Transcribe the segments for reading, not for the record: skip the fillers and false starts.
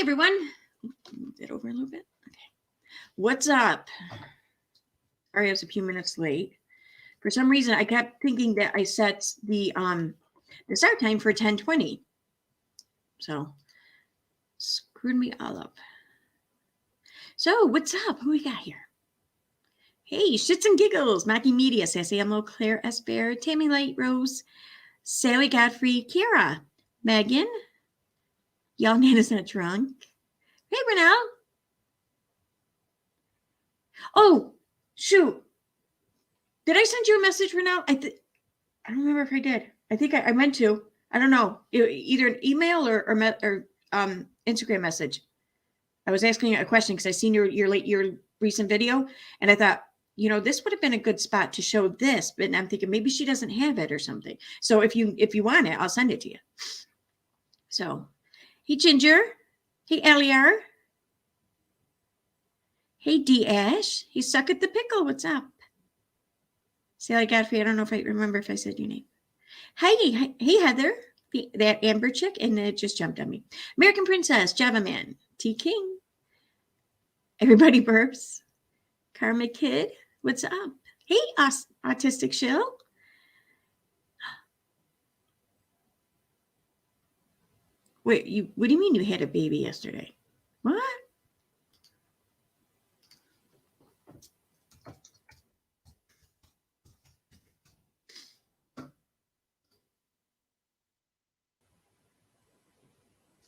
everyone. Move that over a little bit. Okay. What's up? Sorry, I was a few minutes late. For some reason, I kept thinking that I set the start time for 10:20. So screwed me all up. So what's up? Who we got here? Hey, Shits and Giggles, Mackie Media, Sassy Emlo, Claire S. Bear, Tammy Light Rose, Sally Godfrey, Kira, Megan, Y'all Nana's Not Drunk. Hey, Renelle. Oh, shoot. Did I send you a message, Renelle? I don't remember if I did. I think I meant to. I don't know. Either an email or Instagram message. I was asking a question because I seen your recent video, and I thought, you know, this would have been a good spot to show this, but I'm thinking maybe she doesn't have it or something. So if you want it, I'll send it to you. So, hey Ginger, hey Eliar, hey D Ash, hey Suck at the Pickle, what's up? Sally Godfrey, I don't know if I remember if I said your name. Hey Heather, that Amber chick, and it just jumped on me. American Princess, Java Man, T King, everybody burps, Karma Kid, what's up? Hey Autistic Shill. Wait, what do you mean you had a baby yesterday? What?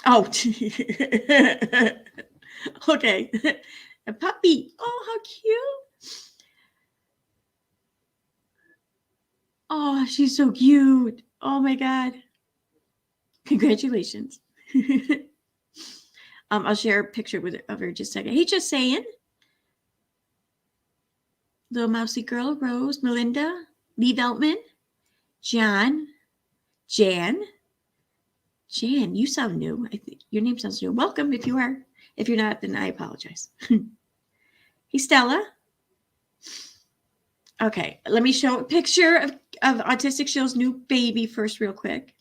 Oh, okay. A puppy. Oh, how cute. Oh, she's so cute. Oh my God. Congratulations. I'll share a picture of her just a second. Hey, just saying. Little mousy girl, Rose, Melinda, Lee Veltman, John, Jan, you sound new. I think your name sounds new. Welcome if you are. If you're not, then I apologize. Hey, Stella. Okay, let me show a picture of Autistic Shill's new baby first real quick.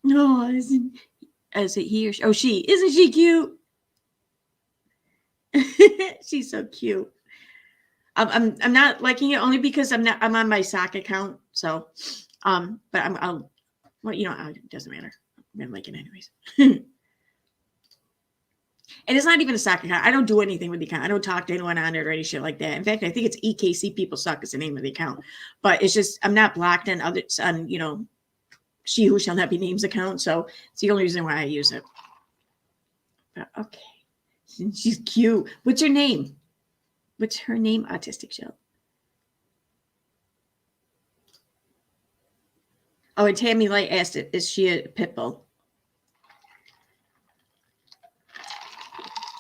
No, is it he or she? Oh, she. Isn't she cute? She's so cute. I'm not liking it only because I'm on my sock account. So, but well, you know, it doesn't matter. I'm gonna like it anyways. And it's not even a sock account. I don't do anything with the account. I don't talk to anyone on it or any shit like that. In fact, I think it's EKC People Suck is the name of the account. But it's just I'm not blocked on others on, you know, She Who Shall Not Be Names account. So it's the only reason why I use it. But, okay. She's cute. What's her name? What's her name, Autistic Shill? Oh, and Tammy Light asked it, is she a pit bull?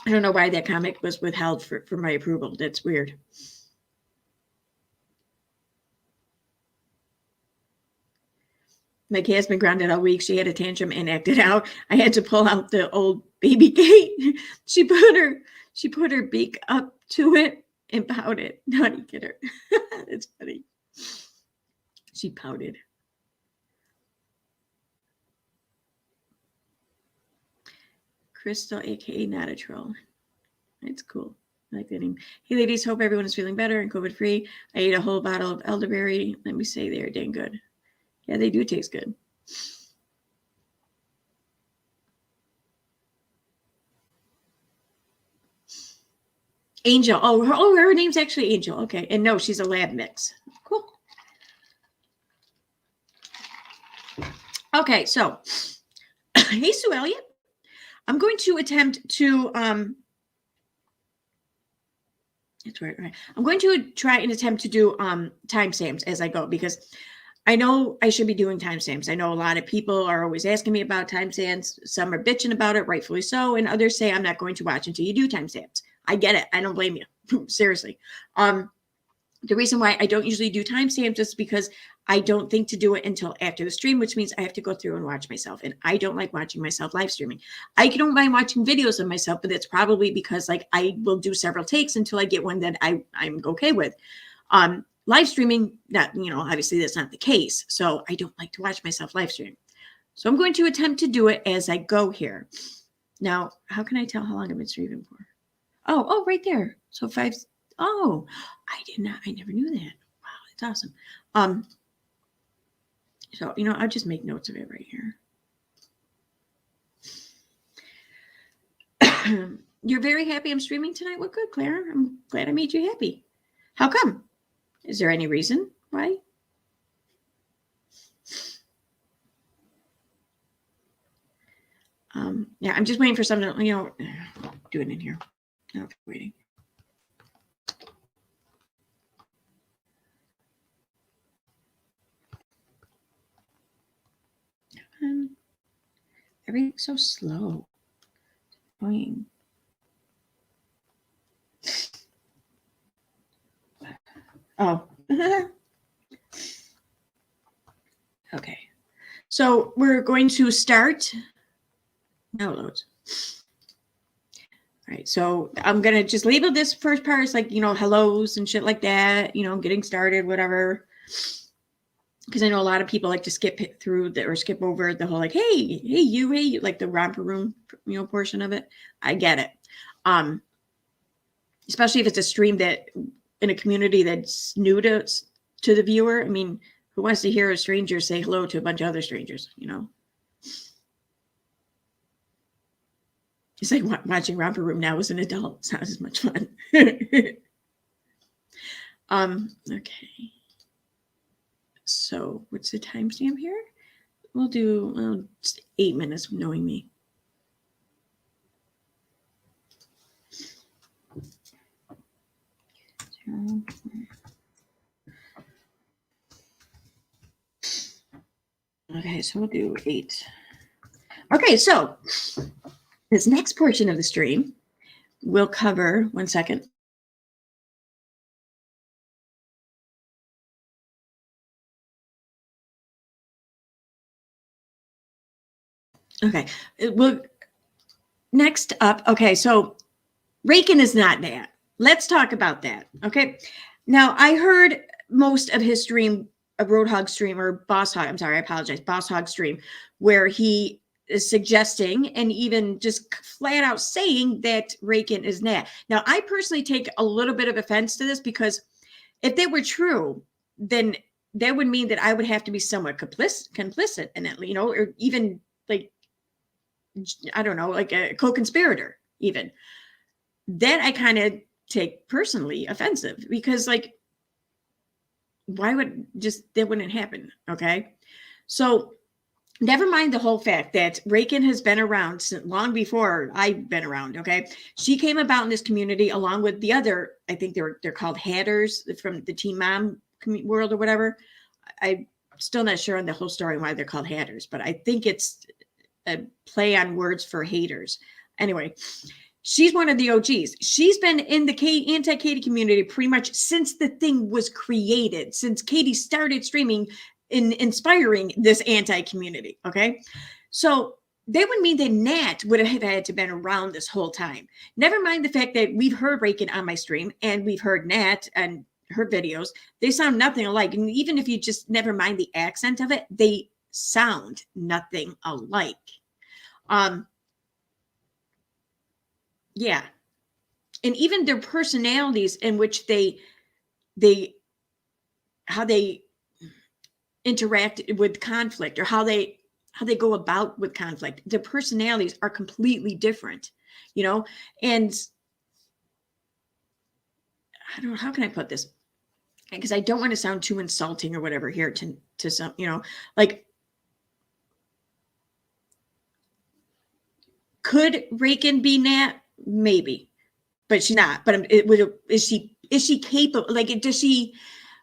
I don't know why that comment was withheld for my approval. That's weird. My cat's been grounded all week. She had a tantrum and acted out. I had to pull out the old baby gate. She put her beak up to it and pouted. Naughty kidder. It's funny. She pouted. Crystal, aka Not a Troll. It's cool. I like that name. Hey ladies, hope everyone is feeling better and COVID free. I ate a whole bottle of elderberry. Let me say they are dang good. Yeah, they do taste good. Angel. Oh, her name's actually Angel. Okay. And no, she's a lab mix. Cool. Okay, so hey Sue Elliott. I'm going to attempt to that's right. I'm going to try and attempt to do timestamps as I go because I know I should be doing timestamps. I know a lot of people are always asking me about timestamps. Some are bitching about it, rightfully so, and others say I'm not going to watch until you do timestamps. I get it. I don't blame you. Seriously. The reason why I don't usually do timestamps is because I don't think to do it until after the stream, which means I have to go through and watch myself. And I don't like watching myself live streaming. I don't mind watching videos of myself, but that's probably because like I will do several takes until I get one that I'm okay with. live streaming, that, you know, obviously that's not the case. So I don't like to watch myself live stream. So I'm going to attempt to do it as I go here. Now, how can I tell how long I've been streaming for? Oh, right there. So 5. Oh, I never knew that. Wow, that's awesome. So, you know, I'll just make notes of it right here. You're very happy I'm streaming tonight? Well, good, Claire. I'm glad I made you happy. How come? Is there any reason why? Yeah, I'm just waiting for something, you know, do it in here. No, waiting. Everything's so slow. Annoying. Oh. Okay. So we're going to start. Now it loads. All right. So I'm going to just label this first part as like, you know, hellos and shit like that, you know, getting started, whatever. Because I know a lot of people like to skip through or skip over the whole like, hey you, like the romper room, you know, portion of it. I get it. Especially if it's a stream that in a community that's new to the viewer. I mean, who wants to hear a stranger say hello to a bunch of other strangers, you know? It's like watching Romper Room now as an adult. It's not as much fun. Okay. So what's the timestamp here? We'll do just 8 minutes, knowing me. Okay, so we'll do 8. Okay, so this next portion of the stream will cover, 1 second. Okay, well, next up, okay, so Rakin is not that. Let's talk about that, okay? Now, I heard most of his stream, a Roadhog stream, or Boss Hog, I'm sorry, I apologize, Boss Hog stream, where he is suggesting and even just flat out saying that Rakin is Nat. Now, I personally take a little bit of offense to this because if they were true, then that would mean that I would have to be somewhat complicit in it, you know, or even like, I don't know, like a co-conspirator even. That I kind of take personally offensive because like, why would that wouldn't happen? Okay. So never mind the whole fact that Rakin has been around since long before I've been around. Okay. She came about in this community along with the other, I think they're called Hatters from the Teen Mom world or whatever. I'm still not sure on the whole story why they're called Hatters, but I think it's a play on words for haters. Anyway, she's one of the OGs. She's been in the anti-Katie community pretty much since the thing was created, since Katie started streaming in inspiring this anti-community, okay? So that would mean that Nat would have had to been around this whole time. Never mind the fact that we've heard Rakin on my stream and we've heard Nat and her videos. They sound nothing alike. And even if you just never mind the accent of it, they sound nothing alike. Yeah. And even their personalities in which how they interact with conflict or how they go about with conflict, their personalities are completely different, you know? And I don't know, how can I put this? Because I don't want to sound too insulting or whatever here to some, you know, like, could Rakin be Nat? Maybe, but she's not. But is she capable? Like, does she?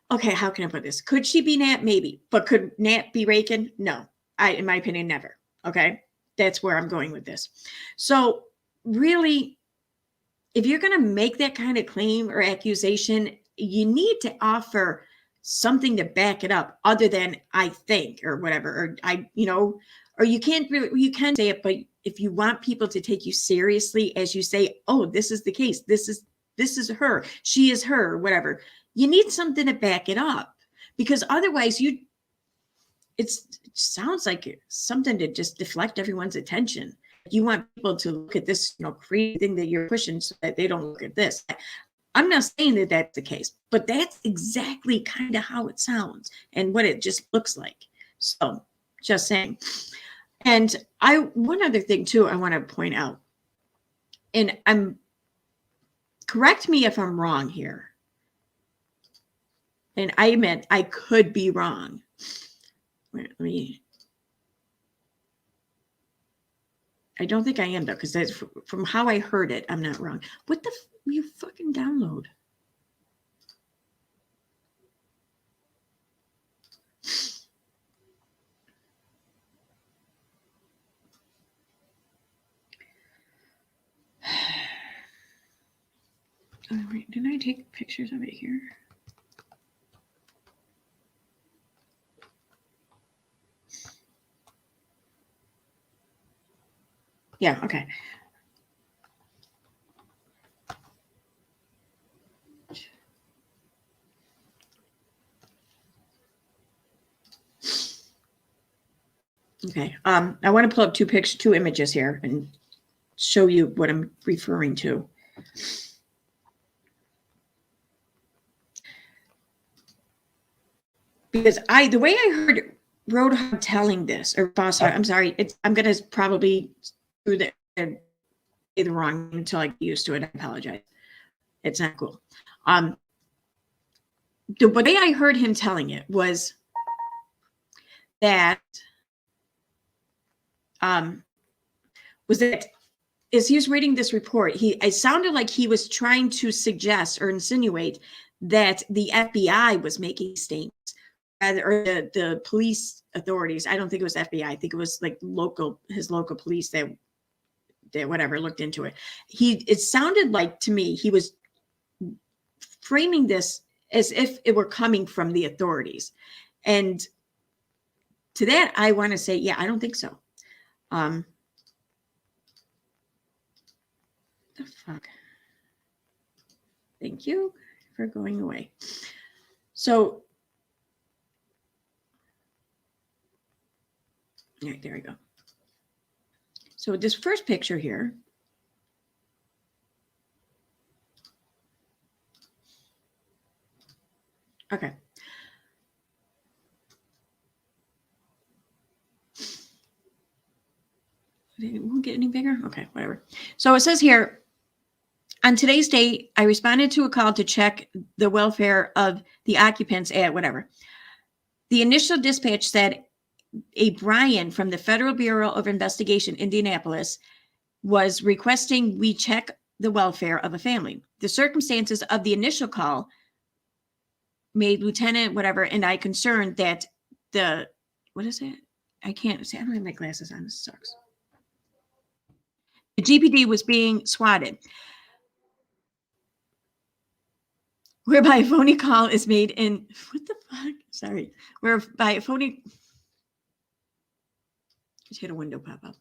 Okay, how can I put this? Could she be Nat? Maybe, but could Nat be Rakin? No, in my opinion, never. Okay, that's where I'm going with this. So really, if you're going to make that kind of claim or accusation, you need to offer something to back it up other than I think or whatever, or or you can't really, you can say it, but if you want people to take you seriously as you say, oh, this is the case, this is her, she is her, whatever, You need something to back it up, because otherwise it sounds like something to just deflect everyone's attention. You want people to look at this, crazy thing that you're pushing so that they don't look at this. I'm not saying that that's the case, but that's exactly kind of how it sounds and what it just looks like. So just saying. And one other thing too, I want to point out, and correct me if I'm wrong here. And I admit I could be wrong. Wait, I don't think I am though, because that's from how I heard it, I'm not wrong. What the you fucking download? Oh, wait, didn't I take pictures of it here? Yeah, okay. Okay. I want to pull up two images here and show you what I'm referring to. Because the way I heard Roadhog telling this, or Boss Hog, I'm sorry, I'm going to probably do the wrong until I get used to it. I apologize. It's not cool. The way I heard him telling it was that as he was reading this report, it sounded like he was trying to suggest or insinuate that the FBI was making statements, or the police authorities. I don't think it was FBI. I think it was like his local police that whatever looked into it. It sounded like to me he was framing this as if it were coming from the authorities. And to that, I want to say, yeah, I don't think so. The fuck? Thank you for going away. So, all right, there we go. So this first picture here. Okay. It won't get any bigger. Okay, whatever. So it says here, on today's date, I responded to a call to check the welfare of the occupants at whatever. The initial dispatch said a Brian from the Federal Bureau of Investigation, Indianapolis, was requesting we check the welfare of a family. The circumstances of the initial call made Lieutenant whatever and I concerned that what is it? I can't see. I don't have my glasses on. This sucks. The GPD was being swatted, whereby a phony call is made in, what the fuck? Sorry. Whereby a phony, just hit a window pop up,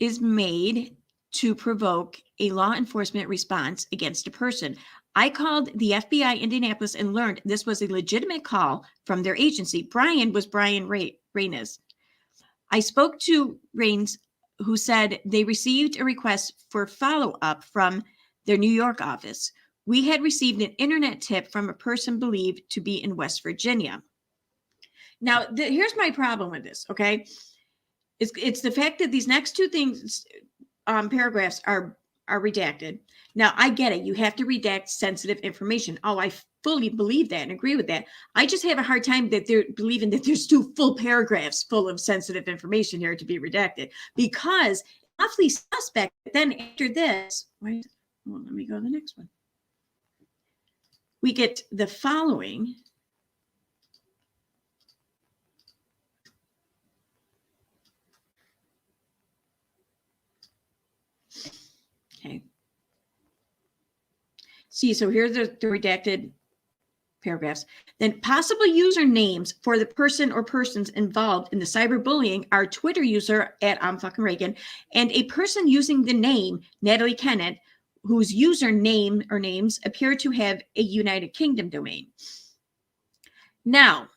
is made to provoke a law enforcement response against a person. I called the FBI Indianapolis and learned this was a legitimate call from their agency. Brian was Brian Raines. I spoke to Raines, who said they received a request for follow-up from their New York office. We had received an internet tip from a person believed to be in West Virginia. Now, here's my problem with this, okay? It's the fact that these next two things, paragraphs are redacted. Now, I get it. You have to redact sensitive information. Oh, I fully believe that and agree with that. I just have a hard time that they're believing that there's two full paragraphs full of sensitive information here to be redacted, because awfully suspect. Then after this, let me go to the next one. We get the following. Okay. See, so here's the redacted paragraphs. Then possible usernames for the person or persons involved in the cyberbullying are Twitter user at ImFcknRakin and a person using the name Natalie Kennett whose username or names appear to have a United Kingdom domain. Now,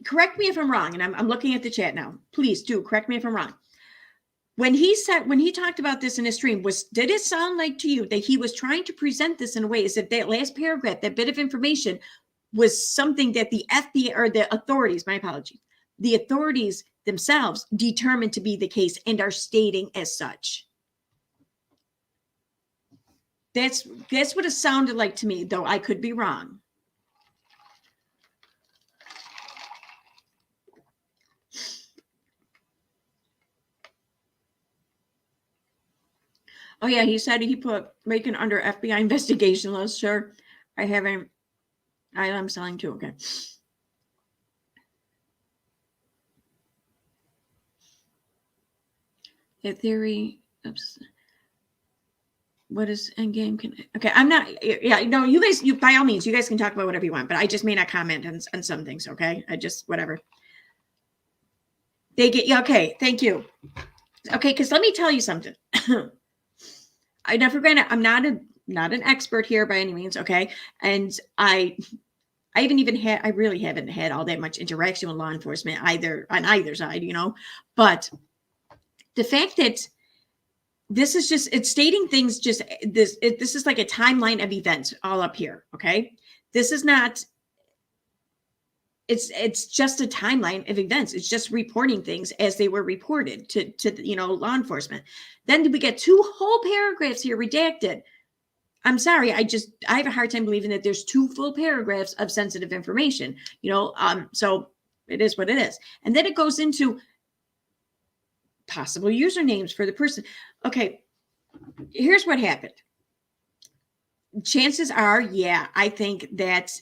correct me if I'm wrong, and I'm looking at the chat now. Please do correct me if I'm wrong. When he talked about this in his stream, did it sound like to you that he was trying to present this in a way as if that last paragraph, that bit of information, was something that the FBI or the authorities, my apologies, the authorities themselves determined to be the case and are stating as such? That's what it sounded like to me, though I could be wrong. Oh, yeah, he said he put Rakin under FBI investigation list. Sure, I haven't. I'm selling too. Okay. The theory. Oops. What is endgame? Okay, I'm not. Yeah, no, you guys. You by all means, you guys can talk about whatever you want, but I just may not comment on some things. Okay, I just whatever. They get. Yeah. Okay. Thank you. Okay, because let me tell you something. I never granted, I'm not an expert here by any means, okay? And I really haven't had all that much interaction with law enforcement on either side, you know. But the fact that this is just, it's stating things just this is like a timeline of events all up here, okay? This is not, it's just a timeline of events. It's just reporting things as they were reported to you know, law enforcement. Then we get 2 whole paragraphs here redacted. I'm sorry, I have a hard time believing that there's 2 full paragraphs of sensitive information, you know. So it is what it is. And then it goes into possible usernames for the person. Okay, here's what happened. Chances are, yeah, I think that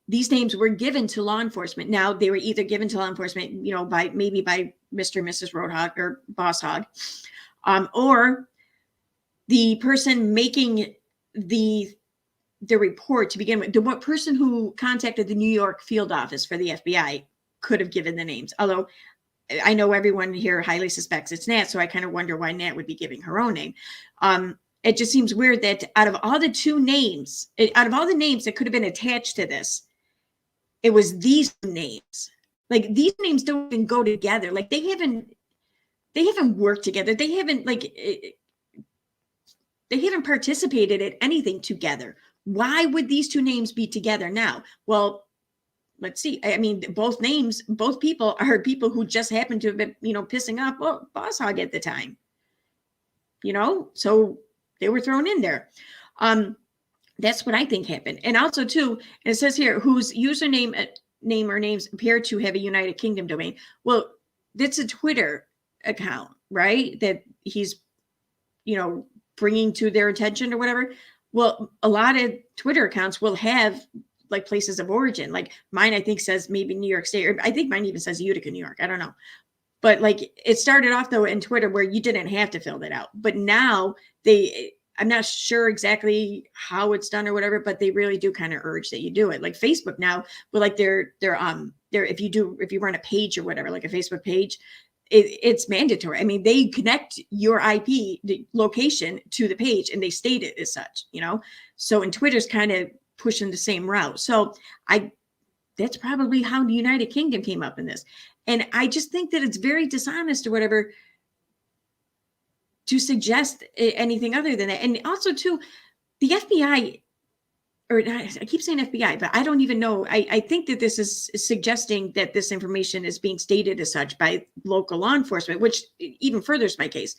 these names were given to law enforcement. Now, they were either given to law enforcement, you know, maybe by Mr. and Mrs. Roadhog or Boss Hog, or the person making the report to begin with. The person who contacted the New York field office for the FBI could have given the names. Although I know everyone here highly suspects it's Nat, so I kind of wonder why Nat would be giving her own name. It just seems weird that out of all the names that could have been attached to this, it was these names. Like, these names don't even go together. Like, they haven't worked together. They haven't participated in anything together. Why would these 2 names be together now? Well, let's see. I mean, both people are people who just happen to have been, you know, pissing off Boss Hog at the time. You know, so they were thrown in there. That's what I think happened. And also, too, it says here, whose username or names appear to have a United Kingdom domain. Well, that's a Twitter account, right? That he's, you know, bringing to their attention or whatever. Well, a lot of Twitter accounts will have like places of origin. Like mine, I think says maybe New York State, or I think mine even says Utica, New York. I don't know. But like, it started off though in Twitter where you didn't have to fill that out. But now I'm not sure exactly how it's done or whatever, but they really do kind of urge that you do it. Like Facebook now, but like they're if you run a page or whatever, like a Facebook page, it's mandatory. I mean, they connect your IP location to the page and they state it as such, you know? So, and Twitter's kind of pushing the same route. So that's probably how the United Kingdom came up in this. And I just think that it's very dishonest or whatever to suggest anything other than that. And also too, the FBI, or I keep saying FBI, but I don't even know. I think that this is suggesting that this information is being stated as such by local law enforcement, which even furthers my case.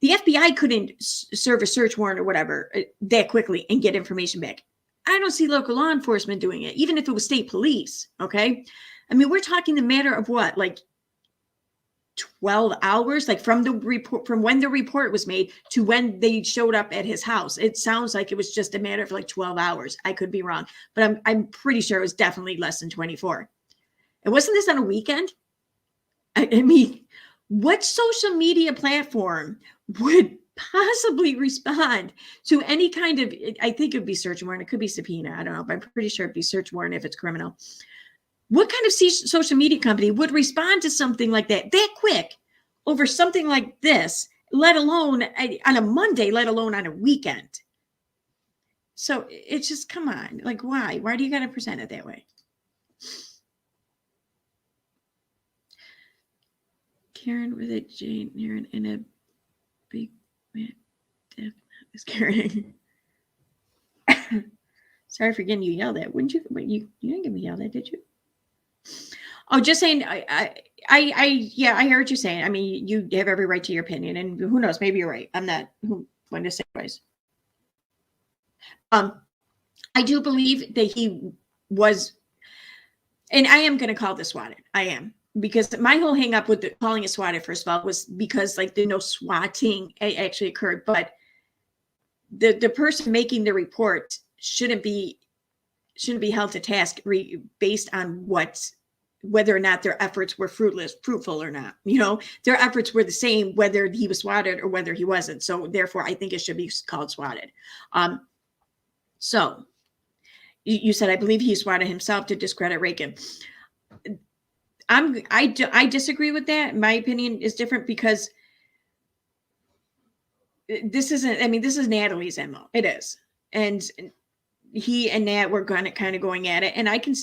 The FBI couldn't serve a search warrant or whatever that quickly and get information back. I don't see local law enforcement doing it, even if it was state police. Okay. I mean, we're talking the matter of what, like 12 hours, like from when the report was made to when they showed up at his house. It sounds like it was just a matter of like 12 hours. I could be wrong, but I'm pretty sure it was definitely less than 24. And wasn't this on a weekend? I mean, what social media platform would possibly respond to any kind of, I think it would be search warrant. It could be subpoena. I don't know, but I'm pretty sure it'd be search warrant if it's criminal. What kind of social media company would respond to something like that quick over something like this let alone on a Monday, let alone on a weekend. So it's just, come on, like, why? Why do you got to present it that way? Karen with a Jane Aaron in a big man. Is Karen. Sorry for getting you yelled at. Wouldn't you? You didn't get me yelled at, did you? Oh, just saying. Yeah, I hear what you're saying. I mean, you have every right to your opinion, and who knows? Maybe you're right. I'm not one to say otherwise. I do believe that he was, and I am going to call this swatted. I am, because my whole hang up with calling it swatted, first of all, was because like the no swatting actually occurred, but the person making the report shouldn't be held to task based on whether or not their efforts were fruitful or not. You know, their efforts were the same whether he was swatted or whether he wasn't. So therefore, I think it should be called swatted. So you said, I believe he swatted himself to discredit Rakin. I disagree with that. My opinion is different, because this isn't, I mean, this is Natalie's MO. It is. And he and Nat were kind of going at it. And I can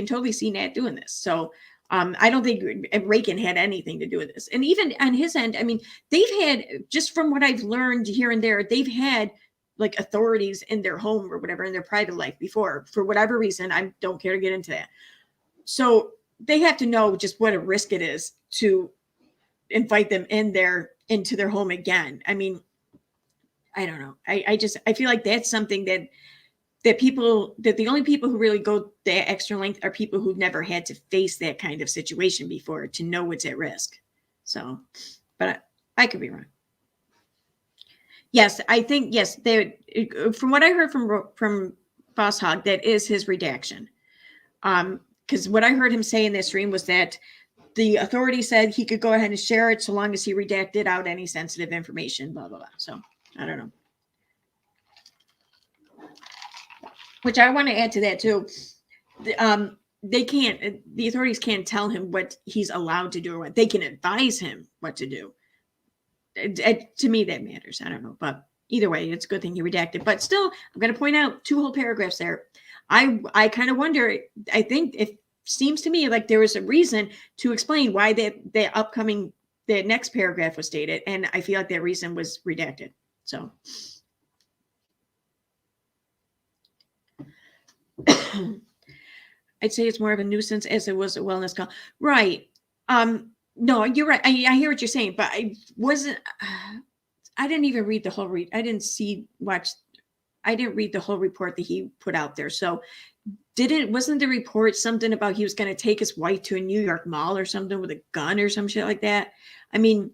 totally see Nat doing this. So I don't think Rakin had anything to do with this. And even on his end, I mean, they've had, just from what I've learned here and there, they've had like authorities in their home or whatever, in their private life before, for whatever reason. I don't care to get into that. So they have to know just what a risk it is to invite them into their home again. I mean, I don't know. I feel like that's something that the only people who really go that extra length are people who've never had to face that kind of situation before to know what's at risk. So, but I could be wrong. Yes, I think, yes, from what I heard from Boss Hog, that is his redaction. Because what I heard him say in this stream was that the authority said he could go ahead and share it so long as he redacted out any sensitive information, blah, blah, blah. So I don't know. Which I want to add to that too. The authorities can't tell him what he's allowed to do or what. They can advise him what to do. To me, that matters. I don't know, but either way, it's a good thing he redacted. But still, I'm going to point out 2 whole paragraphs there. I kind of wonder. I think it seems to me like there was a reason to explain why the next paragraph was stated, and I feel like that reason was redacted. So. I'd say it's more of a nuisance as it was a wellness call. Right. No, you're right. I hear what you're saying, but I didn't even read the whole I didn't read the whole report that he put out there. So wasn't the report something about he was going to take his wife to a New York mall or something with a gun or some shit like that? I mean,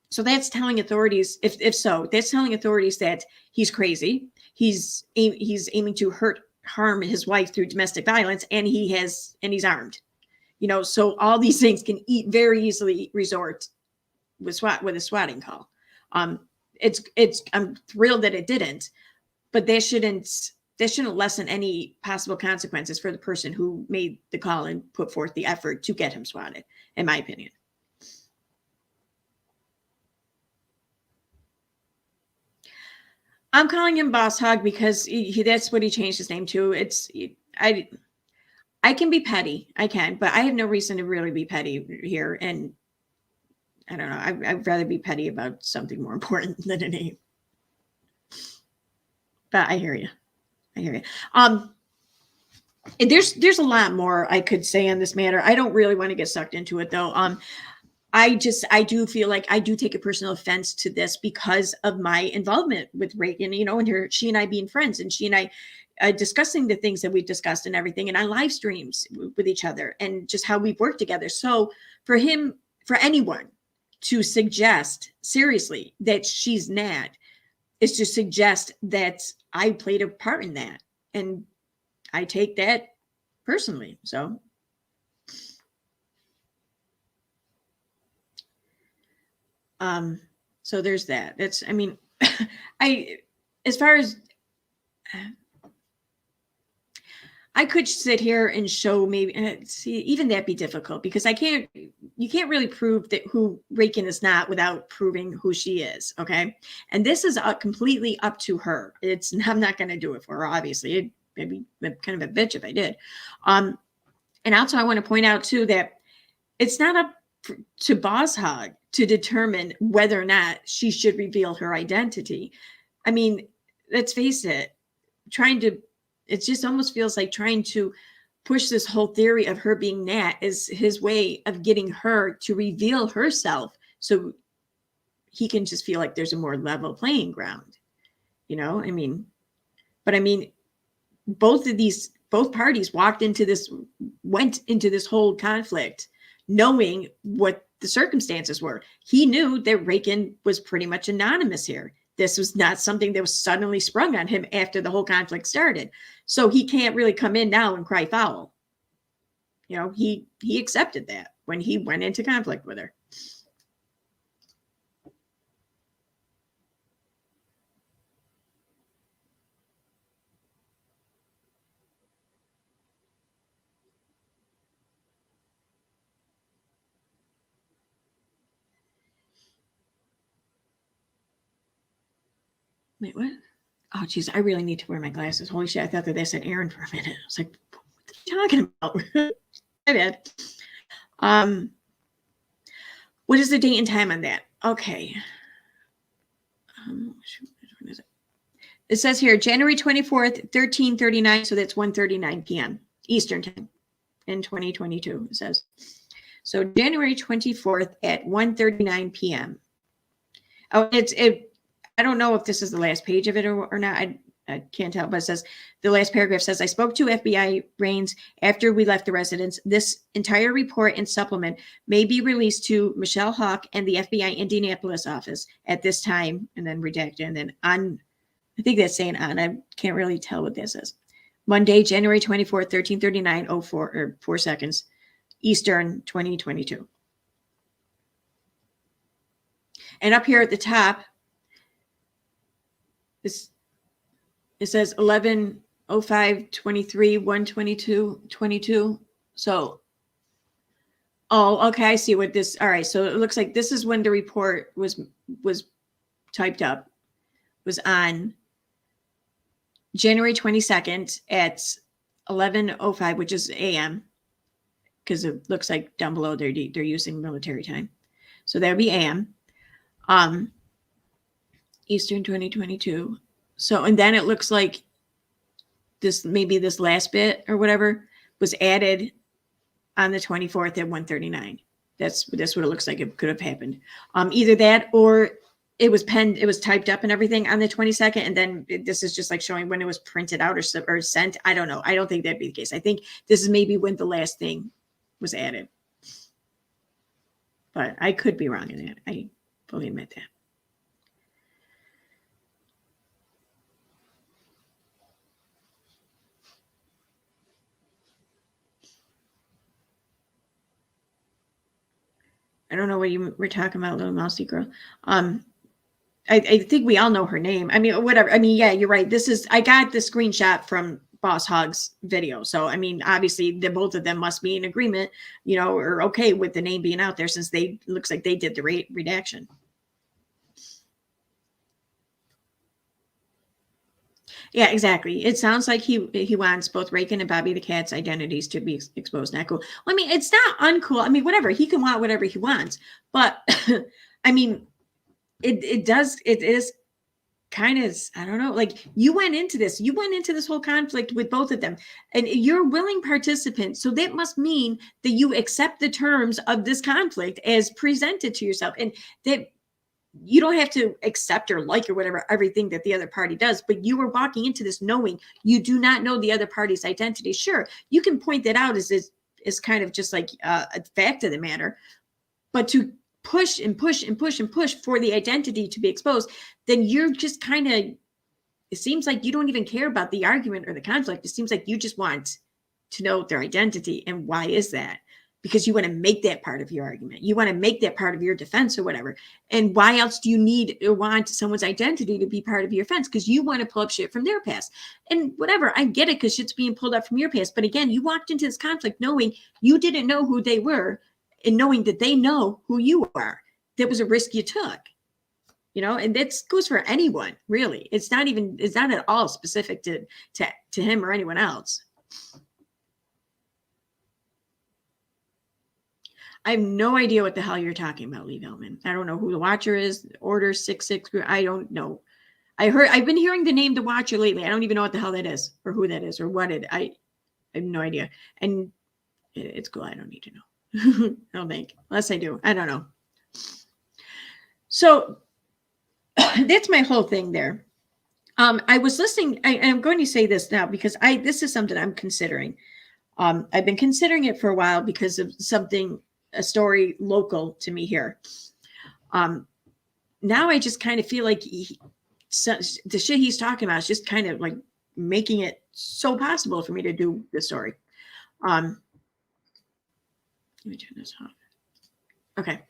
so that's telling authorities, if so, that's telling authorities that he's crazy. He's aiming to harm his wife through domestic violence, and he's armed. You know, so all these things can very easily resort with a swatting call. I'm thrilled that it didn't, but that shouldn't lessen any possible consequences for the person who made the call and put forth the effort to get him swatted, in my opinion. I'm calling him Boss Hog because that's what he changed his name to. I can be petty. I can, but I have no reason to really be petty here. And I don't know. I'd rather be petty about something more important than a name. But I hear you. There's a lot more I could say on this matter. I don't really want to get sucked into it though. I do feel like I do take a personal offense to this because of my involvement with Rakin, you know, and she and I being friends, and she and I discussing the things that we've discussed and everything, and on live streams with each other, and just how we've worked together. So for anyone to suggest seriously that she's Nat is to suggest that I played a part in that. And I take that personally. So so there's that. That's, I mean, as far as I could sit here and show maybe, see, even that'd be difficult because you can't really prove that who Rakin is not without proving who she is. Okay. And this is completely up to her. I'm not going to do it for her. Obviously, it'd be kind of a bitch if I did. And also I want to point out too, that it's not up to Boss Hog to determine whether or not she should reveal her identity. I mean, let's face it, it just almost feels like trying to push this whole theory of her being Nat is his way of getting her to reveal herself so he can just feel like there's a more level playing ground. You know, I mean, but I mean, both parties went into this whole conflict knowing what the circumstances were. He knew that Rakin was pretty much anonymous here. This was not something that was suddenly sprung on him after the whole conflict started. So he can't really come in now and cry foul. You know, he accepted that when he went into conflict with her. Wait, what? Oh, geez, I really need to wear my glasses. Holy shit, I thought that they said Aaron for a minute. I was like, what are you talking about? My bad. What is the date and time on that? Okay. When is it? It says here, January 24th, 1339. So that's 1:39 p.m. Eastern time in 2022, it says. So January 24th at 1:39 p.m. Oh, I don't know if this is the last page of it or not. I can't tell, but it says, the last paragraph says, I spoke to FBI brains after we left the residence. This entire report and supplement may be released to Michelle Hawk and the FBI Indianapolis office at this time, and then redacted. And then on, I think that's saying on, I can't really tell what this is. Monday, January 24th, 1339, 4 seconds, Eastern 2022. And up here at the top, it says 11:05:23, 1:22:22. So, oh, okay, I see what this. All right, so it looks like this is when the report was typed up. Was on January 22nd at 11:05, which is a.m. because it looks like down below they're using military time, so that would be a.m. Eastern 2022. So, and then it looks like maybe this last bit or whatever was added on the 24th at 1:39. That's what it looks like it could have happened. Either that or it was penned, it was typed up and everything on the 22nd. And then this is just like showing when it was printed out or sent. I don't know. I don't think that'd be the case. I think this is maybe when the last thing was added. But I could be wrong in that. I fully admit that. I don't know what you were talking about, little mousy girl. I think we all know her name. I mean, whatever. I mean, yeah, you're right. I got the screenshot from Boss Hog's video. So, I mean, obviously, both of them must be in agreement, you know, or okay with the name being out there since looks like they did the redaction. Yeah, exactly. It sounds like he wants both Rakin and Bobby the Cat's identities to be exposed. Not cool. Well, I mean, it's not uncool. I mean, whatever. He can want whatever he wants. But, I mean, it is kind of, I don't know, like you went into this whole conflict with both of them and you're a willing participant. So that must mean that you accept the terms of this conflict as presented to yourself and that you don't have to accept or like or whatever, everything that the other party does, but you were walking into this knowing you do not know the other party's identity. Sure, you can point that out as kind of just like a fact of the matter, but to push and push and push and push for the identity to be exposed, then you're just kind of, it seems like you don't even care about the argument or the conflict. It seems like you just want to know their identity. And why is that? because you want to make that part of your argument. You want to make that part of your defense or whatever. And why else do you need or want someone's identity to be part of your defense? Because you want to pull up shit from their past. And whatever, I get it because shit's being pulled up from your past. But again, you walked into this conflict knowing you didn't know who they were and knowing that they know who you are. That was a risk you took. You know, and that goes for anyone, really. It's not at all specific to him or anyone else. I have no idea what the hell you're talking about, Lee Velman. I don't know who the Watcher is. Order 66. I don't know. I've been hearing the name the Watcher lately. I don't even know what the hell that is or who that is or what it. I have no idea. And it's cool. I don't need to know. I don't think. Unless I do. I don't know. So that's my whole thing there. I was listening. I'm going to say this now because this is something I'm considering. I've been considering it for a while because of a story local to me here. Now I just kind of feel like the shit he's talking about is just kind of like making it so possible for me to do this story. Let me turn this off. Okay.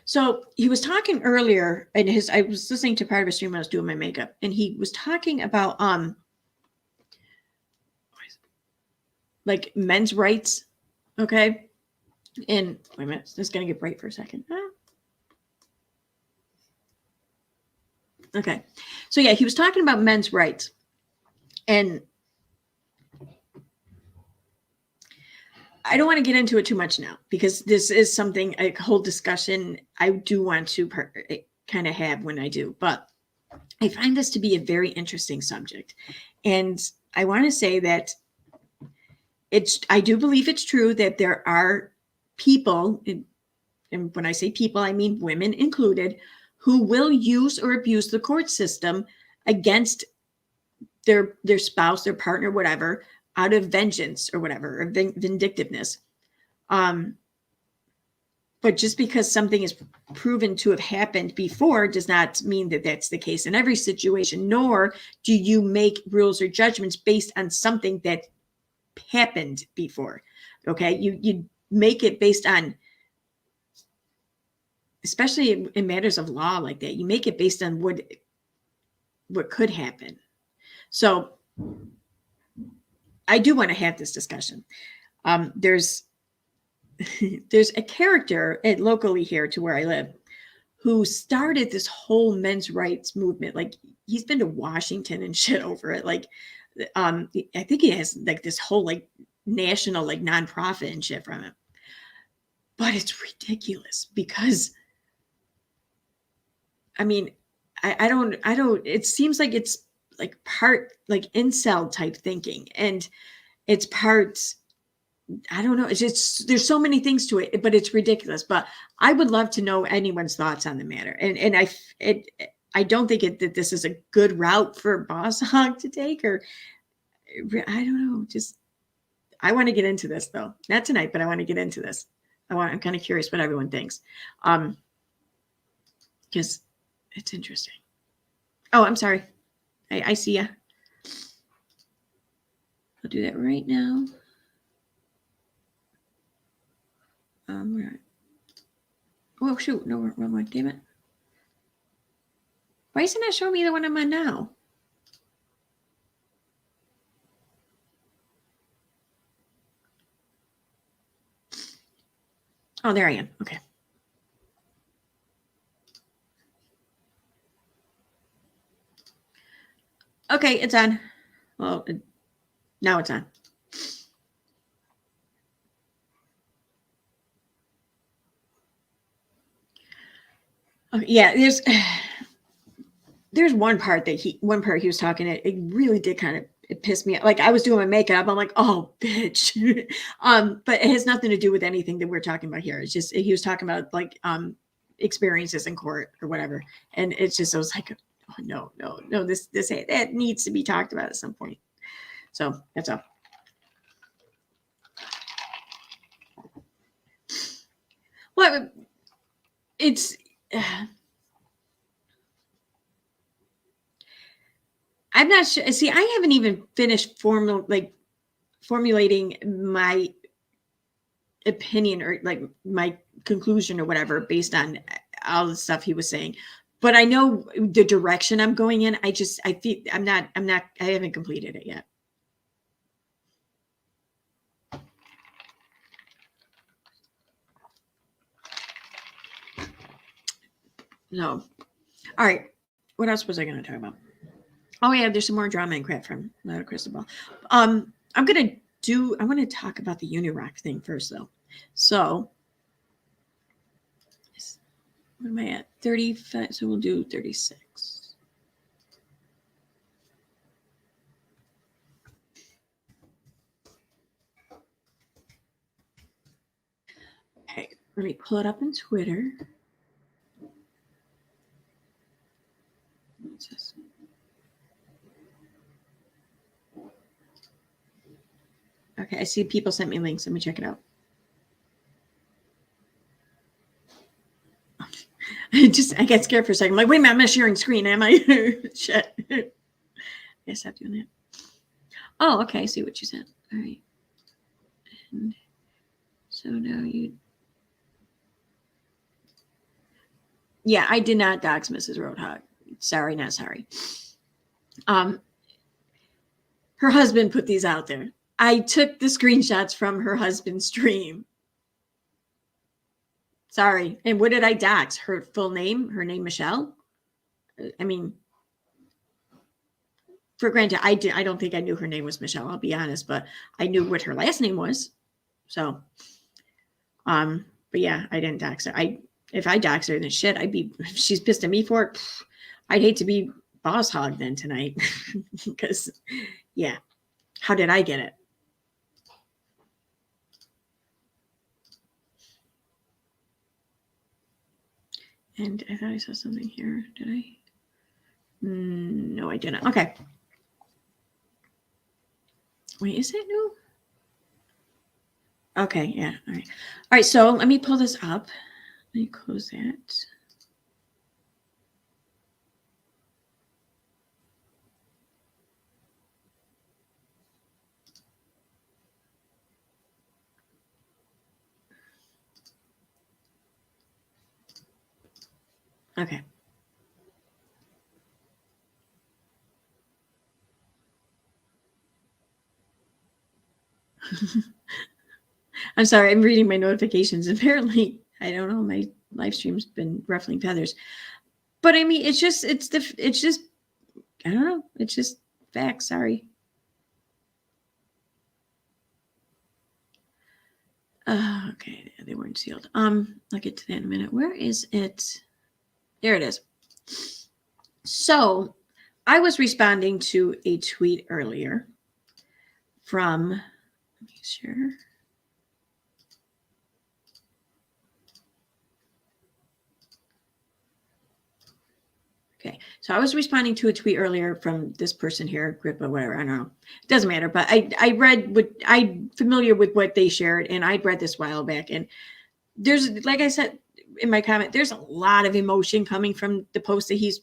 So he was talking earlier and I was listening to part of a stream when I was doing my makeup, and he was talking about like men's rights. Okay. And wait a minute, it's going to get bright for a second. Okay. So yeah, he was talking about men's rights. And I don't want to get into it too much now because this is something, a whole discussion I do want to kind of have when I do. But I find this to be a very interesting subject. And I want to say that I do believe it's true that there are people, and when I say people, I mean women included, who will use or abuse the court system against their spouse, their partner, whatever, out of vengeance or whatever, or vindictiveness. But just because something is proven to have happened before does not mean that that's the case in every situation, nor do you make rules or judgments based on something that happened before. Okay. You make it based on, especially in matters of law like that, you make it based on what could happen. So I do want to have this discussion. There's a character locally here to where I live who started this whole men's rights movement. Like he's been to Washington and shit over it. Like, I think he has like this whole like national like nonprofit and shit from it. But it's ridiculous because, I mean, I don't, it seems like it's like part like incel type thinking, and it's parts, I don't know. It's just, there's so many things to it, but it's ridiculous. But I would love to know anyone's thoughts on the matter. And I don't think that this is a good route for Boss Hog to take, or I don't know. Just, I want to get into this though. Not tonight, but I want to get into this. I'm kind of curious what everyone thinks. Because it's interesting. Oh, I'm sorry. I see ya. I'll do that right now. Oh, shoot. No, wrong one. Damn it. Why isn't that showing me the one I'm on now? Oh, there I am. Okay. Okay, it's on. Well, now it's on. Okay, yeah, there's one part he was talking, it really did kind of, it pissed me off. Like I was doing my makeup, I'm like, oh bitch. But it has nothing to do with anything that we're talking about here. It's just, he was talking about like experiences in court or whatever. And it's just, I was like, oh, no, that needs to be talked about at some point. So that's all. Well, it's, I'm not sure. See, I haven't even finished formulating my opinion or like my conclusion or whatever based on all the stuff he was saying. But I know the direction I'm going in. I feel I haven't completed it yet. No. All right. What else was I going to talk about? Oh yeah, there's some more drama and crap from Not a Crystal Ball. I want to talk about the Unirock thing first though. So what am I at? 35. So we'll do 36. Okay, let me pull it up on Twitter. What's this? Okay, I see people sent me links. Let me check it out. I get scared for a second. I'm like, wait a minute, I'm not sharing screen, am I? Shit. I stop doing that. Oh, okay, I see what you said. All right. And so now you... Yeah, I did not dox Mrs. Roadhog. Sorry, not sorry. Her husband put these out there. I took the screenshots from her husband's stream. Sorry. And what did I dox? Her full name? Her name, Michelle? I mean, for granted, I don't think I knew her name was Michelle, I'll be honest, but I knew what her last name was. So, but yeah, I didn't dox her. If I dox her, then shit, if she's pissed at me for it, I'd hate to be boss hog then tonight. Because, yeah, how did I get it? And I thought I saw something here. Did I? No, I didn't. Okay. Wait, is it new? Okay, yeah. All right. All right, so let me pull this up. Let me close that. Okay. I'm sorry, I'm reading my notifications. Apparently, I don't know, my live stream's been ruffling feathers. But I mean, it's just, I don't know, it's just facts, sorry. Okay, they weren't sealed. I'll get to that in a minute. Where is it? There it is. So I was responding to a tweet earlier from, let me share. Okay, so I was responding to a tweet earlier from this person here, Grippa, whatever, I don't know. It doesn't matter, but I read what I'm familiar with what they shared, and I'd read this a while back. And there's, like I said in my comment, there's a lot of emotion coming from the post that he's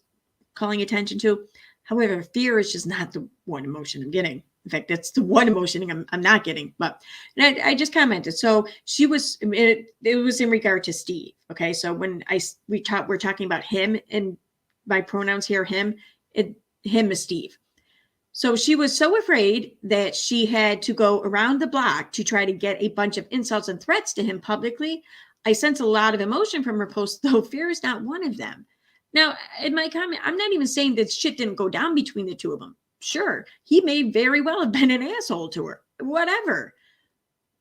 calling attention to. However, fear is just not the one emotion I'm getting. In fact, that's the one emotion I'm not getting. But and I just commented. So she was, it was in regard to Steve. Okay, so when we're talking about him, and my pronouns here, him is Steve. So she was so afraid that she had to go around the block to try to get a bunch of insults and threats to him publicly. I sense a lot of emotion from her post, though fear is not one of them. Now, in my comment, I'm not even saying that shit didn't go down between the two of them. Sure, he may very well have been an asshole to her, whatever.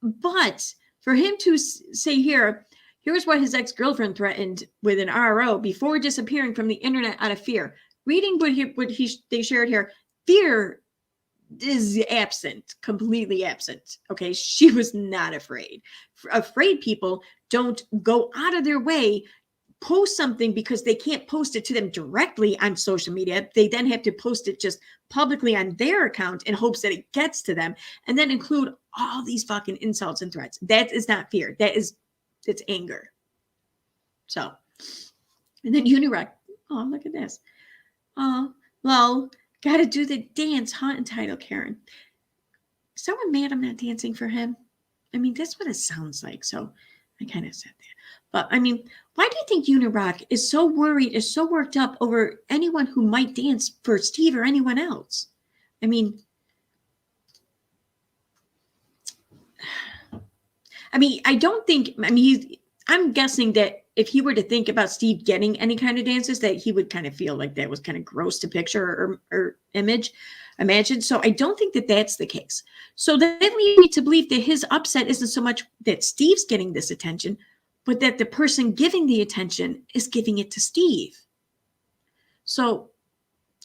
But for him to say here's what his ex-girlfriend threatened with an RO before disappearing from the internet out of fear. Reading they shared here, fear is absent, completely absent. Okay, she was not afraid. Afraid people don't go out of their way, post something because they can't post it to them directly on social media. They then have to post it just publicly on their account in hopes that it gets to them, and then include all these fucking insults and threats. That is not fear. It's anger. So, and then Unirock. Oh, look at this. Oh, well, got to do the dance, huh? Entitled Karen. Is someone mad I'm not dancing for him? I mean, that's what it sounds like. So I kind of said that. But I mean, why do you think Unirock is so worried, is so worked up over anyone who might dance for Steve or anyone else? I mean, I don't think, I'm guessing that if he were to think about Steve getting any kind of dances, that he would kind of feel like that was kind of gross to picture or imagine. So I don't think that that's the case. So that leads me to believe that his upset isn't so much that Steve's getting this attention, but that the person giving the attention is giving it to Steve. So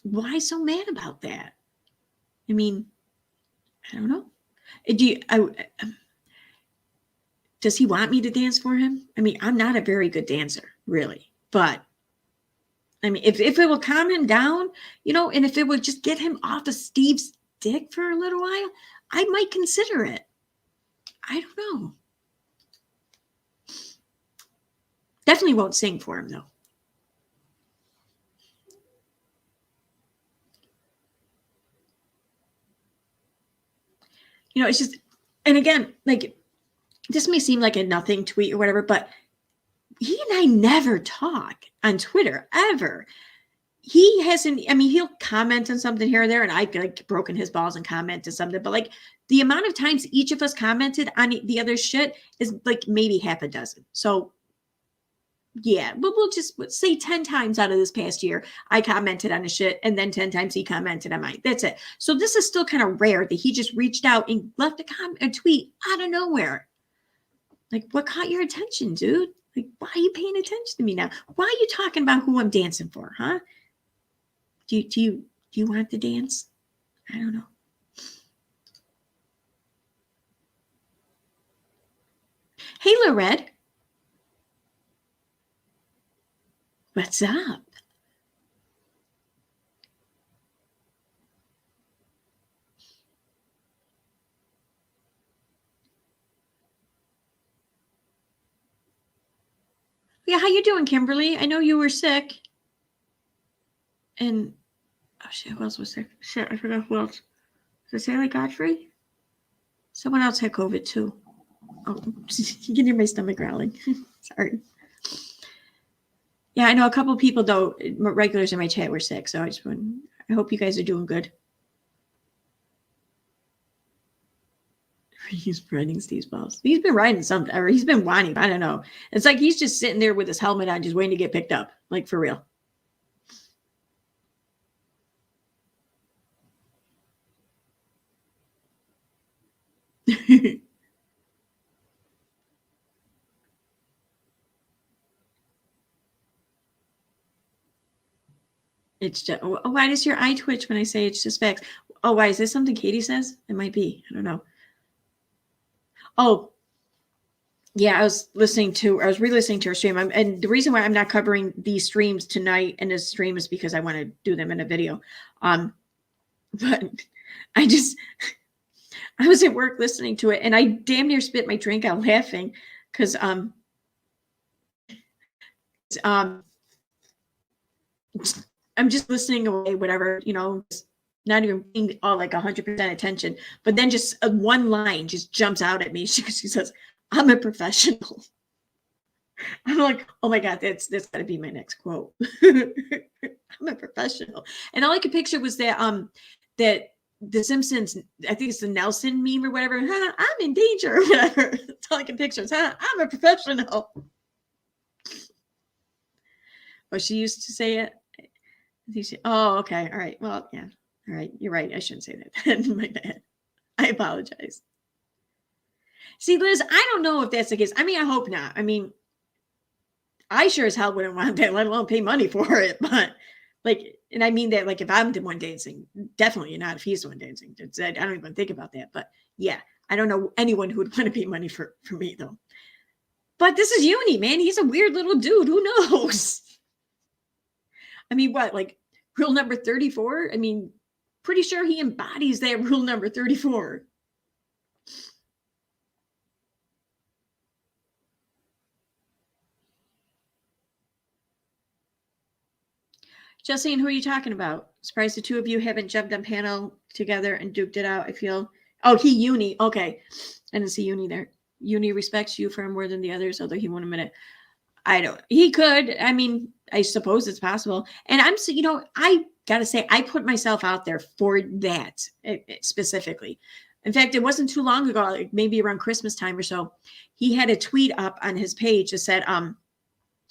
why so mad about that? I mean, I don't know. Does he want me to dance for him? I mean, I'm not a very good dancer, really. But, I mean, if it will calm him down, you know, and if it would just get him off of Steve's dick for a little while, I might consider it. I don't know. Definitely won't sing for him, though. You know, it's just, and again, like, this may seem like a nothing tweet or whatever, but he and I never talk on Twitter, ever. He hasn't, I mean, he'll comment on something here or there, and I've like broken his balls and commented something, but like the amount of times each of us commented on the other shit is like maybe half a dozen. So yeah, but we'll just say 10 times out of this past year, I commented on a shit, and then 10 times he commented on mine. That's it. So this is still kind of rare that he just reached out and left a tweet out of nowhere. Like, what caught your attention, dude? Like, why are you paying attention to me now? Why are you talking about who I'm dancing for, huh? Do you want to dance? I don't know. Hey, Lorette. What's up? Yeah, how you doing, Kimberly? I know you were sick. And, oh shit, who else was sick? Shit, I forgot who else. Was it Sally Godfrey? Someone else had COVID too. Oh, you can hear my stomach growling. Sorry. Yeah, I know a couple of people, though, regulars in my chat were sick. So I hope you guys are doing good. He's riding Steve's balls. He's been riding something, or he's been whining. I don't know. It's like he's just sitting there with his helmet on, just waiting to get picked up. Like, for real. It's just, oh, why does your eye twitch when I say it's just facts? Oh, why is this something Katie says? It might be. I don't know. Oh, yeah, I was re-listening to her stream. And the reason why I'm not covering these streams tonight in this stream is because I want to do them in a video. But I was at work listening to it, and I damn near spit my drink out laughing because I'm just listening away, whatever, you know, not even being all like 100% attention. But then just one line just jumps out at me. She says, "I'm a professional." I'm like, oh my God, that's got to be my next quote. I'm a professional. And all I could picture was that that the Simpsons, I think it's the Nelson meme or whatever. Huh, I'm in danger or whatever. That's all I can picture. Huh, I'm a professional. Oh, she used to say it. Oh, okay. All right. Well, yeah. All right. You're right. I shouldn't say that. My bad. I apologize. See, Liz, I don't know if that's the case. I mean, I hope not. I mean, I sure as hell wouldn't want that, let alone pay money for it. But like, and I mean that, like, if I'm the one dancing, definitely not if he's the one dancing. I don't even think about that. But yeah, I don't know anyone who would want to pay money for me, though. But this is Uni, man. He's a weird little dude. Who knows? I mean, what, like rule number 34? I mean, pretty sure he embodies that rule number 34. Justine, who are you talking about? Surprised the two of you haven't jumped on panel together and duked it out. I feel. Oh, he Uni. Okay. I didn't see Uni there. Uni respects you for more than the others, although he won't admit it. I don't. He could. I mean, I suppose it's possible. And I'm, you know, I gotta say, I put myself out there for that specifically. In fact, it wasn't too long ago, like maybe around Christmas time or so, he had a tweet up on his page that said,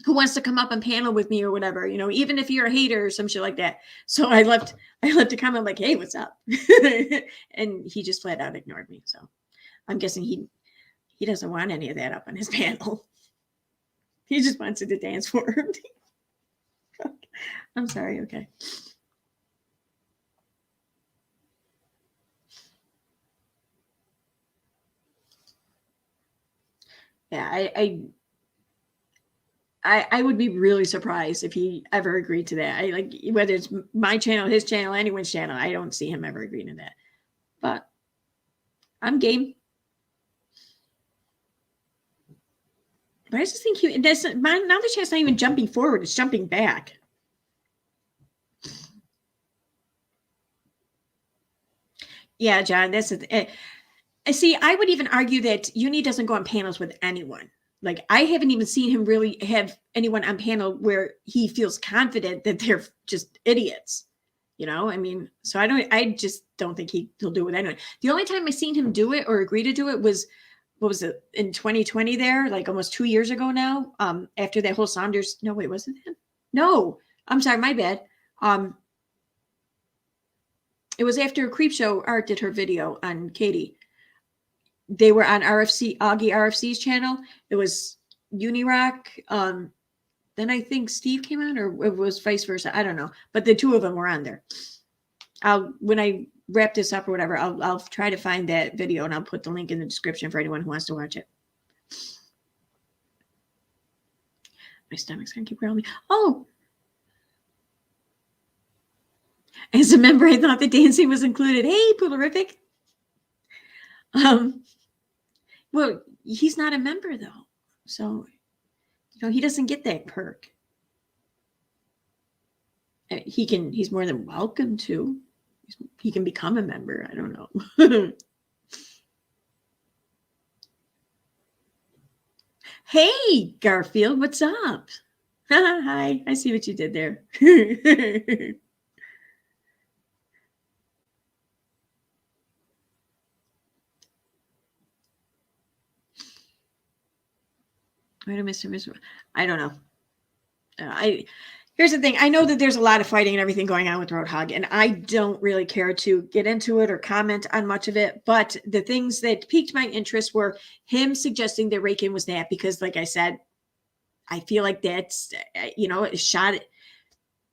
who wants to come up and panel with me or whatever, you know, even if you're a hater or some shit like that. So I left a comment like, hey, what's up? And he just flat out ignored me. So I'm guessing he doesn't want any of that up on his panel. He just wants it to dance for him. I'm sorry. Okay. Yeah, I would be really surprised if he ever agreed to that. I like whether it's my channel, his channel, anyone's channel. I don't see him ever agreeing to that. But I'm game. But I just think now the chat's not even jumping forward; it's jumping back. Yeah, John, that's it. See, I would even argue that Uni doesn't go on panels with anyone. Like, I haven't even seen him really have anyone on panel where he feels confident that they're just idiots. You know, I mean, so I just don't think he'll do it with anyone. The only time I seen him do it or agree to do it was, what was it, in 2020 there, like almost 2 years ago now, after that whole Saunders, no, wait, wasn't it? No, I'm sorry, my bad. It was after Creepshow Art did her video on Katie. They were on RFC, Auggie RFC's channel. It was Unirock. Then I think Steve came on, or it was vice versa. I don't know. But the two of them were on there. When I wrap this up or whatever, I'll try to find that video and I'll put the link in the description for anyone who wants to watch it. My stomach's gonna keep growling. Oh, as a member, I thought the dancing was included. Hey, Poodlerific. Well, he's not a member though, so you know he doesn't get that perk. He's more than welcome to. He can become a member. I don't know. Hey, Garfield, what's up? Hi, I see what you did there. Wait a Mr. I don't know. Here's the thing. I know that there's a lot of fighting and everything going on with Roadhog, and I don't really care to get into it or comment on much of it. But the things that piqued my interest were him suggesting that Rakin was that, because, like I said, I feel like that's, you know, a shot.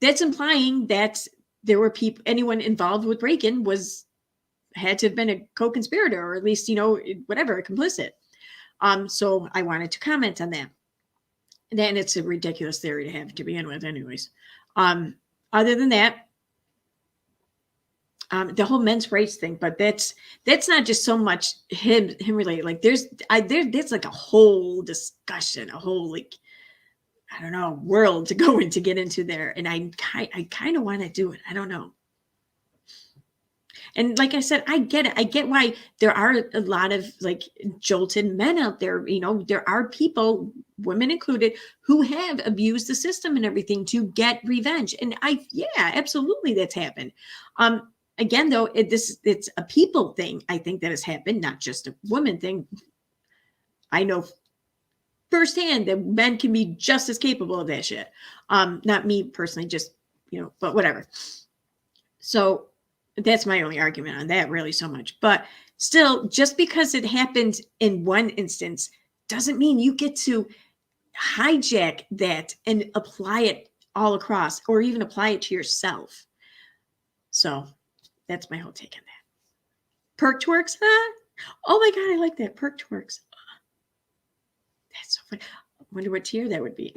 That's implying that there were people, anyone involved with Rakin had to have been a co-conspirator, or at least, you know, whatever, complicit. So I wanted to comment on that. Then it's a ridiculous theory to have to begin with, anyways. Other than that, the whole men's rights thing, but that's not just so much him related. Like there's like a whole discussion, a whole, like, I don't know, world to go in to get into there, and I kind of want to do it. I don't know. And like I said, I get it. I get why there are a lot of like jolted men out there. You know, there are people, women included, who have abused the system and everything to get revenge. And yeah, absolutely, that's happened. Again, though, it's a people thing. I think that has happened, not just a woman thing. I know firsthand that men can be just as capable of that shit. Not me personally, just, you know, but whatever. So that's my only argument on that, really, so much. But still, just because it happened in one instance doesn't mean you get to hijack that and apply it all across, or even apply it to yourself. So that's my whole take on that. Perk twerks, huh? Oh my God, I like that. Perk twerks. That's so funny. I wonder what tier that would be.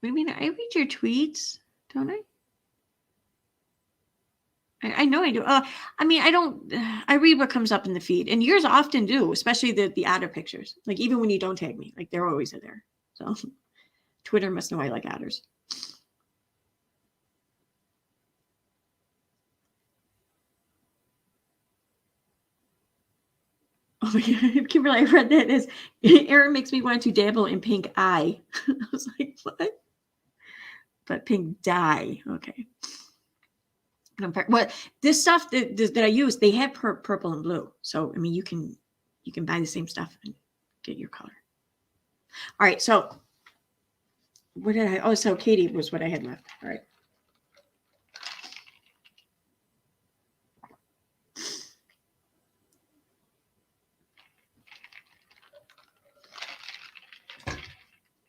What do you mean? I read your tweets, don't I? I know I do. I mean, I read what comes up in the feed, and yours often do, especially the otter pictures. Like, even when you don't tag me, like, they're always there. So Twitter must know I like otters. Oh my God, Kimberly, I read that as Aaron makes me want to dabble in pink eye. I was like, what? But pink dye. Okay. What this stuff that I use, they have purple and blue. So I mean, you can buy the same stuff and get your color. All right. So what did I? Oh, so Katie was what I had left. All right.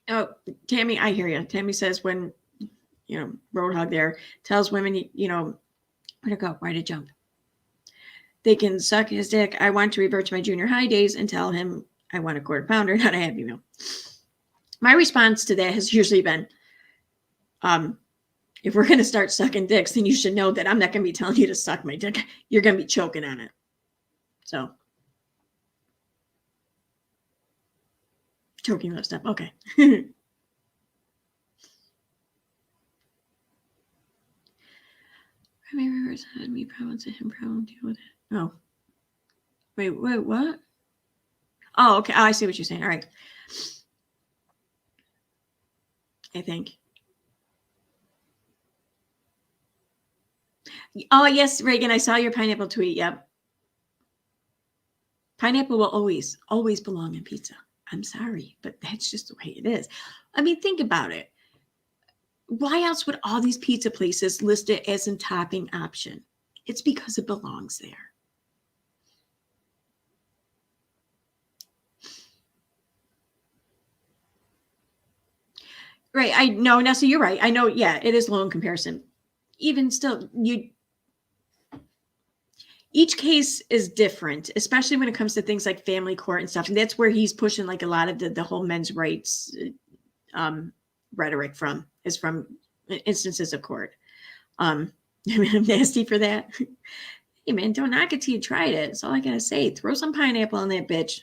Oh, Tammy, I hear you. Tammy says when, Roadhog there tells women, where to go, where to jump. They can suck his dick. I want to revert to my junior high days and tell him I want a quarter pounder, not a Happy Meal. My response to that has usually been, if we're going to start sucking dicks, then you should know that I'm not going to be telling you to suck my dick. You're going to be choking on it. So. Choking lip stuff. Okay. My rivers had me problems and him problem deal with it. Oh. Wait, what? Oh, okay. Oh, I see what you're saying. All right. I think. Oh, yes, Reagan, I saw your pineapple tweet. Yep. Pineapple will always belong in pizza. I'm sorry, but that's just the way it is. I mean, think about it. Why else would all these pizza places list it as a topping option? It's because it belongs there. Right. I know. Now, so you're right. I know. Yeah, it is low in comparison. Even still, each case is different, especially when it comes to things like family court and stuff. And that's where he's pushing like a lot of the whole men's rights rhetoric from instances of court. I'm nasty for that. Hey man, don't knock it till you tried it. That's all I gotta say. Throw some pineapple on that bitch.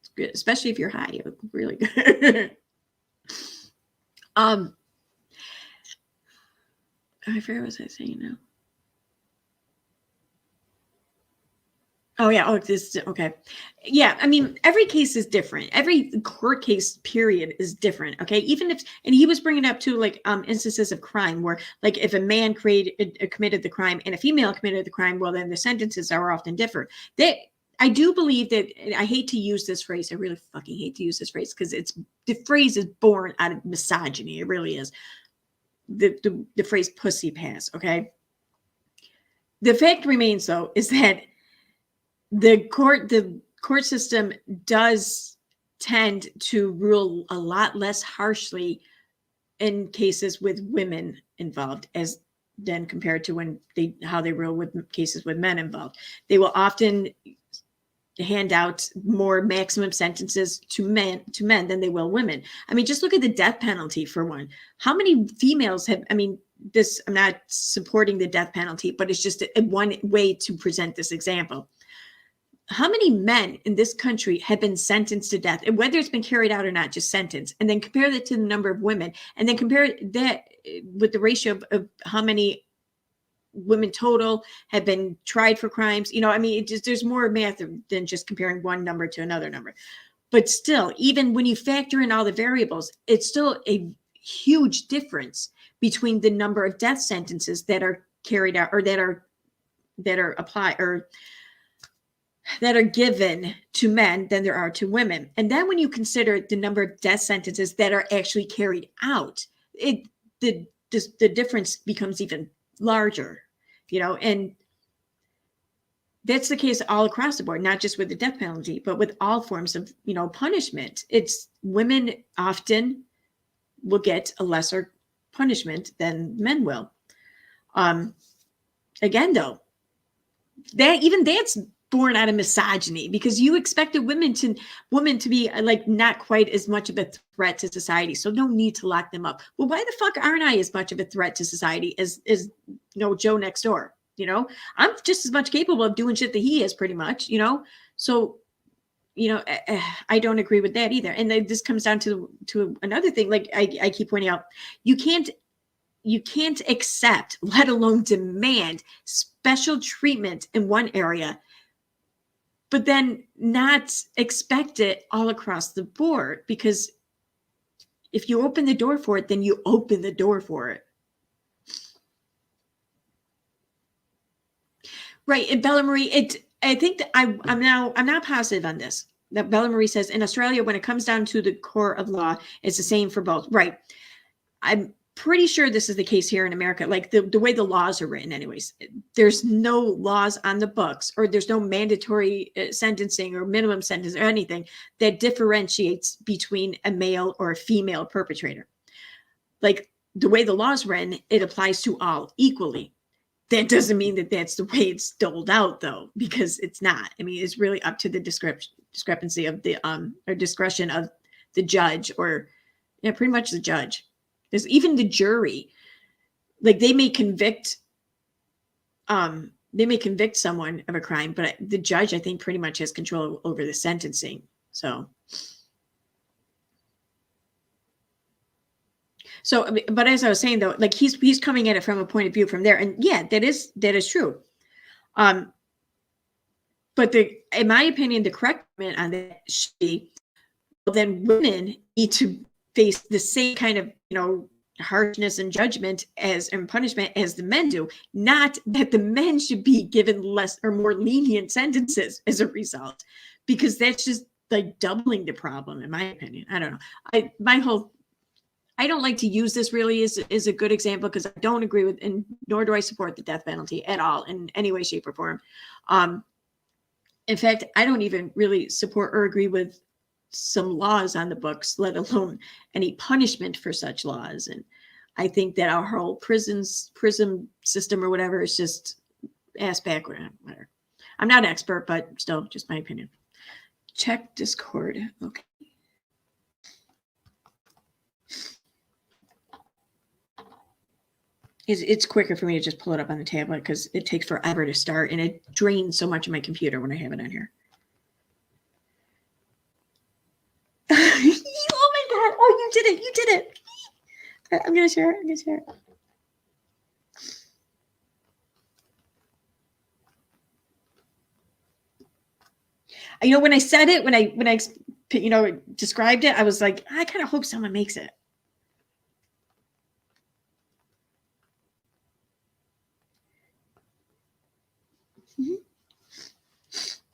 It's good, especially if you're high. It would be really good. I forget what was I saying now. Oh yeah. Oh, this okay. Yeah. I mean, every case is different. Every court case period is different. Okay. Even if, and he was bringing up too, like instances of crime where, like, if a man committed the crime and a female committed the crime, well, then the sentences are often different. I do believe that. I hate to use this phrase. I really fucking hate to use this phrase because the phrase is born out of misogyny. It really is. The phrase "pussy pass." Okay. The fact remains, though, is that the court system does tend to rule a lot less harshly in cases with women involved as then compared to how they rule with cases with men involved. They will often hand out more maximum sentences to men than they will women. I mean, just look at the death penalty for one. How many females have, I mean, I'm not supporting the death penalty, but it's just one way to present this example. How many men in this country have been sentenced to death, and whether it's been carried out or not, just sentenced, and then compare that to the number of women, and then compare that with the ratio of how many women total have been tried for crimes. I mean, there's more math than just comparing one number to another number. But still, even when you factor in all the variables, it's still a huge difference between the number of death sentences that are carried out or that are applied or that are given to men than there are to women. And then when you consider the number of death sentences that are actually carried out, the difference becomes even larger, and that's the case all across the board, not just with the death penalty, but with all forms of, punishment. It's women often will get a lesser punishment than men will. Again, though, that's born out of misogyny because you expected women to be like not quite as much of a threat to society, so no need to lock them up. Well, why the fuck aren't I as much of a threat to society as Joe next door? You know, I'm just as much capable of doing shit that he is, pretty much, you know? So, you know, I don't agree with that either. And this comes down to another thing. Like I keep pointing out, you can't accept, let alone demand, special treatment in one area, but then not expect it all across the board. Because if you open the door for it, then you open the door for it. Right. And Bella Marie, I think that I'm not positive on this. That Bella Marie says in Australia, when it comes down to the core of law, it's the same for both. Right. I'm pretty sure this is the case here in America. Like the way the laws are written anyways, there's no laws on the books, or there's no mandatory sentencing or minimum sentence or anything that differentiates between a male or a female perpetrator. Like the way the law is written, it applies to all equally. That doesn't mean that that's the way it's doled out, though, because it's not. I mean, it's really up to the discrepancy of the or discretion of the judge, or pretty much the judge. There's even the jury. Like they may convict someone of a crime, but the judge, I think, pretty much has control over the sentencing. So, but as I was saying, though, like he's coming at it from a point of view from there, and yeah, that is true. But in my opinion, the correct comment on that should be, well, then women need to face the same kind of, harshness and judgment and punishment as the men do. Not that the men should be given less or more lenient sentences as a result, because that's just like doubling the problem, in my opinion. I don't know. I don't like to use this really as a good example, because I don't agree with, and nor do I support the death penalty at all in any way, shape, or form. In fact, I don't even really support or agree with some laws on the books, let alone any punishment for such laws. And I think that our whole prison system or whatever is just ass backward. Whatever. I'm not an expert, but still, just my opinion. Check Discord. Okay. It's quicker for me to just pull it up on the tablet, because it takes forever to start, and it drains so much of my computer when I have it on here. Oh my God. Oh, you did it. You did it. I'm going to share it. When I said it, when I described it, I was like, I kind of hope someone makes it.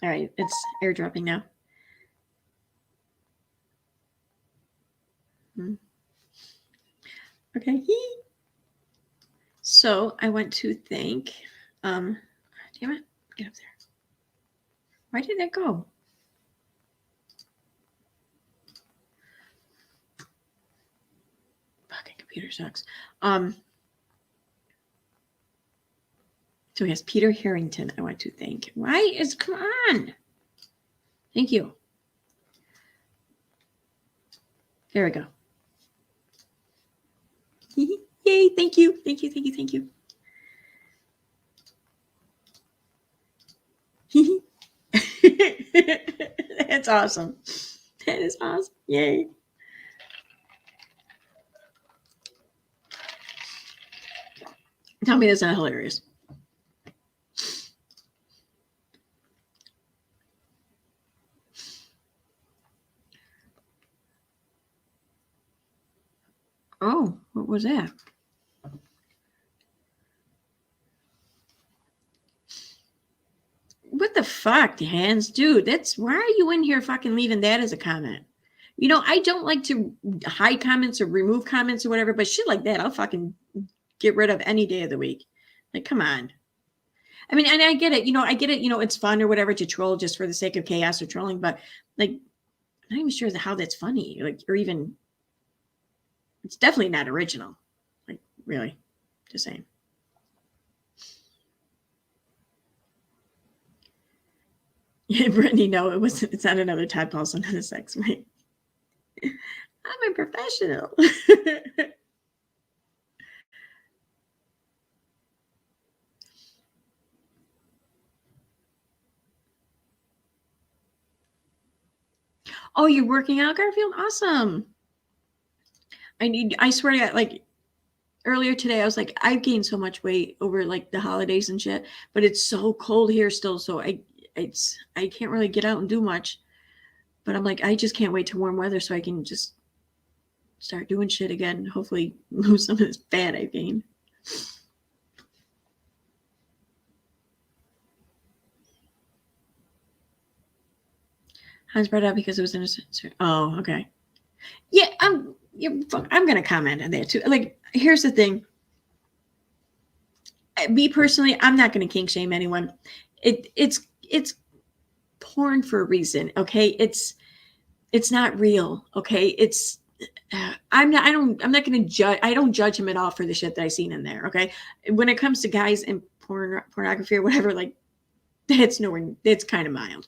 All right, it's airdropping now. Okay. So I want to thank, damn it, get up there. Why did that go? Fucking computer sucks. So yes, Peter Harrington, I want to thank. Come on. Thank you. There we go. Yay, thank you. That's awesome. That is awesome. Yay. Tell me that's not hilarious. Oh, what was that? What the fuck, Hans? Dude, why are you in here fucking leaving that as a comment? I don't like to hide comments or remove comments or whatever, but shit like that, I'll fucking get rid of any day of the week. Like, come on. I mean, and I get it, it's fun or whatever to troll just for the sake of chaos or trolling, but like, I'm not even sure how that's funny, like, or even, it's definitely not original. Like, really, just saying. Yeah, Brittany, no, it's not another Todd Paulson on a sex, right? I'm a professional. Oh, you're working out, Garfield? Awesome. I swear to God, like earlier today, I was like, I've gained so much weight over like the holidays and shit, but it's so cold here still. So I can't really get out and do much, but I'm like, I just can't wait to warm weather so I can just start doing shit again. Hopefully lose some of this fat I've gained. Hans brought up because it was innocent. Oh, okay. Yeah, I'm gonna comment on that too. Like, here's the thing. Me personally, I'm not gonna kink shame anyone. It's porn for a reason. Okay, it's not real. Okay, it's I'm not gonna judge. I don't judge him at all for the shit that I seen in there. Okay, when it comes to guys and pornography or whatever, like that's kind of mild.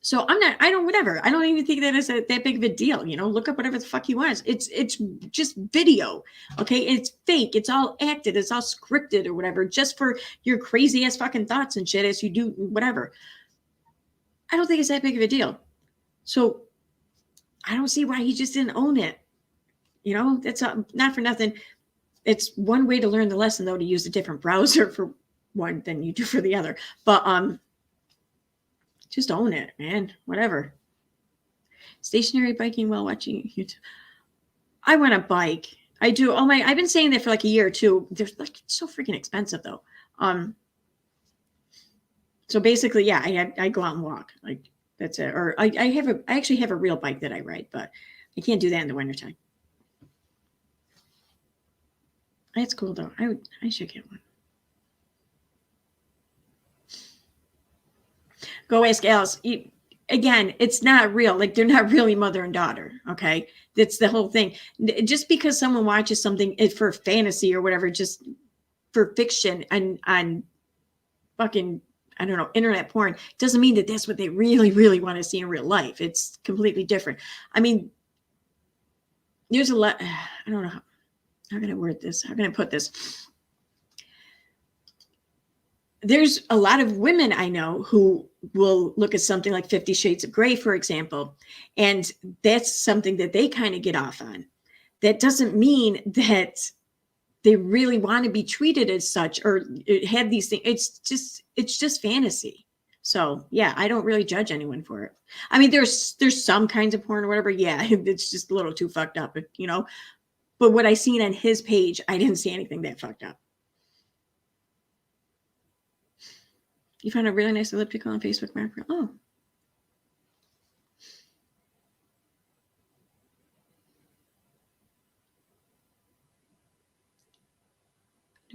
So I don't even think that is that big of a deal. You know, look up whatever the fuck he wants. It's just video. Okay. It's fake. It's all acted. It's all scripted or whatever, just for your crazy ass fucking thoughts and shit as you do whatever. I don't think it's that big of a deal. So I don't see why he just didn't own it. You know, that's not for nothing. It's one way to learn the lesson though, to use a different browser for one than you do for the other. But, just own it, man. Whatever. Stationary biking while watching YouTube. I want a bike. I do. I've been saying that for like a year or two. They're like so freaking expensive though. So basically, yeah, I go out and walk. Like that's it. Or I actually have a real bike that I ride, but I can't do that in the wintertime. That's cool though. I should get one. Go ask Alice. Again, it's not real. Like they're not really mother and daughter. Okay. That's the whole thing. Just because someone watches something for fantasy or whatever, just for fiction and on fucking, I don't know, internet porn, doesn't mean that that's what they really, really want to see in real life. It's completely different. I mean, there's a lot. I don't know. How can I word this? How can I put this? There's a lot of women I know who will look at something like 50 Shades of Grey, for example, and that's something that they kind of get off on. That doesn't mean that they really want to be treated as such or have these things. It's just fantasy. So yeah, I don't really judge anyone for it. I mean, there's some kinds of porn or whatever. Yeah, it's just a little too fucked up, you know. But what I seen on his page, I didn't see anything that fucked up. You found a really nice elliptical on Facebook, Mark. Oh.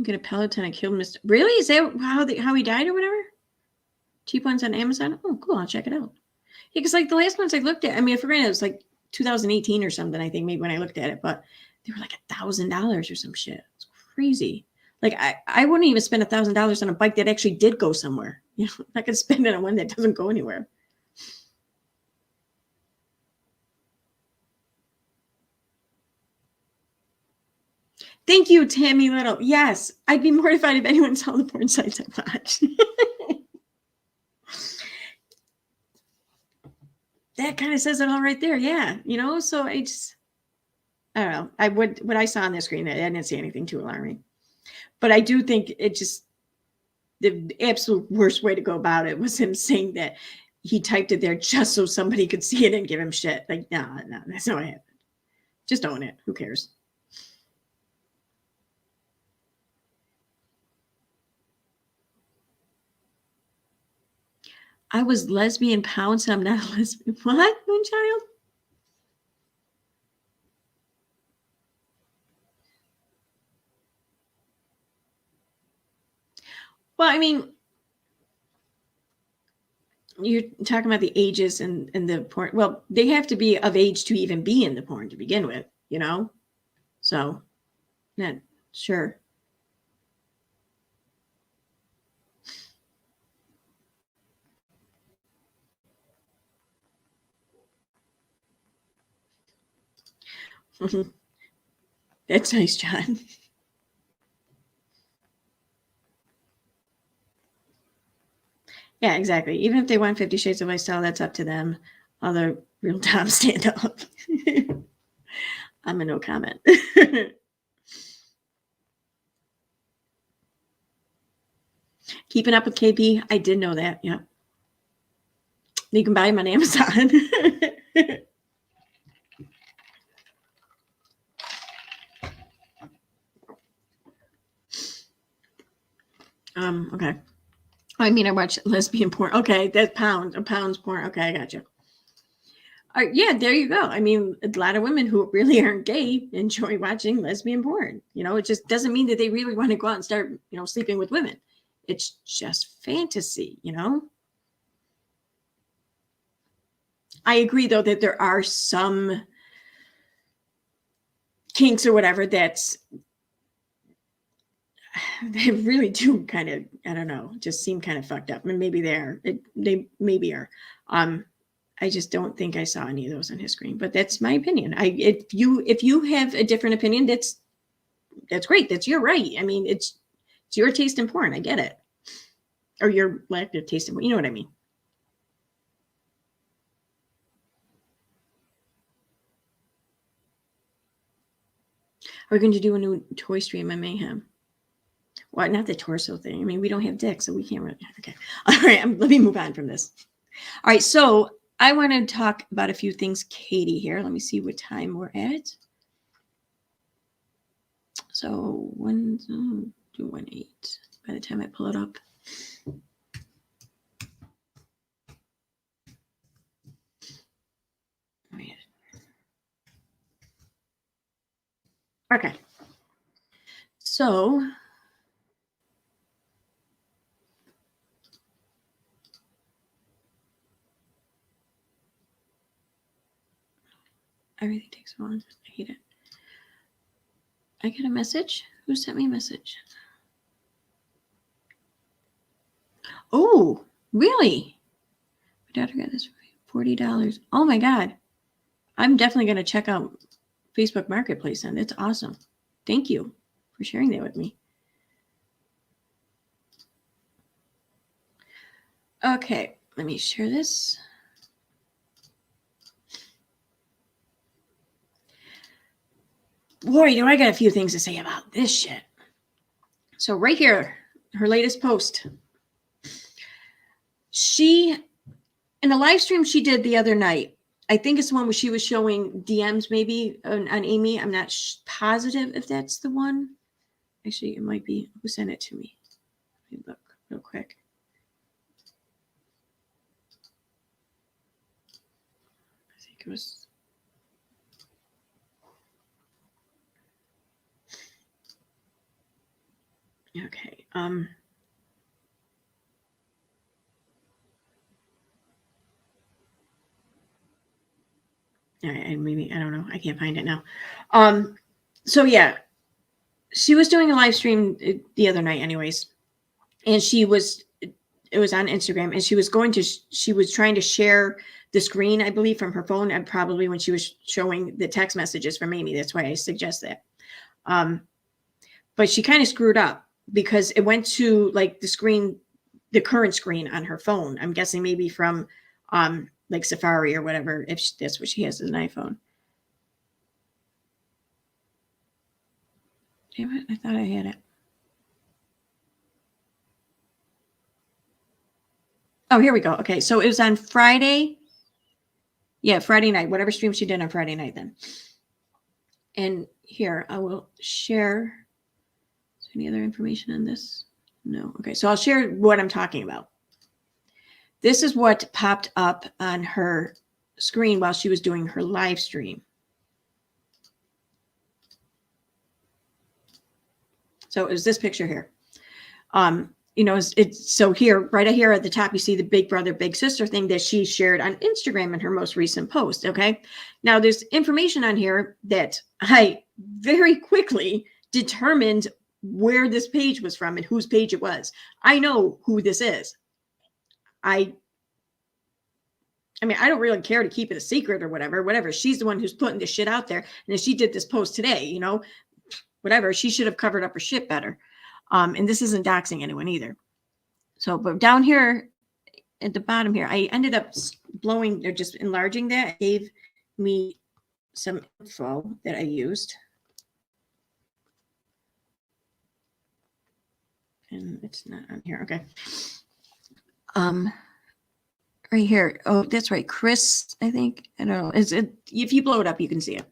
Get a Peloton and killed Mr. Really? Is that how he died or whatever? Cheap ones on Amazon? Oh, cool. I'll check it out. Yeah, because like the last ones I looked at, I mean, I forget it was like 2018 or something, I think, maybe when I looked at it, but they were like $1,000 or some shit. It's crazy. Like I wouldn't even spend $1,000 on a bike that actually did go somewhere. You know, I could spend it on one that doesn't go anywhere. Thank you, Tammy Little. Yes, I'd be mortified if anyone saw the porn sites I watch. That kind of says it all right there. Yeah, you know. So I don't know. What I saw on the screen, I didn't see anything too alarming. But I do think it just, the absolute worst way to go about it was him saying that he typed it there just so somebody could see it and give him shit. Like, no, that's not what happened. Just own it. Who cares? I was lesbian pounds. I'm not a lesbian. What, Moonchild? Well, I mean, you're talking about the ages and the porn. Well, they have to be of age to even be in the porn to begin with, you know? So, not sure. That's nice, John. Yeah, exactly. Even if they want 50 Shades of My Style, that's up to them. All the real Tom stand up. I'm a no comment. Keeping up with KP. I did know that. Yeah. You can buy them on Amazon. Okay. I mean, I watch lesbian porn. Okay, that's pounds porn. Okay, I got you. Yeah, there you go. I mean, a lot of women who really aren't gay enjoy watching lesbian porn. It just doesn't mean that they really want to go out and start, sleeping with women. It's just fantasy, I agree, though, that there are some kinks or whatever they really do kind of, I don't know, just seem kind of fucked up. And maybe they are. They maybe are. I just don't think I saw any of those on his screen, but that's my opinion. If you have a different opinion, that's great. That's your right. I mean, it's your taste in porn. I get it. Or your lack of taste in porn. You know what I mean? Are we going to do a new toy stream on Mayhem? Well, not the torso thing. I mean, we don't have dicks, so we can't really. Okay. All right. Let me move on from this. All right. So I want to talk about a few things, Katie, here. Let me see what time we're at. So 2:18 by the time I pull it up. Okay. So everything takes so long. I hate it. I get a message. Who sent me a message? Oh, really? My daughter got this for $40. Oh my God. I'm definitely going to check out Facebook Marketplace then. It's awesome. Thank you for sharing that with me. Okay, let me share this. Boy, do I got a few things to say about this shit. So right here, her latest post. She, in a live stream she did the other night, I think it's the one where she was showing DMs maybe on Amy. I'm not positive if that's the one. Actually, it might be. Who sent it to me? Let me look real quick. I think it was. Okay. All right, and maybe I don't know. I can't find it now. So yeah, she was doing a live stream the other night, anyways, and it was on Instagram, and she was trying to share the screen, I believe, from her phone, and probably when she was showing the text messages from Amy. That's why I suggest that. But she kind of screwed up because it went to like the current screen on her phone. I'm guessing maybe from like Safari or whatever, if that's what she has as an iPhone. Damn it, I thought I had it. Oh, here we go. Okay, so it was on Friday. Yeah, Friday night, whatever stream she did on Friday night then. And here, I will share. Is there any other information on this? No. Okay, so I'll share what I'm talking about. This is what popped up on her screen while she was doing her live stream. So it was this picture here. It's so here, right here at the top, you see the big brother, big sister thing that she shared on Instagram in her most recent post. Okay. Now there's information on here that I very quickly determined where this page was from and whose page it was. I know who this is. I mean, I don't really care to keep it a secret or whatever. She's the one who's putting this shit out there. And if she did this post today, whatever, she should have covered up her shit better. And this isn't doxing anyone either. So, but down here at the bottom here, I ended up blowing or just enlarging that. It gave me some info that I used. And it's not on here. Okay. Right here. Oh, that's right. Chris, I think. I don't know. If you blow it up, you can see it.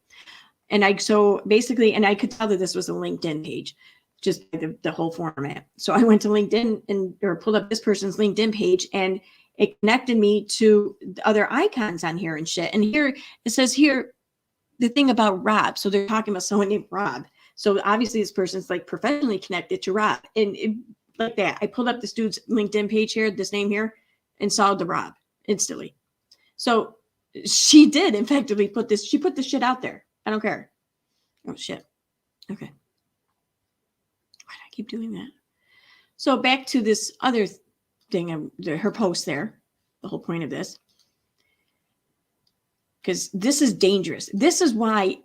And so basically, and I could tell that this was a LinkedIn page, just the whole format. So I went to LinkedIn or pulled up this person's LinkedIn page, and it connected me to the other icons on here and shit. And here it says here the thing about Rob. So they're talking about someone named Rob. So obviously this person's like professionally connected to Rob. And like that, I pulled up this dude's LinkedIn page here, this name here, and saw the Rob instantly. So she did effectively put this shit out there. I don't care. Oh shit. Okay. Why do I keep doing that? So back to this other thing, her post there, the whole point of this. Because this is dangerous. This is why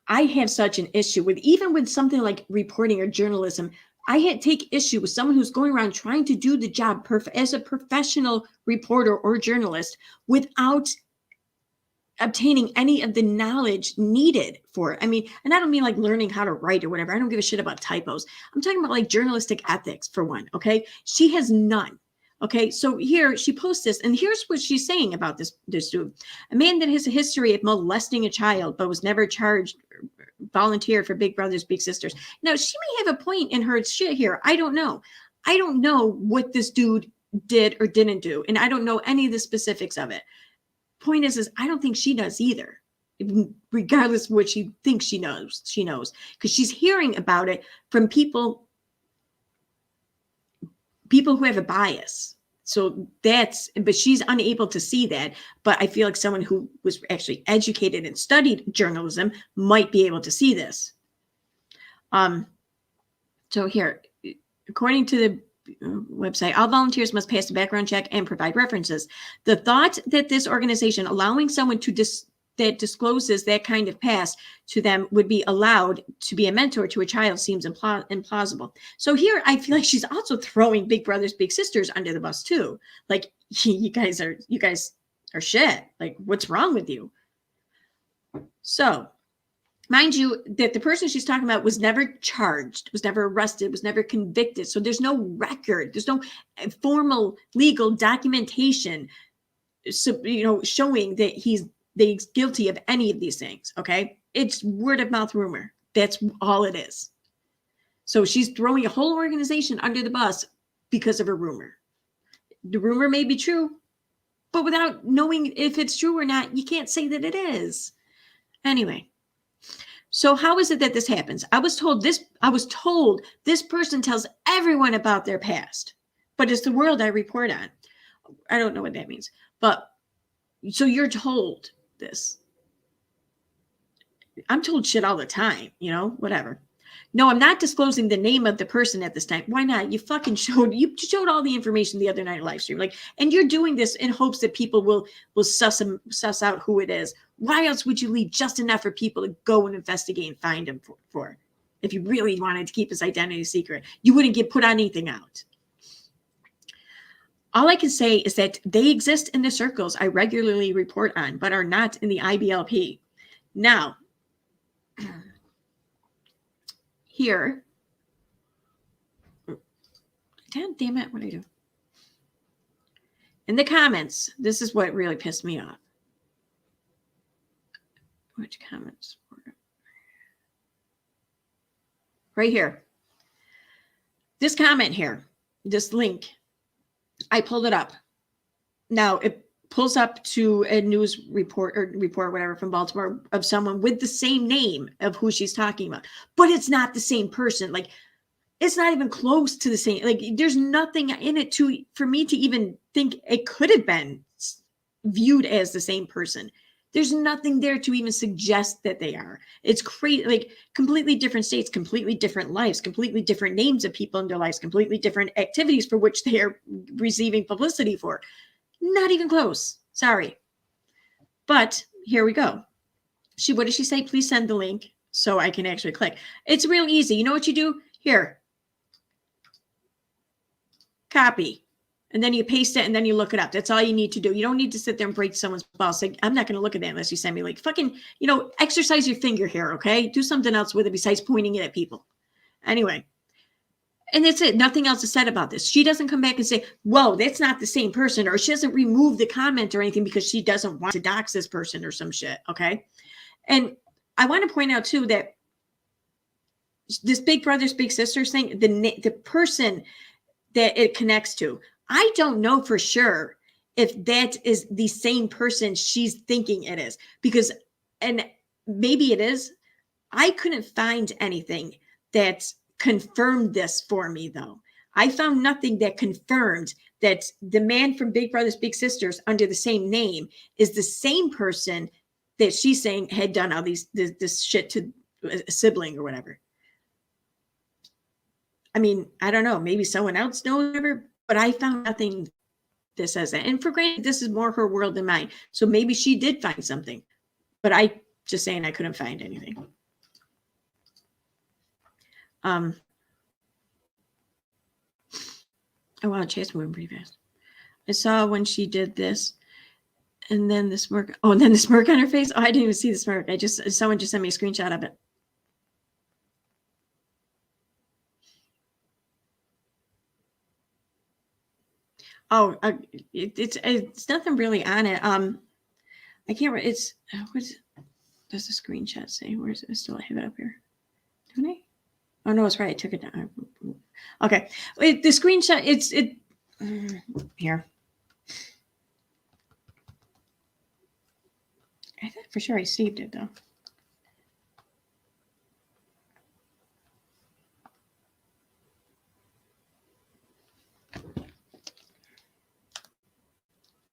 I have such an issue with, even with something like reporting or journalism, I take issue with someone who's going around trying to do the job as a professional reporter or journalist without obtaining any of the knowledge needed for it. I mean, and I don't mean like learning how to write or whatever. I don't give a shit about typos. I'm talking about like journalistic ethics for one. Okay. She has none. Okay. So here she posts this, and here's what she's saying about this dude. A man that has a history of molesting a child, but was never charged, volunteer for Big Brothers Big Sisters. Now, she may have a point in her shit here. I don't know. I don't know what this dude did or didn't do, and I don't know any of the specifics of it. Point is I don't think she does either, regardless of what she thinks she knows, because she's hearing about it from people who have a bias. So but she's unable to see that. But I feel like someone who was actually educated and studied journalism might be able to see this. So here, according to the website, all volunteers must pass a background check and provide references. The thought that this organization allowing someone that discloses that kind of past to them would be allowed to be a mentor to a child seems implausible. So here I feel like she's also throwing Big Brothers Big Sisters under the bus too. Like, you guys are shit. Like, what's wrong with you? So mind you, that the person she's talking about was never charged, was never arrested, was never convicted. So there's no record, there's no formal legal documentation, showing that he's guilty of any of these things. Okay, it's word of mouth rumor. That's all it is. So she's throwing a whole organization under the bus because of a rumor. The rumor may be true, but without knowing if it's true or not, you can't say that it is. Anyway. So how is it that this happens? I was told this person tells everyone about their past, but it's the world I report on. I don't know what that means, but so you're told this. I'm told shit all the time, whatever. No, I'm not disclosing the name of the person at this time. Why not? You fucking showed all the information the other night in live stream. Like, and you're doing this in hopes that people will suss out who it is. Why else would you leave just enough for people to go and investigate and find him for? If you really wanted to keep his identity secret, you wouldn't put anything out. All I can say is that they exist in the circles I regularly report on, but are not in the IBLP. Now, here, damn it, what do I do? In the comments, this is what really pissed me off. Which comments? Right here. This comment here, this link, I pulled it up. Now it pulls up to a news report whatever from Baltimore of someone with the same name of who she's talking about, but it's not the same person. Like, it's not even close to the same. Like, there's nothing in it for me to even think it could have been viewed as the same person. There's nothing there to even suggest that they are. It's crazy, like completely different states, completely different lives, completely different names of people in their lives, completely different activities for which they are receiving publicity for. Not even close. Sorry. But here we go. What does she say? Please send the link so I can actually click. It's real easy. You know what you do? Here. Copy. And then you paste it and then you look it up. That's all you need to do. You don't need to sit there and break someone's balls. Say, I'm not going to look at that unless you send me like fucking, exercise your finger here. Okay. Do something else with it besides pointing it at people. Anyway. And that's it. Nothing else is said about this. She doesn't come back and say, whoa, that's not the same person. Or she doesn't remove the comment or anything because she doesn't want to dox this person or some shit. Okay. And I want to point out too that this big brothers, big sisters thing, the person that it connects to, I don't know for sure if that is the same person she's thinking it is, because, and maybe it is. I couldn't find anything that confirmed this for me though. I found nothing that confirmed that the man from Big Brothers Big Sisters under the same name is the same person that she's saying had done all this shit to a sibling or whatever. I mean, I don't know, maybe someone else knows whatever, but I found nothing that says that. And for granted, this is more her world than mine. So maybe she did find something, but I just saying I couldn't find anything. Oh wow, Chase moving pretty fast. I saw when she did this, and then the smirk. Oh, and then the smirk on her face. Oh, I didn't even see the smirk. Someone just sent me a screenshot of it. Oh, it's nothing really on it. I can't. It's what does the screenshot say? Where's it? Still, I have it up here. Don't I? Oh no, it's right. I took it down. Okay, the screenshot. It's here. I thought for sure I saved it though.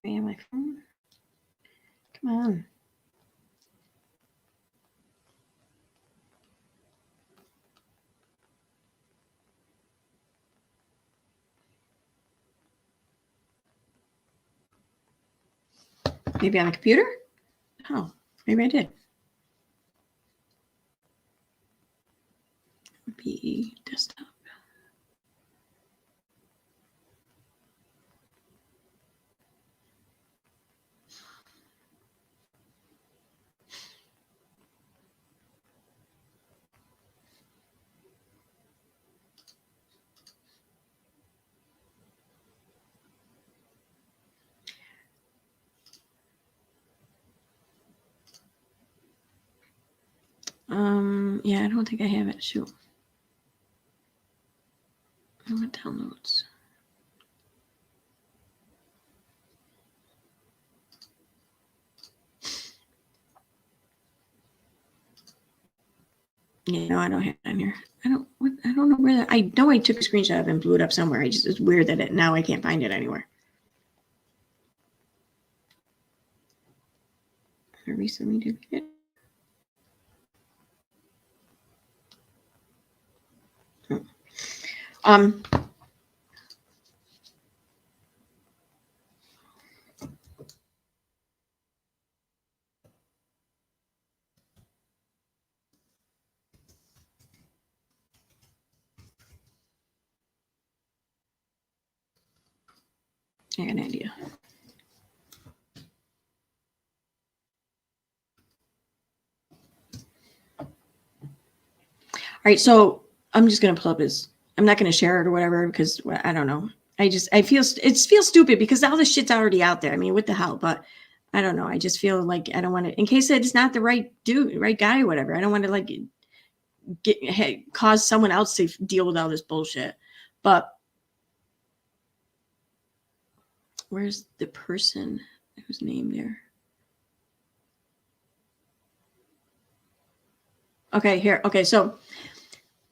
Yeah, my phone. Come on. Maybe on the computer? Oh, maybe I did. PE desktop. Yeah, I don't think I have it. Shoot. I want downloads. Yeah, no, I don't have it on here. I don't know where that. I know I took a screenshot of it and blew it up somewhere. It's weird that now I can't find it anywhere. I recently did it. I got an idea. All right, so I'm just gonna pull up his. I'm not gonna share it or whatever because I don't know. I feel stupid because all this shit's already out there. I mean, what the hell? But I don't know. I just feel like I don't want to. In case it's not the right dude, right guy, or whatever. I don't want to like cause someone else to deal with all this bullshit. But where's the person whose name there? Okay, here. Okay, so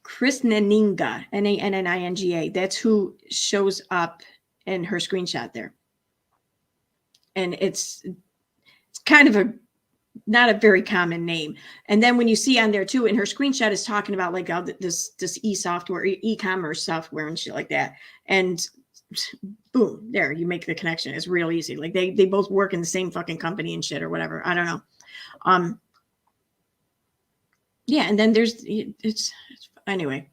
Chris Naninga, Nanninga. That's who shows up in her screenshot there. And it's kind of not a very common name. And then when you see on there too, in her screenshot is talking about like this e-software, e-commerce software and shit like that. And boom, there, you make the connection. It's real easy. Like they both work in the same fucking company and shit or whatever. I don't know. Yeah, and then there's it's anyway.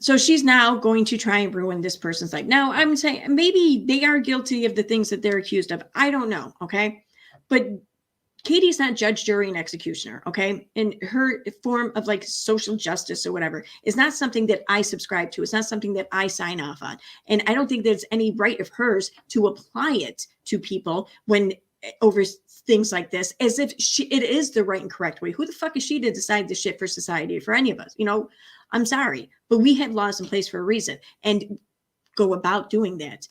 So she's now going to try and ruin this person's life. Now, I'm saying maybe they are guilty of the things that they're accused of. I don't know, okay? But Katie's not judge, jury, and executioner, okay? And her form of like social justice or whatever is not something that I subscribe to. It's not something that I sign off on. And I don't think there's any right of hers to apply it to people when over things like this, as if it is the right and correct way. Who the fuck is she to decide the shit for society, for any of us? You know, I'm sorry, but we had laws in place for a reason and go about doing that.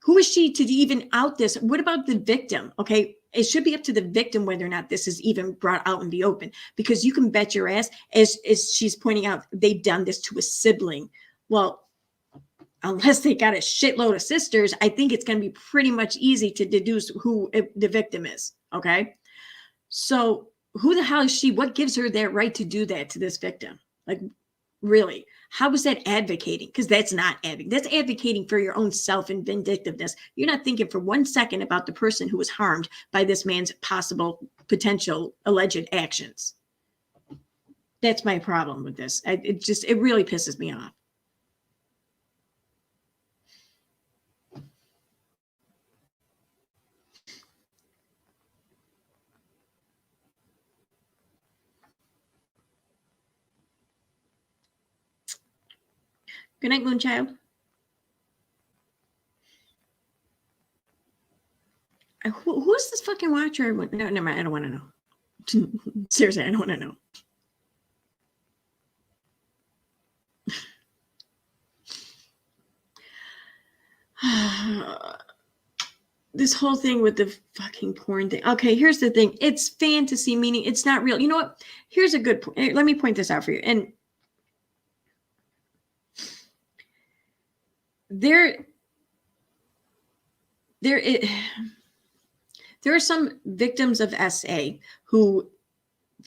Who is she to even out this? What about the victim? Okay, it should be up to the victim whether or not this is even brought out in the open, because you can bet your ass, as she's pointing out, they've done this to a sibling. Well, unless they got a shitload of sisters, I think it's going to be pretty much easy to deduce who the victim is. Okay, so who the hell is she? What gives her that right to do that to this victim? Like, really? How is that advocating? Because that's not advocating. That's advocating for your own self and vindictiveness. You're not thinking for 1 second about the person who was harmed by this man's possible, potential, alleged actions. That's my problem with this. It really pisses me off. Good night, Moonchild. Who is this fucking watcher? No, never mind. I don't want to know. Seriously, I don't want to know. This whole thing with the fucking porn thing. Okay, here's the thing. It's fantasy, meaning it's not real. You know what? Here's a good point. Let me point this out for you. And there are some victims of SA who,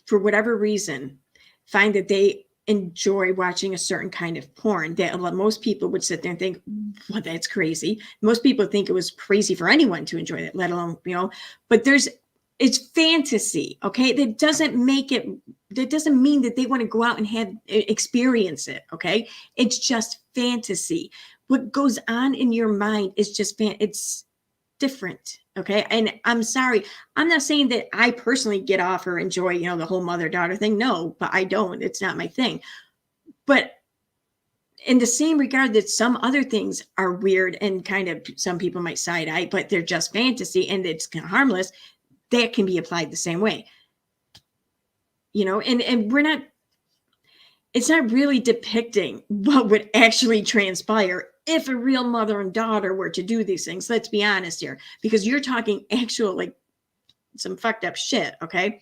for whatever reason, find that they enjoy watching a certain kind of porn that most people would sit there and think, well, that's crazy. Most people think it was crazy for anyone to enjoy that, let alone, you know, but it's fantasy. Okay. That doesn't mean that they want to go out and experience it. Okay. It's just fantasy. What goes on in your mind is just, it's different. Okay. And I'm sorry, I'm not saying that I personally get off or enjoy, you know, the whole mother-daughter thing. No, but I don't. It's not my thing. But in the same regard that some other things are weird and kind of, some people might side eye, but they're just fantasy and it's kind of harmless, that can be applied the same way. You know, and it's not really depicting what would actually transpire if a real mother and daughter were to do these things. Let's be honest here, because you're talking actual, like, some fucked up shit. Okay.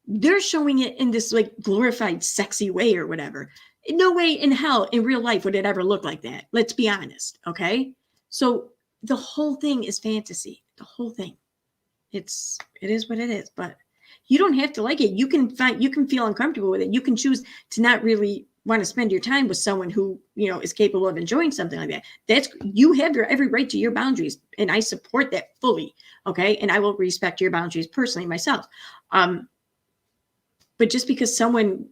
They're showing it in this like glorified sexy way or whatever. No way in hell in real life would it ever look like that. Let's be honest. Okay. So the whole thing is fantasy, the whole thing. It is what it is, but you don't have to like it. You can feel uncomfortable with it. You can choose to not really want to spend your time with someone who, you know, is capable of enjoying something like that. You have every right to your boundaries, and I support that fully. Okay. And I will respect your boundaries personally myself. But just because someone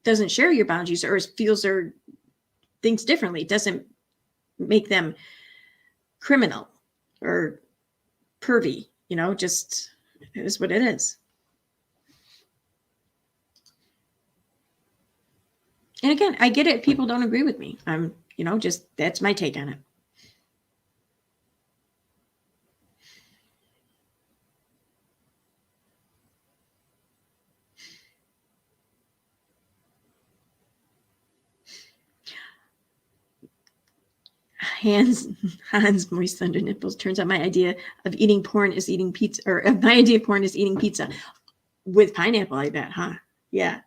doesn't share your boundaries or feels or thinks differently doesn't make them criminal or pervy, you know, just it is what it is. And again, I get it. People don't agree with me. You know, just that's my take on it. Hans moist under nipples. Turns out my idea of eating porn is eating pizza, or my idea of porn is eating pizza with pineapple. I bet, huh? Yeah.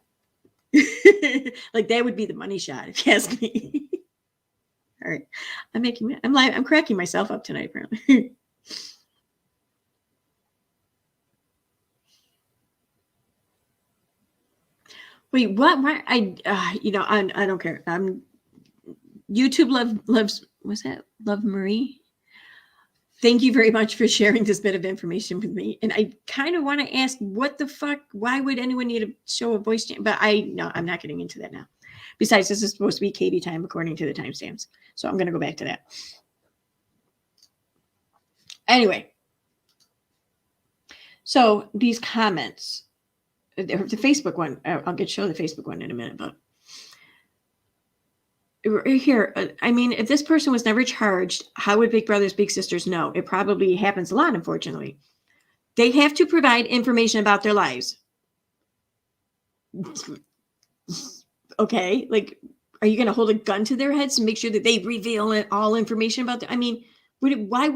Like that would be the money shot if you ask me. All right, I'm cracking myself up tonight, apparently. Wait, what? Why? You know, I don't care. YouTube loves. Was that Love Marie? Thank you very much for sharing this bit of information with me. And I kind of want to ask, what the fuck? Why would anyone need to show a voice change? But no, I'm not getting into that now. Besides, this is supposed to be Katie time according to the timestamps. So I'm going to go back to that. Anyway. So these comments, the Facebook one, I'll show the Facebook one in a minute, but here, I mean, if this person was never charged, how would big brothers, big sisters know? It probably happens a lot, unfortunately. They have to provide information about their lives. Okay, like, are you going to hold a gun to their heads to make sure that they reveal all information about them? I mean, why?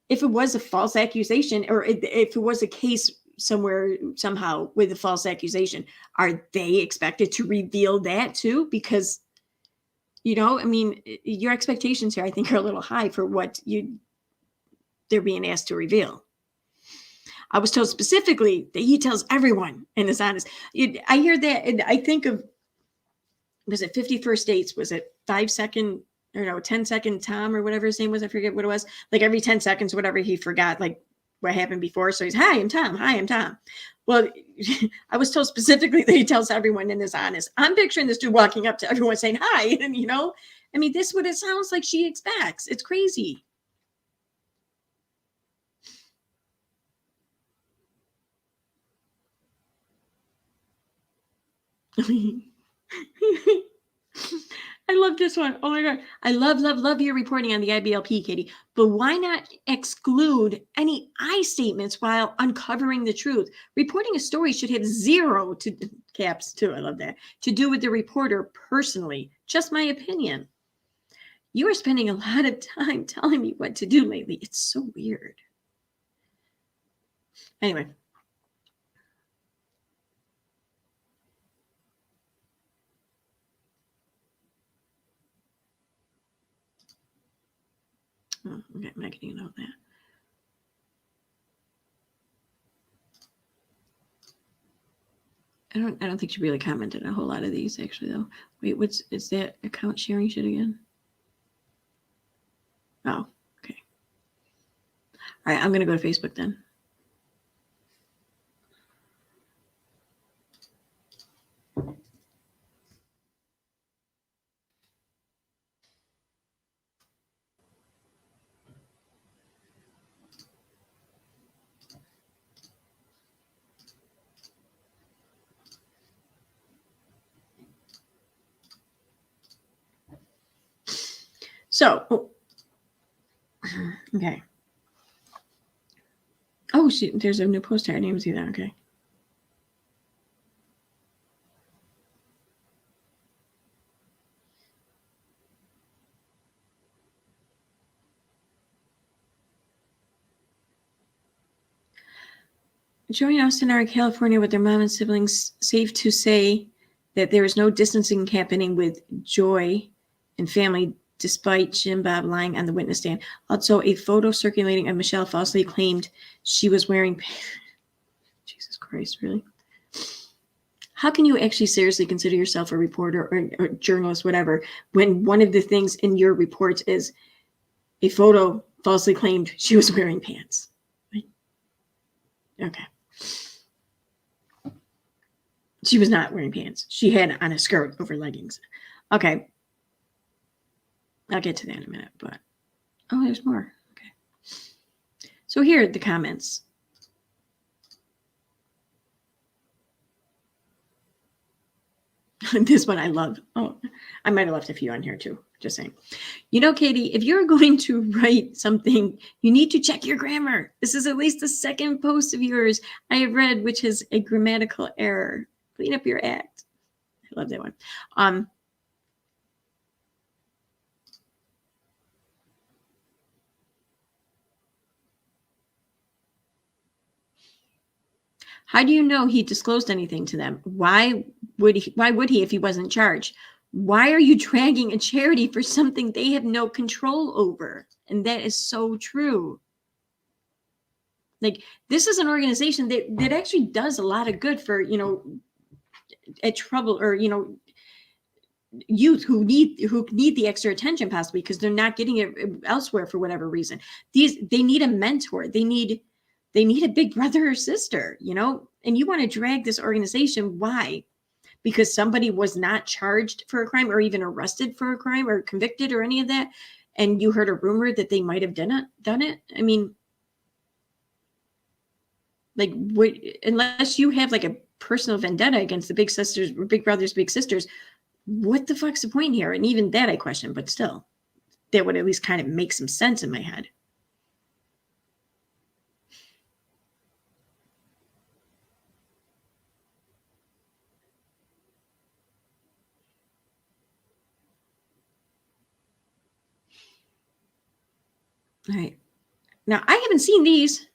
If it was a false accusation, or if it was a case somewhere, somehow with a false accusation, are they expected to reveal that too? Because, you know, I mean, your expectations here, I think, are a little high for what they're being asked to reveal. I was told specifically that he tells everyone and is honest. I hear that, and I think of, was it 50 First Dates? Was it 5 second, or no, 10-second Tom, or whatever his name was? I forget what it was. Like every 10 seconds, whatever, he forgot like what happened before. So he's, hi, I'm Tom. Hi, I'm Tom. Well, I was told specifically that he tells everyone and is honest. I'm picturing this dude walking up to everyone saying hi. And, you know, I mean, this is what it sounds like she expects. It's crazy. I love this one. Oh my God. I love your reporting on the IBLP, Katie. But why not exclude any I statements while uncovering the truth? Reporting a story should have zero to caps too. I love that. To do with the reporter personally. Just my opinion. You are spending a lot of time telling me what to do lately. It's so weird. Anyway. Oh, okay, I'm not getting to know that. I don't think she really commented on a whole lot of these actually though. Wait, is that account sharing shit again? Oh, okay. All right, I'm gonna go to Facebook then. So, okay. Oh, there's a new post here. I didn't even see that. Okay. Joey Austin are in California with their mom and siblings. Safe to say that there is no distancing happening with Joy and family, despite Jim Bob lying on the witness stand. Also, a photo circulating of Michelle falsely claimed she was wearing. Jesus Christ, really? How can you actually seriously consider yourself a reporter or journalist, whatever, when one of the things in your reports is a photo falsely claimed she was wearing pants? Okay. She was not wearing pants. She had on a skirt over leggings. Okay. I'll get to that in a minute, but oh, there's more. Okay. So here are the comments. This one I love. Oh, I might have left a few on here too. Just saying. You know, Katie, if you're going to write something, you need to check your grammar. This is at least the second post of yours I have read, which has a grammatical error. Clean up your act. I love that one. How do you know he disclosed anything to them? Why would he if he wasn't charged? Why are you dragging a charity for something they have no control over? And that is so true. Like, this is an organization that actually does a lot of good for, you know, at trouble, or, you know, youth who need the extra attention possibly because they're not getting it elsewhere for whatever reason. They need a mentor. They need a big brother or sister, you know, and you want to drag this organization. Why? because somebody was not charged for a crime or even arrested for a crime or convicted or any of that, and you heard a rumor that they might have done it. I mean, like, unless you have like a personal vendetta against the big sisters, or big brothers, big sisters, what the fuck's the point here? And even that I question, but still, that would at least kind of make some sense in my head. All right. Now, I haven't seen these.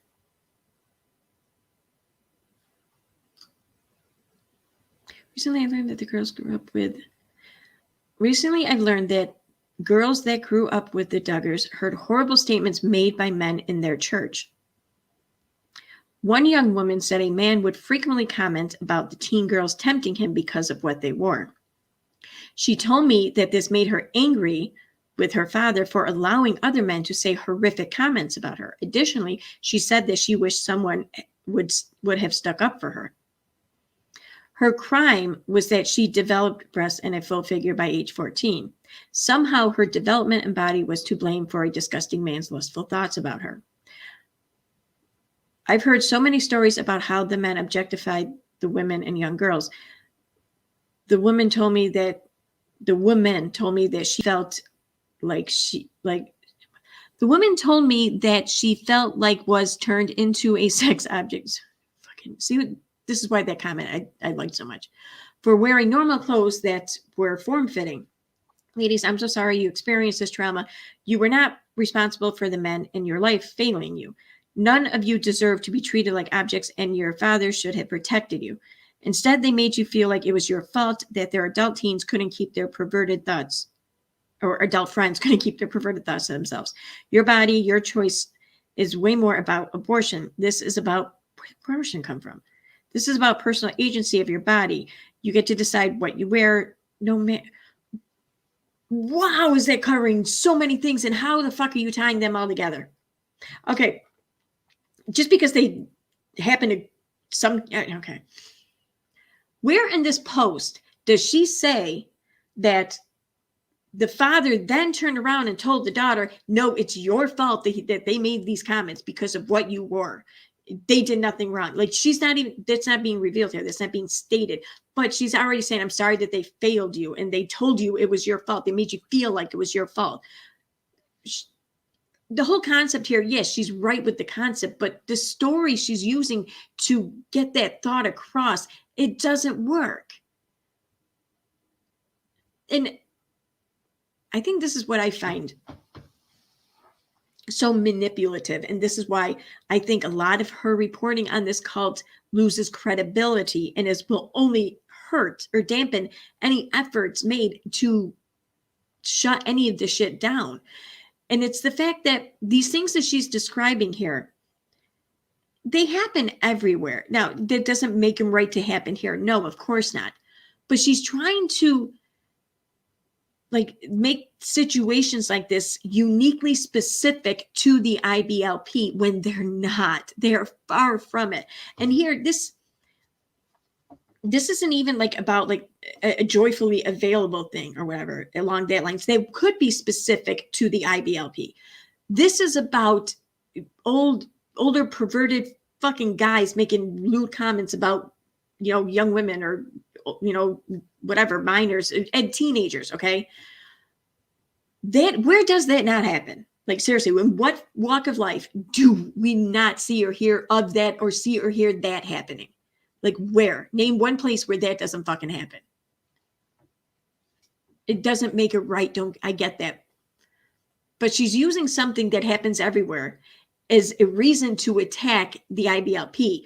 Recently, I've learned that girls that grew up with the Duggars heard horrible statements made by men in their church. One young woman said a man would frequently comment about the teen girls tempting him because of what they wore. She told me that this made her angry with her father for allowing other men to say horrific comments about her. Additionally, she said that she wished someone would have stuck up for her. Her crime was that she developed breasts and a full figure by age 14. Somehow her development and body was to blame for a disgusting man's lustful thoughts about her. I've heard so many stories about how the men objectified the women and young girls. The woman told me that she felt like was turned into a sex object. Fucking see, this is why that comment I liked so much. For wearing normal clothes that were form-fitting. Ladies, I'm so sorry you experienced this trauma. You were not responsible for the men in your life failing you. None of you deserve to be treated like objects, and your father should have protected you. Instead, they made you feel like it was your fault that their adult teens couldn't keep their perverted thoughts, or adult friends couldn't keep their perverted thoughts to themselves. Your body, your choice is way more about abortion. This is about, where did abortion come from? This is about personal agency of your body. You get to decide what you wear. No man. Wow, is that covering so many things? And how the fuck are you tying them all together? Okay. Just because they happen to okay. Where in this post does she say that the father then turned around and told the daughter, no, it's your fault that they made these comments because of what you wore. They did nothing wrong. Like, that's not being revealed here. That's not being stated. But she's already saying, I'm sorry that they failed you and they told you it was your fault. They made you feel like it was your fault. The whole concept here, yes, she's right with the concept, but the story she's using to get that thought across, it doesn't work. And I think this is what I find so manipulative. And this is why I think a lot of her reporting on this cult loses credibility and will only hurt or dampen any efforts made to shut any of this shit down. And it's the fact that these things that she's describing here, they happen everywhere. Now, that doesn't make them right to happen here. No, of course not. But she's trying to make situations like this uniquely specific to the IBLP when they're not. They're far from it. And here, this isn't even about a joyfully available thing or whatever along that lines. They could be specific to the IBLP. This is about older perverted fucking guys making lewd comments about, young women or, whatever, minors and teenagers. Okay. Where does that not happen? Like, seriously, in what walk of life do we not see or hear of that or see or hear that happening? Like, where? Name one place where that doesn't fucking happen. It doesn't make it right. I get that. But she's using something that happens everywhere as a reason to attack the IBLP.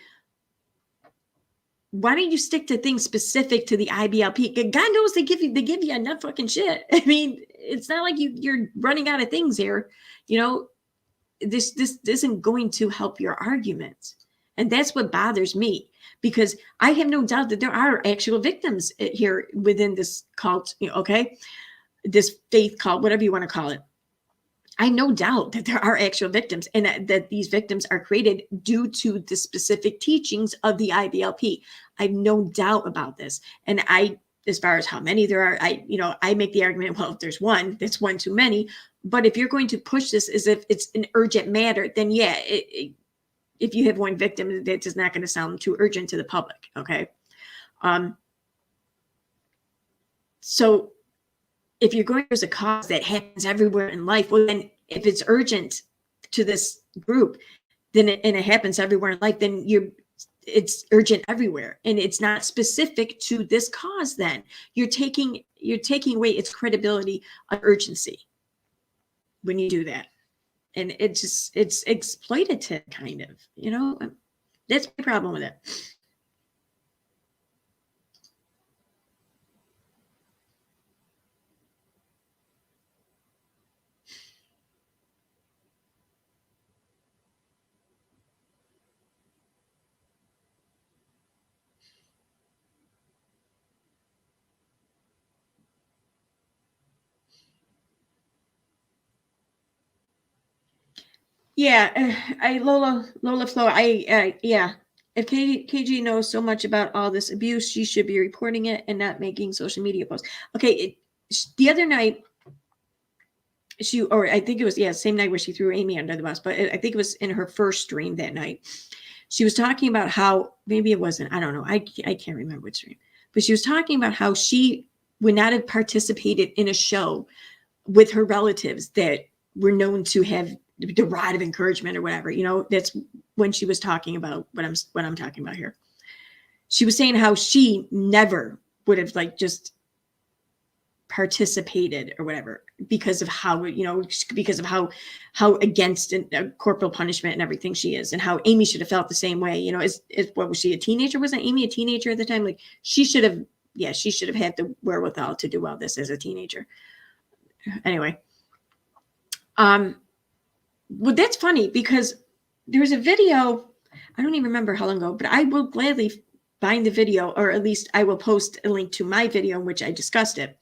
Why don't you stick to things specific to the IBLP? God knows they give you enough fucking shit. I mean, it's not like you're running out of things here. This isn't going to help your arguments. And that's what bothers me, because I have no doubt that there are actual victims here within this cult, okay? This faith cult, whatever you want to call it. I no doubt that there are actual victims, and that these victims are created due to the specific teachings of the IBLP. I have no doubt about this. And as far as how many there are, I make the argument, well, if there's one, that's one too many. But if you're going to push this as if it's an urgent matter, then yeah, if you have one victim, that is not going to sound too urgent to the public. Okay. So if you're going, there's a cause that happens everywhere in life. Well, then if it's urgent to this group, then and it happens everywhere in life, then it's urgent everywhere, and it's not specific to this cause. Then you're taking away its credibility of urgency when you do that, and it's exploitative, kind of. That's my problem with it. Yeah, Lola Flo, yeah. If KG knows so much about all this abuse, she should be reporting it and not making social media posts. Okay, the other night, I think it was, same night where she threw Amy under the bus, but I think it was in her first stream that night. She was talking about how, maybe it wasn't, I don't know, I can't remember which stream, but she was talking about how she would not have participated in a show with her relatives that were known to have the rod of encouragement or whatever. That's when she was talking about what I'm talking about here. She was saying how she never would have just participated or whatever because of how, because of how against corporal punishment and everything she is, and how Amy should have felt the same way. Is what was she, a teenager? Wasn't Amy a teenager at the time? Like she should have had the wherewithal to do all this as a teenager. Anyway, well, that's funny because there's a video, I don't even remember how long ago, but I will gladly find the video, or at least I will post a link to my video in which I discussed it.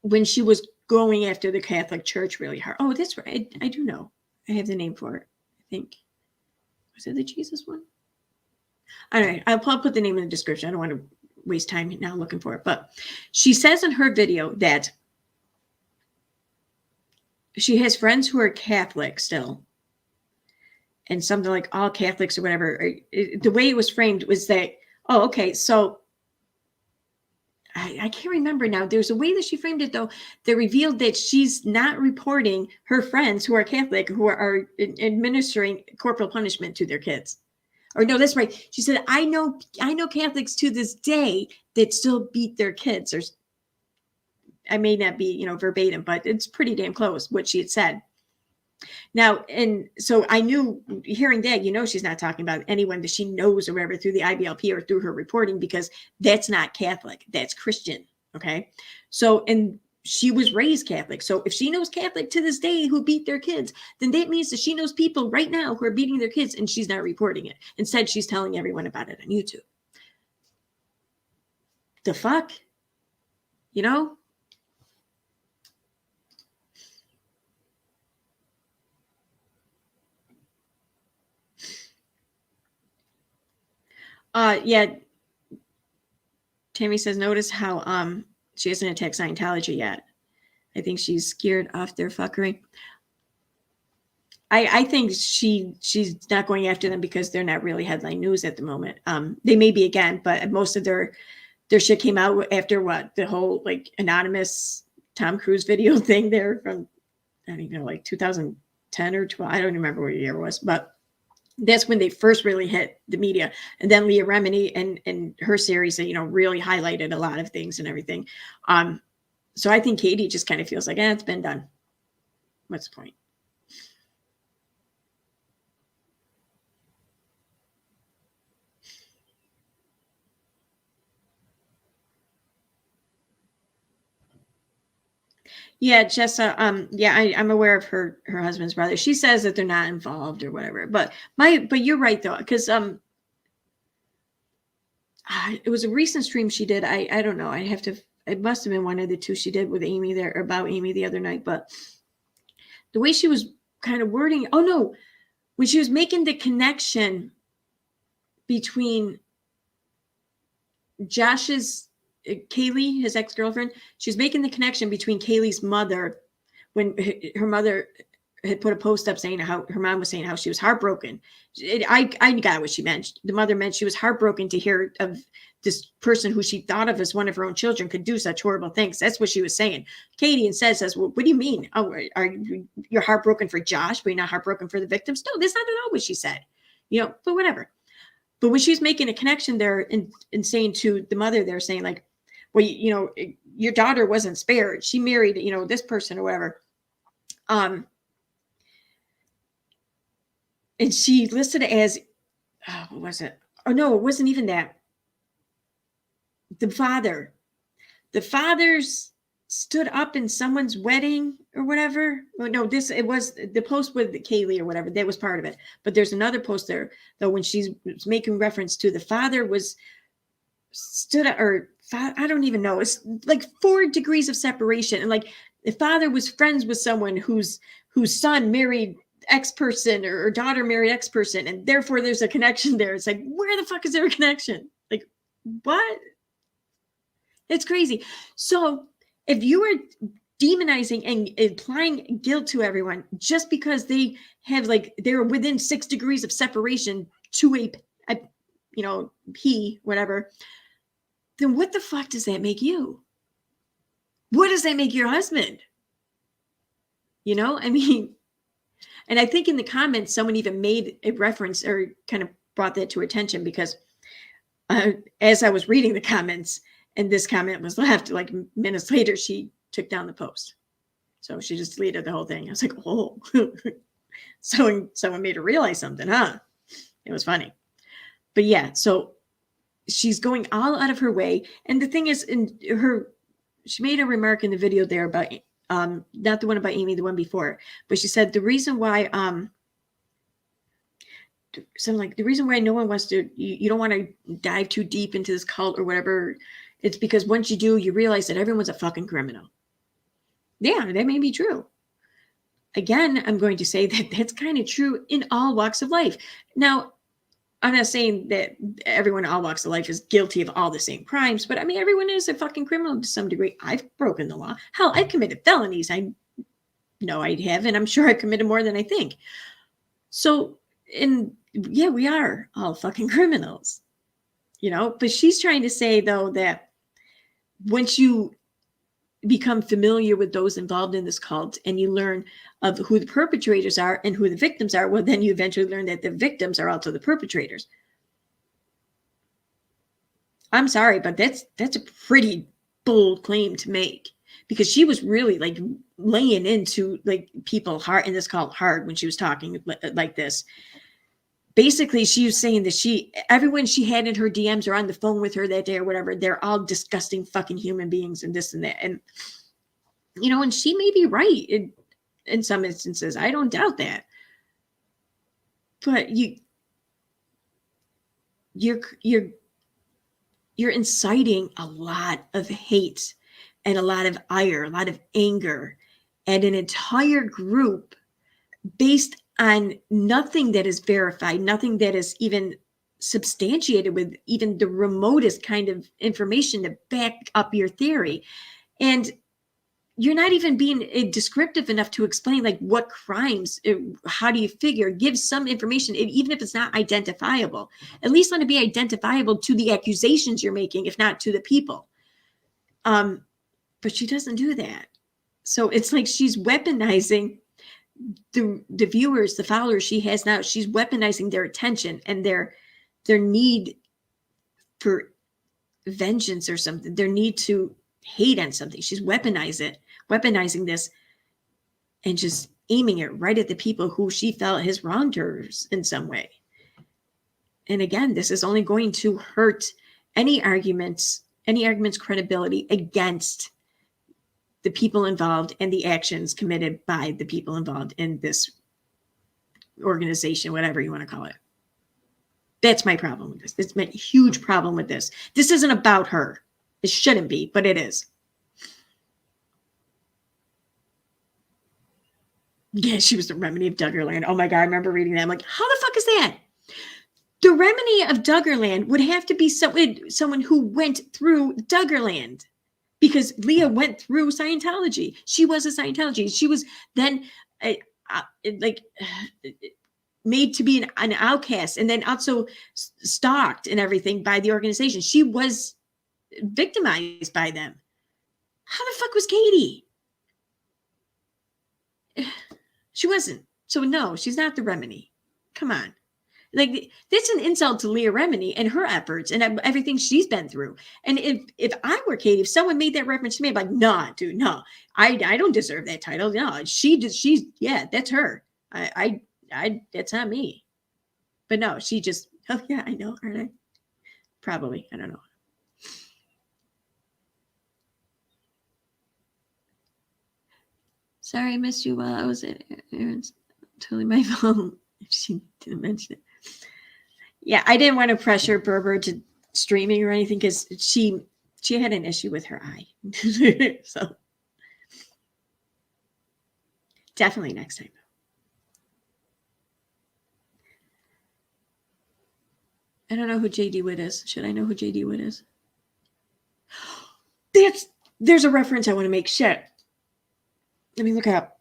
When she was going after the Catholic Church really hard. Oh, that's right. I do know. I have the name for it. I think. Was it the Jesus one? All right. I'll put the name in the description. I don't want to waste time now looking for it. But she says in her video that she has friends who are Catholic still, and something like all Catholics or whatever. The way it was framed was that, oh, okay, so I can't remember now. There's a way that she framed it, though, that revealed that she's not reporting her friends who are Catholic, who are administering corporal punishment to their kids. Or no, that's right. She said, I know Catholics to this day that still beat their kids. Or I may not be, verbatim, but it's pretty damn close what she had said. Now, and so I knew, hearing that, she's not talking about anyone that she knows or whatever through the IBLP or through her reporting, because that's not Catholic, that's Christian. Okay. So, and she was raised Catholic. So if she knows Catholic to this day who beat their kids, then that means that she knows people right now who are beating their kids, and she's not reporting it. Instead, she's telling everyone about it on YouTube. The fuck? Yeah. Tammy says, notice how she hasn't attacked Scientology yet. I think she's scared off their fuckery. I think she's not going after them because they're not really headline news at the moment. They may be again, but most of their shit came out after the whole anonymous Tom Cruise video thing there from, I don't even know, 2010 or 12. I don't remember what year it was, but that's when they first really hit the media. And then Leah Remini and her series, really highlighted a lot of things and everything. So I think Katie just kind of feels like, it's been done. What's the point? Yeah, Jessa. I'm aware of her husband's brother. She says that they're not involved or whatever. But you're right though, because it was a recent stream she did. I don't know. It must have been one of the two she did with Amy there, about Amy the other night. But the way she was kind of wording, oh no, when she was making the connection between Josh's, Kaylee, his ex-girlfriend, she was making the connection between Kaylee's mother, when her mother had put a post up saying how her mom was saying how she was heartbroken. I got what she meant. The mother meant she was heartbroken to hear of this person who she thought of as one of her own children could do such horrible things. That's what she was saying. Katie instead says, well, what do you mean? Oh, you're heartbroken for Josh, but you're not heartbroken for the victims? No, that's not at all what she said. You know, but whatever. But when she's making a connection there and saying to the mother, they're saying like, well, you know, your daughter wasn't spared. She married, you know, this person or whatever. And she listed it as, what was it? Oh, no, it wasn't even that. The fathers stood up in someone's wedding or whatever. Oh, no, it was the post with Kaylee or whatever. That was part of it. But there's another post there, though, when she's making reference to the father was stood up, or I don't even know. It's like 4 degrees of separation. And like the father was friends with someone whose son married X person or daughter married X person, and therefore there's a connection there. It's like, where the fuck is there a connection? Like, what? It's crazy. So if you are demonizing and applying guilt to everyone just because they have they're within 6 degrees of separation to a you know, whatever, then what the fuck does that make you? What does that make your husband? You know, I mean, and I think in the comments, someone even made a reference or kind of brought that to attention, because as I was reading the comments and this comment was left, like minutes later, she took down the post. So she just deleted the whole thing. I was like, oh, someone made her realize something, huh? It was funny. But yeah, so she's going all out of her way. And the thing is, she made a remark in the video there about, not the one about Amy, the one before, but she said the reason why, something like the reason why no one wants to, you don't want to dive too deep into this cult or whatever, it's because once you do, you realize that everyone's a fucking criminal. Yeah, that may be true. Again, I'm going to say that that's kind of true in all walks of life. Now, I'm not saying that everyone in all walks of life is guilty of all the same crimes, but I mean, everyone is a fucking criminal to some degree. I've broken the law. Hell, I've committed felonies. I know I have, and I'm sure I committed more than I think. So, yeah, we are all fucking criminals, you know, but she's trying to say, though, that once you become familiar with those involved in this cult and you learn of who the perpetrators are and who the victims are, well, then you eventually learn that the victims are also the perpetrators. I'm sorry, but that's a pretty bold claim to make, because she was really like laying into like people hard in this cult hard when she was talking like this. Basically, she was saying that everyone she had in her DMs or on the phone with her that day or whatever, they're all disgusting fucking human beings and this and that. And, you know, and she may be right in some instances. I don't doubt that. But you're inciting a lot of hate and a lot of ire, a lot of anger, and an entire group based on nothing that is verified, nothing that is even substantiated with even the remotest kind of information to back up your theory. And you're not even being descriptive enough to explain like what crimes, how do you figure, give some information, even if it's not identifiable. At least let it be identifiable to the accusations you're making, if not to the people. But she doesn't do that. So it's like she's weaponizing the viewers, the followers she has now. She's weaponizing their attention and their need for vengeance or something, their need to hate on something. She's weaponizing this and just aiming it right at the people who she felt has wronged her in some way. And again, this is only going to hurt any argument's credibility against the people involved and the actions committed by the people involved in this organization, whatever you want to call it. That's my problem with this. It's a huge problem with this. This isn't about her. It shouldn't be, but it is. Yeah, she was the remedy of Duggerland. Oh my God, I remember reading that. I'm like, how the fuck is that? The remedy of Duggerland would have to be someone who went through Duggerland, because Leah went through Scientology. She was a Scientology. She was then like made to be an outcast, and then also stalked and everything by the organization. She was victimized by them. How the fuck was Katie? She wasn't. So no, she's not the remedy. Come on. Like, that's an insult to Leah Remini and her efforts and everything she's been through. And if I were Katie, if someone made that reference to me, I'm like, nah, dude, no, I don't deserve that title. No, she's yeah, that's her. I that's not me. But no, she just, oh yeah, I know, aren't I? Probably, I don't know. Sorry, I missed you while I was at Aaron's. Totally my fault if she didn't mention it. Yeah, I didn't want to pressure Berber to streaming or anything because she had an issue with her eye. So definitely next time. I don't know who JD Witt is. Should I know who JD Witt is? There's a reference I want to make. Shit. Let me look up.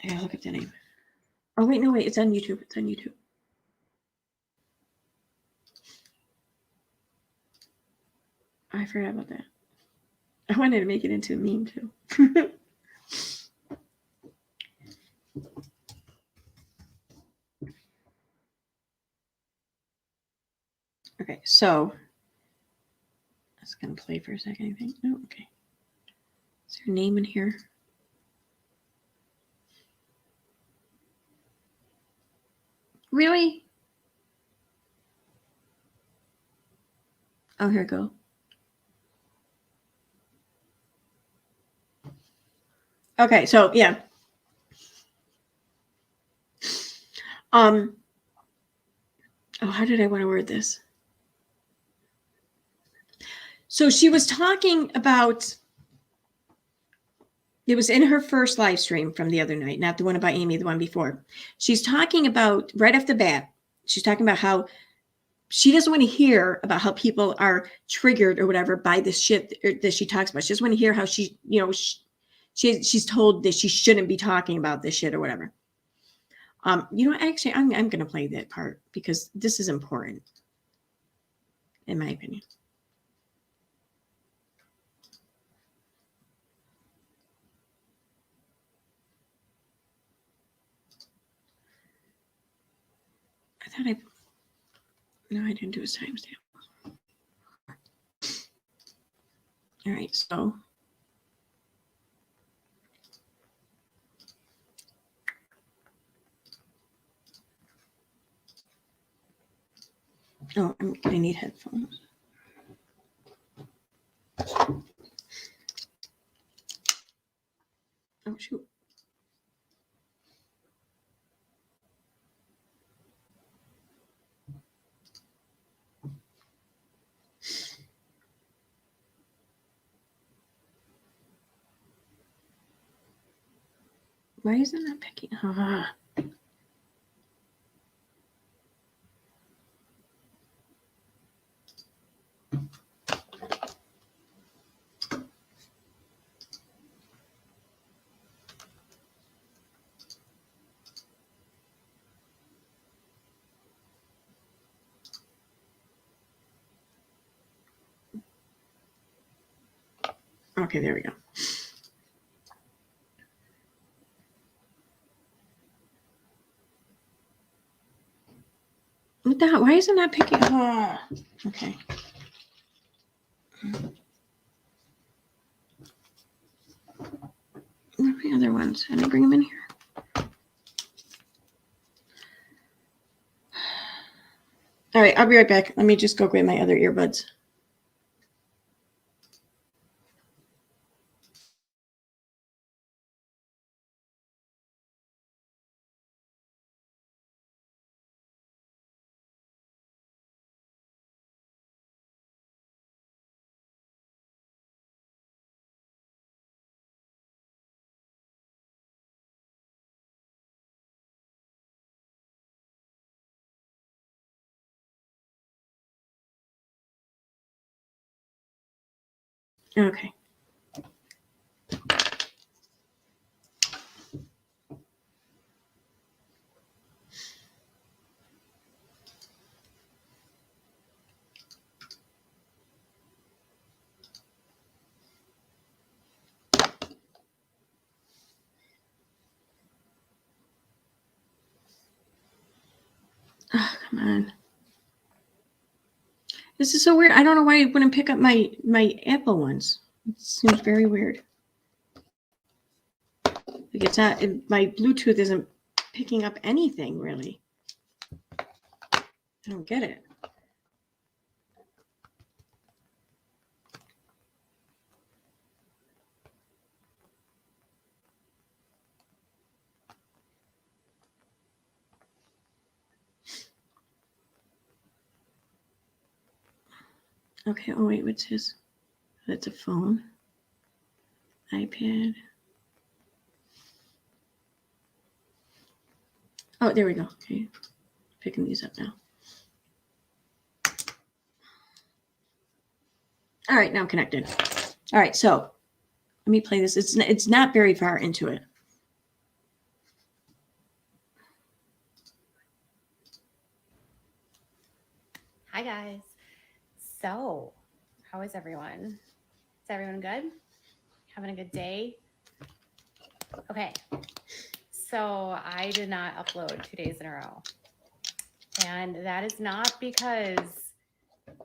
I gotta look up the name. Oh wait, no wait, it's on YouTube. It's on YouTube. I forgot about that. I wanted to make it into a meme too. Okay, so that's gonna play for a second, I think. Oh, okay. Is there a name in here? Really? Oh, here we go. Okay, so yeah. Oh, how did I want to word this? So she was talking about, it was in her first live stream from the other night, not the one about Amy, the one before. She's talking about, right off the bat, she's talking about how she doesn't want to hear about how people are triggered or whatever by this shit that she talks about. She doesn't want to hear how she, you know, she's told that she shouldn't be talking about this shit or whatever. You know, actually, I'm going to play that part because this is important, in my opinion. I thought no, I didn't do his timestamp. All right, so. Oh, I need headphones. Oh, shoot. Why is it not picking? Okay, there we go. What the hell? Why is it not picking? Okay. What are the other ones? Did I bring them in here? All right, I'll be right back. Let me just go grab my other earbuds. Okay. Oh, come on. This is so weird. I don't know why it wouldn't pick up my Apple ones. It seems very weird. Like it's not, my Bluetooth isn't picking up anything really. I don't get it. Okay, oh wait, what's his? That's a phone. iPad. Oh, there we go. Okay, picking these up now. All right, now I'm connected. All right, so let me play this. It's not very far into it. Hi guys. So, how is everyone? Is everyone good? Having a good day? Okay. So, I did not upload 2 days in a row. And that is not because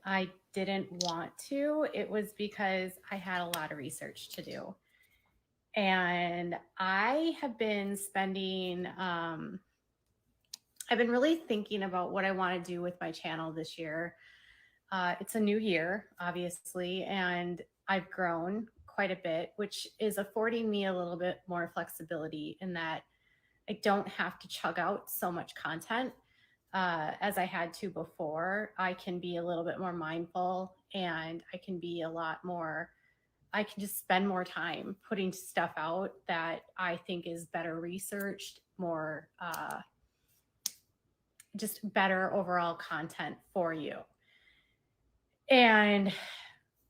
I didn't want to. It was because I had a lot of research to do. And I have been spending, I've been really thinking about what I want to do with my channel this year. It's a new year, obviously, and I've grown quite a bit, which is affording me a little bit more flexibility in that I don't have to chug out so much content as I had to before. I can be a little bit more mindful, and I can be a lot more, I can just spend more time putting stuff out that I think is better researched, more, just better overall content for you. And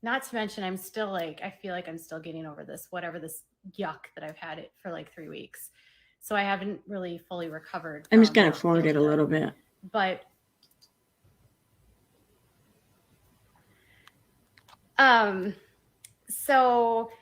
not to mention, I'm still like, I feel like I'm still getting over this, whatever this yuck that I've had it for like 3 weeks. So I haven't really fully recovered. I'm just going to forward it a little bit. But so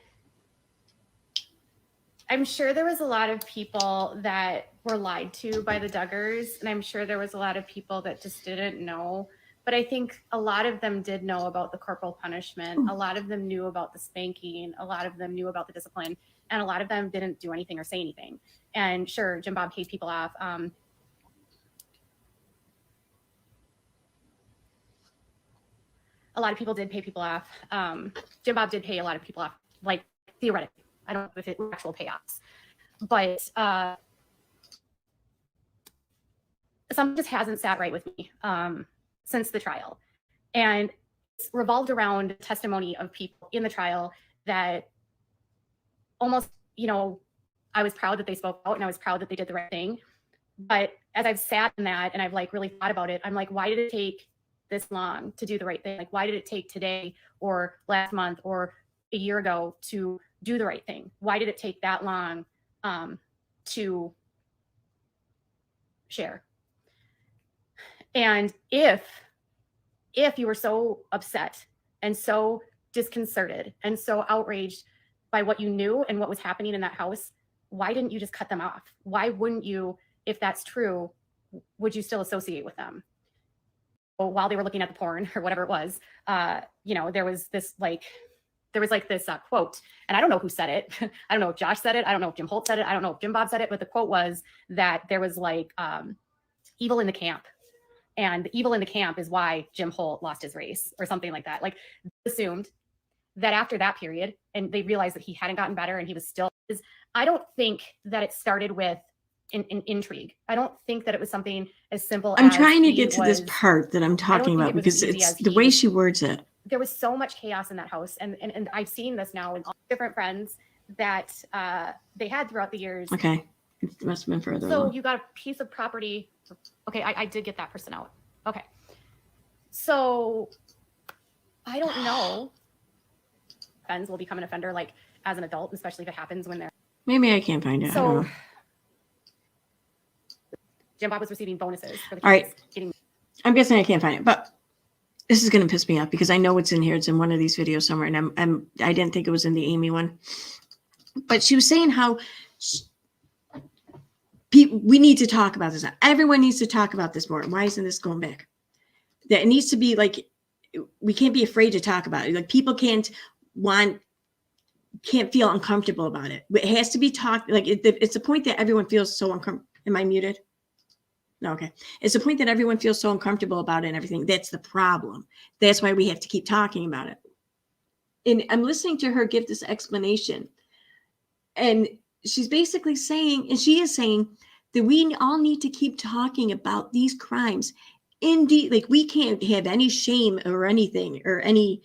I'm sure there was a lot of people that were lied to by the Duggars, and I'm sure there was a lot of people that just didn't know. But I think a lot of them did know about the corporal punishment. A lot of them knew about the spanking. A lot of them knew about the discipline. And a lot of them didn't do anything or say anything. And sure, Jim Bob paid people off. A lot of people did pay people off. Jim Bob did pay a lot of people off, like theoretically. I don't know if it were actual payoffs. But something just hasn't sat right with me since the trial. And it's revolved around testimony of people in the trial that almost, you know, I was proud that they spoke out and I was proud that they did the right thing. But as I've sat in that and I've like really thought about it, I'm like, why did it take this long to do the right thing? Like, why did it take today or last month or a year ago to do the right thing? Why did it take that long to share? And if you were so upset and so disconcerted and so outraged by what you knew and what was happening in that house, why didn't you just cut them off? Why wouldn't you, if that's true, would you still associate with them? Well, while they were looking at the porn or whatever it was, you know, there was this quote, and I don't know who said it. I don't know if Josh said it. I don't know if Jim Holt said it. I don't know if Jim Bob said it, but the quote was that there was like evil in the camp. And the evil in the camp is why Jim Holt lost his race or something like that. Like, assumed that after that period, and they realized that he hadn't gotten better and he was still, I don't think that it started with an intrigue. I don't think that it was something as simple as, I'm trying to get to this part that I'm talking about because it's the way she words it. There was so much chaos in that house. And I've seen this now in all different friends that they had throughout the years. Okay. It must have been further So along. you got a piece of property. Okay, I did get that person out. Okay. So I don't know offends will become an offender like as an adult, especially if it happens when they're. Maybe I can't find it. I don't So know. Jim Bob was receiving bonuses for the kids All right. getting. I'm guessing I can't find it, but this is going to piss me off because I know it's in here. It's in one of these videos somewhere, and I didn't think it was in the Amy one. But she was saying how we need to talk about this. Everyone needs to talk about this more. Why isn't this going back? That it needs to be like, we can't be afraid to talk about it. Like people can't feel uncomfortable about it. It has to be talked. Like it's the point that everyone feels so uncomfortable. Am I muted? No, okay. It's the point that everyone feels so uncomfortable about it and everything. That's the problem. That's why we have to keep talking about it. And I'm listening to her give this explanation. And she's basically saying, and she is saying that we all need to keep talking about these crimes. Indeed, like we can't have any shame or anything or any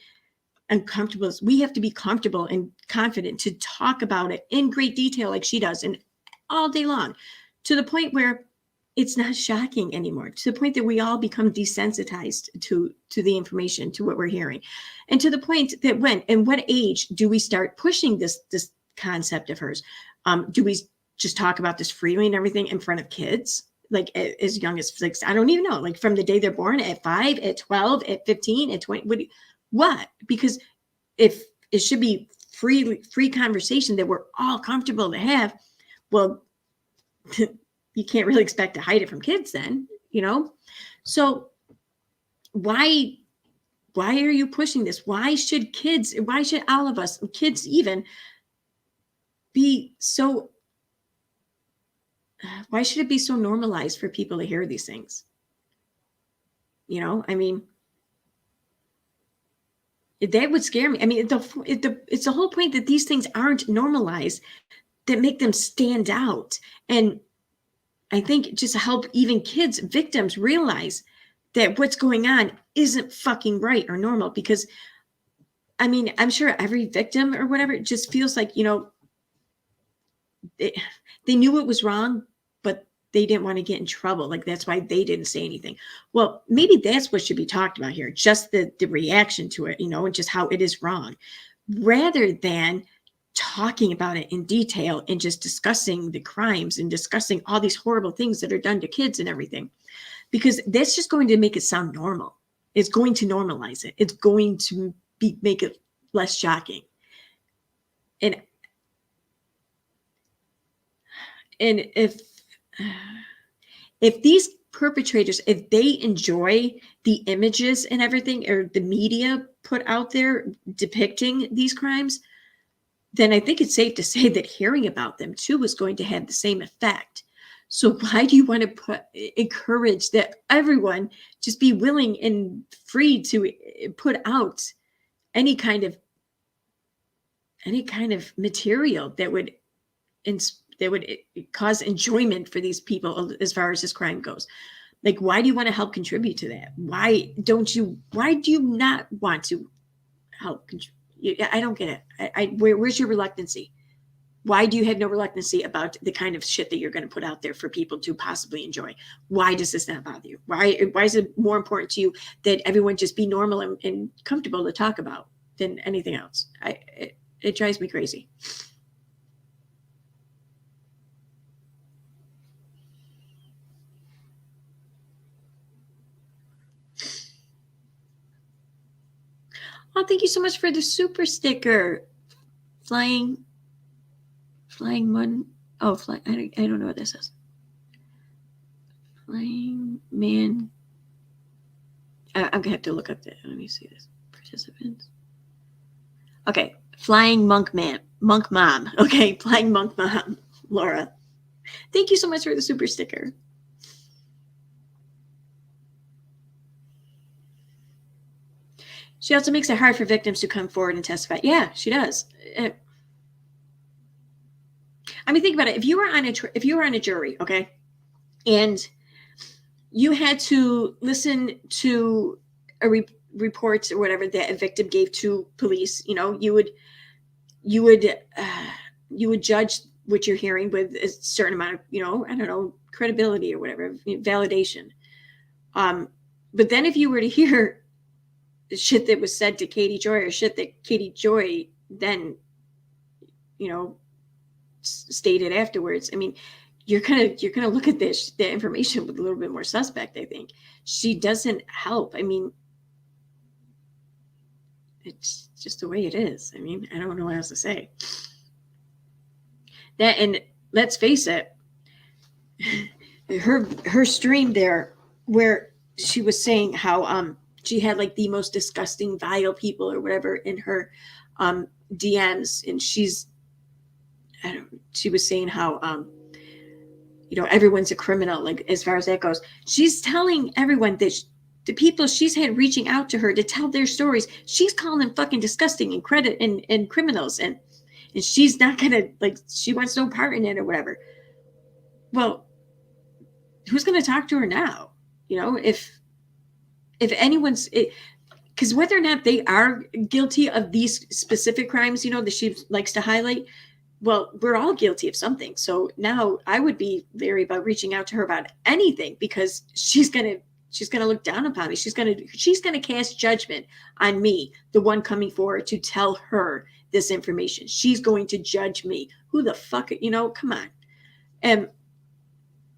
uncomfortableness. We have to be comfortable and confident to talk about it in great detail like she does and all day long, to the point where it's not shocking anymore, to the point that we all become desensitized to the information, to what we're hearing. And to the point that what age do we start pushing this concept of hers? Do we just talk about this freely and everything in front of kids? Like as young as 6, I don't even know, like from the day they're born, at 5, at 12, at 15, at 20, what? Because if it should be free conversation that we're all comfortable to have, well, you can't really expect to hide it from kids then, So why are why pushing this? Why should all of us, kids even, be so, why should it be so normalized for people to hear these things? I mean, that would scare me. I mean, it's the whole point that these things aren't normalized that make them stand out. And I think just help even kids, victims, realize that what's going on isn't fucking right or normal. Because, I mean, I'm sure every victim or whatever just feels like, they knew it was wrong, but they didn't want to get in trouble. Like, that's why they didn't say anything. Well, maybe that's what should be talked about here. Just the reaction to it, and just how it is wrong, rather than talking about it in detail and just discussing the crimes and discussing all these horrible things that are done to kids and everything, because that's just going to make it sound normal. It's going to normalize it. It's going to make it less shocking. And if these perpetrators, if they enjoy the images and everything, or the media put out there depicting these crimes, then I think it's safe to say that hearing about them too is going to have the same effect. So why do you want to encourage that everyone just be willing and free to put out any kind of material that would cause enjoyment for these people as far as this crime goes? Like, why do you want to help contribute to that? Why do you not want to help contribute? I don't get it. Where's your reluctancy? Why do you have no reluctancy about the kind of shit that you're going to put out there for people to possibly enjoy? Why does this not bother you? Why is it more important to you that everyone just be normal and comfortable to talk about than anything else? It drives me crazy. Oh, thank you so much for the super sticker. Flying one. Oh, I don't know what this is. Flying man. I'm going to have to look up that. Let me see this. Participants. Okay. Flying monk mom. Okay. Flying monk mom. Laura. Thank you so much for the super sticker. She also makes it hard for victims to come forward and testify. Yeah, she does. I mean, think about it. If you were on a jury, okay, and you had to listen to a report or whatever that a victim gave to police, you would judge what you're hearing with a certain amount of, I don't know, credibility or whatever, validation. But then if you were to hear shit that was said to Katie Joy, or shit that Katie Joy then, stated afterwards. I mean, you're gonna look at the information with a little bit more suspect. I think she doesn't help. I mean, it's just the way it is. I mean, I don't know what else to say. That, and let's face it, her stream there where she was saying how she had like the most disgusting, vile people or whatever in her DMs, and she was saying how everyone's a criminal, like as far as that goes. She's telling everyone that the people she's had reaching out to her to tell their stories, she's calling them fucking disgusting and criminals, and she's not gonna, like, she wants no part in it or whatever. Well, who's gonna talk to her now? If anyone's, because whether or not they are guilty of these specific crimes, that she likes to highlight, well, we're all guilty of something. So now I would be leery about reaching out to her about anything, because she's gonna look down upon me. She's gonna cast judgment on me, the one coming forward to tell her this information. She's going to judge me. Who the fuck, come on. And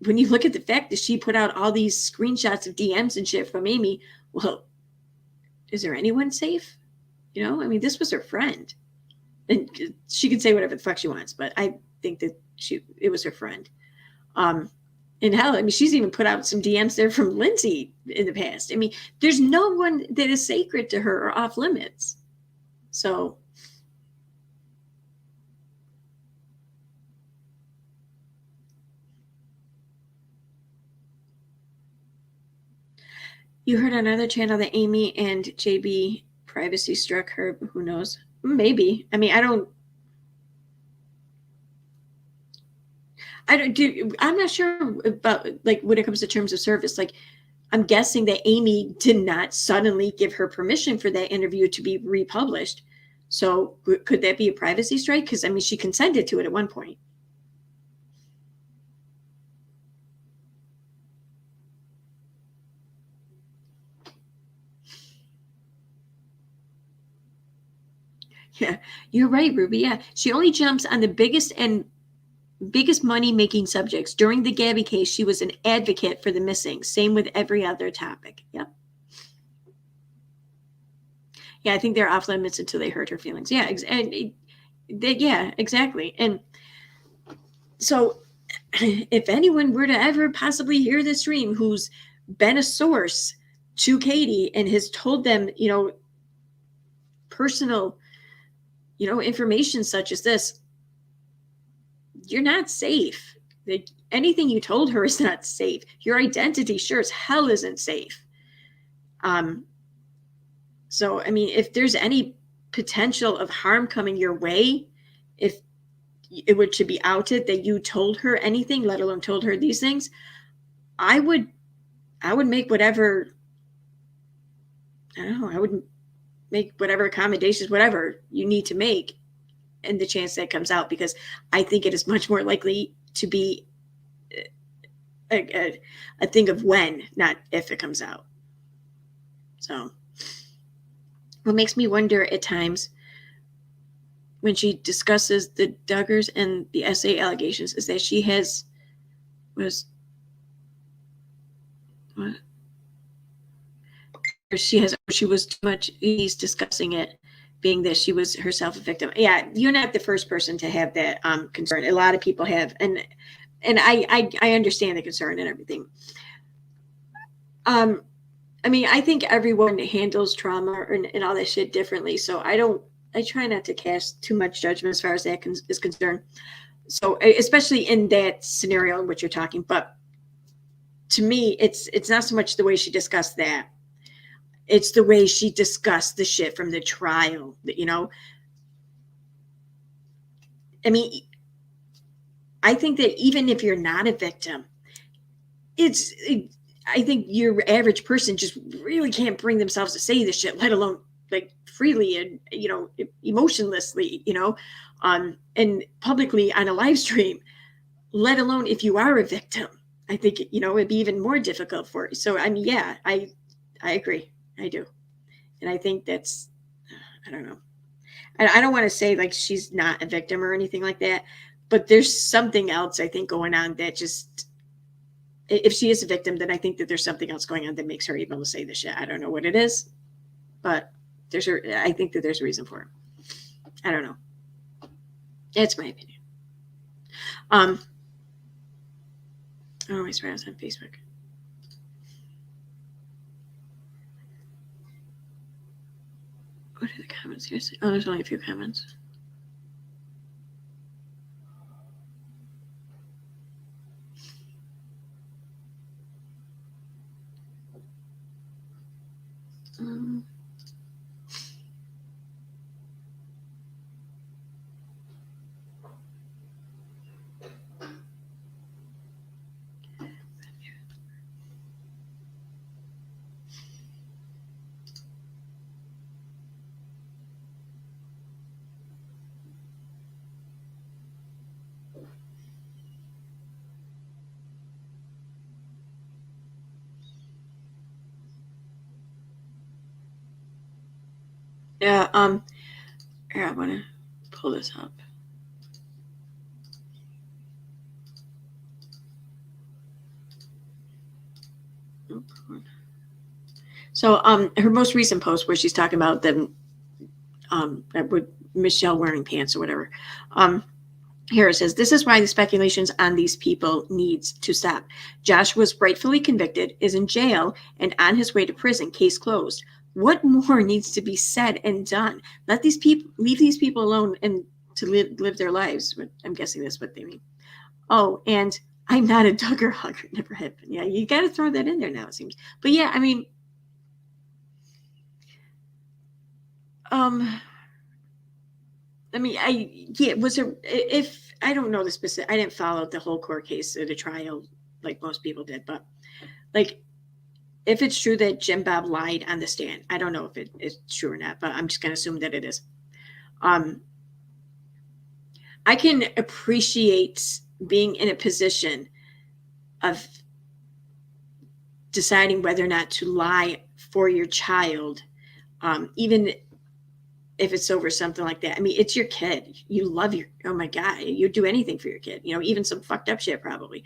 when you look at the fact that she put out all these screenshots of DMs and shit from Amy, well, is there anyone safe? I mean, this was her friend. And she can say whatever the fuck she wants, but I think that it was her friend. And hell, I mean, she's even put out some DMs there from Lindsay in the past. I mean, there's no one that is sacred to her or off limits. So you heard on another channel that Amy and JB privacy struck her. Who knows? Maybe. I mean, I'm not sure about, like, when it comes to terms of service. Like, I'm guessing that Amy did not suddenly give her permission for that interview to be republished. So could that be a privacy strike? Because, I mean, she consented to it at one point. Yeah, you're right, Ruby. Yeah, she only jumps on the biggest money-making subjects. During the Gabby case, she was an advocate for the missing. Same with every other topic. Yep. Yeah, I think they're off limits until they hurt her feelings. Yeah, yeah, exactly. And so, if anyone were to ever possibly hear this stream, who's been a source to Katie and has told them, personal, information such as this, you're not safe. Like, anything you told her is not safe. Your identity sure as hell isn't safe. So, I mean, if there's any potential of harm coming your way, if it were to be outed that you told her anything, let alone told her these things, I would make whatever, I would make whatever accommodations, whatever you need to make in the chance that comes out, because I think it is much more likely to be a thing of when, not if it comes out. So what makes me wonder at times when she discusses the Duggars and the SA allegations is that she was too much ease discussing it, being that she was herself a victim. Yeah, you're not the first person to have that concern. A lot of people have, and I understand the concern and everything. I mean, I think everyone handles trauma and all that shit differently. So I try not to cast too much judgment as far as that is concerned. So especially in that scenario in which you're talking, but to me, it's not so much the way she discussed that. It's the way she discussed the shit from the trial, I mean, I think that even if you're not a victim, I think your average person just really can't bring themselves to say this shit, let alone like freely and, emotionlessly, and publicly on a live stream, let alone if you are a victim. I think, it'd be even more difficult for you. So, I mean, yeah, I agree. I do. And I think that's, I don't know. And I don't want to say like she's not a victim or anything like that, but there's something else I think going on that just, if she is a victim, then I think that there's something else going on that makes her able to say this shit. I don't know what it is, but I think that there's a reason for it. I don't know. That's my opinion. Oh, I swear I was on Facebook. What are the comments here? Oh, there's only a few comments. Yeah, here, I want to pull this up. So, her most recent post where she's talking about them, with Michelle wearing pants or whatever. Here it says, this is why the speculations on these people needs to stop. Josh was rightfully convicted, is in jail, and on his way to prison, case closed. What more needs to be said and done? Let these people, leave these people alone and to live their lives. I'm guessing that's what they mean. Oh, and I'm not a Duggar hugger. Never have been. Yeah, you got to throw that in there now, it seems. But yeah, I mean, was there, if I don't know the specific, I didn't follow the whole court case or the trial like most people did, but like, if it's true that Jim Bob lied on the stand, I don't know if it is true or not, but I'm just going to assume that it is. I can appreciate being in a position of deciding whether or not to lie for your child, even if it's over something like that. I mean, it's your kid. You love oh my God, you'd do anything for your kid, even some fucked up shit probably.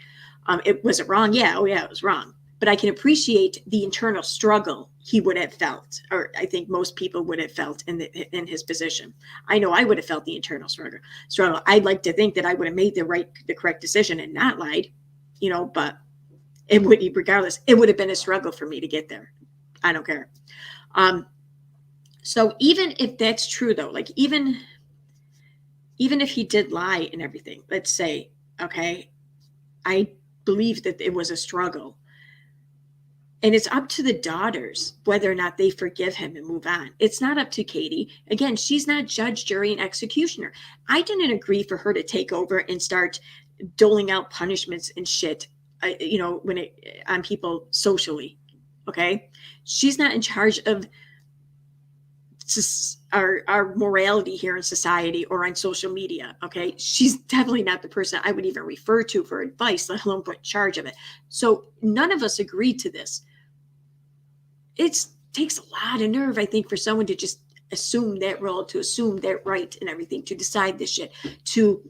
Was it wrong? Yeah. Oh yeah, it was wrong. But I can appreciate the internal struggle he would have felt, or I think most people would have felt in his position. I know I would have felt the internal struggle. I'd like to think that I would have made the correct decision and not lied, but it would, regardless, it would have been a struggle for me to get there. I don't care. So even if that's true though, like even if he did lie and everything, let's say, okay, I believe that it was a struggle. And it's up to the daughters whether or not they forgive him and move on. It's not up to Katie. Again, she's not judge, jury, and executioner. I didn't agree for her to take over and start doling out punishments and shit, on people socially. Okay, she's not in charge of our morality here in society or on social media. Okay, she's definitely not the person I would even refer to for advice, let alone put in charge of it. So none of us agreed to this. It takes a lot of nerve, I think, for someone to just assume that role, to assume that right and everything, to decide this shit, to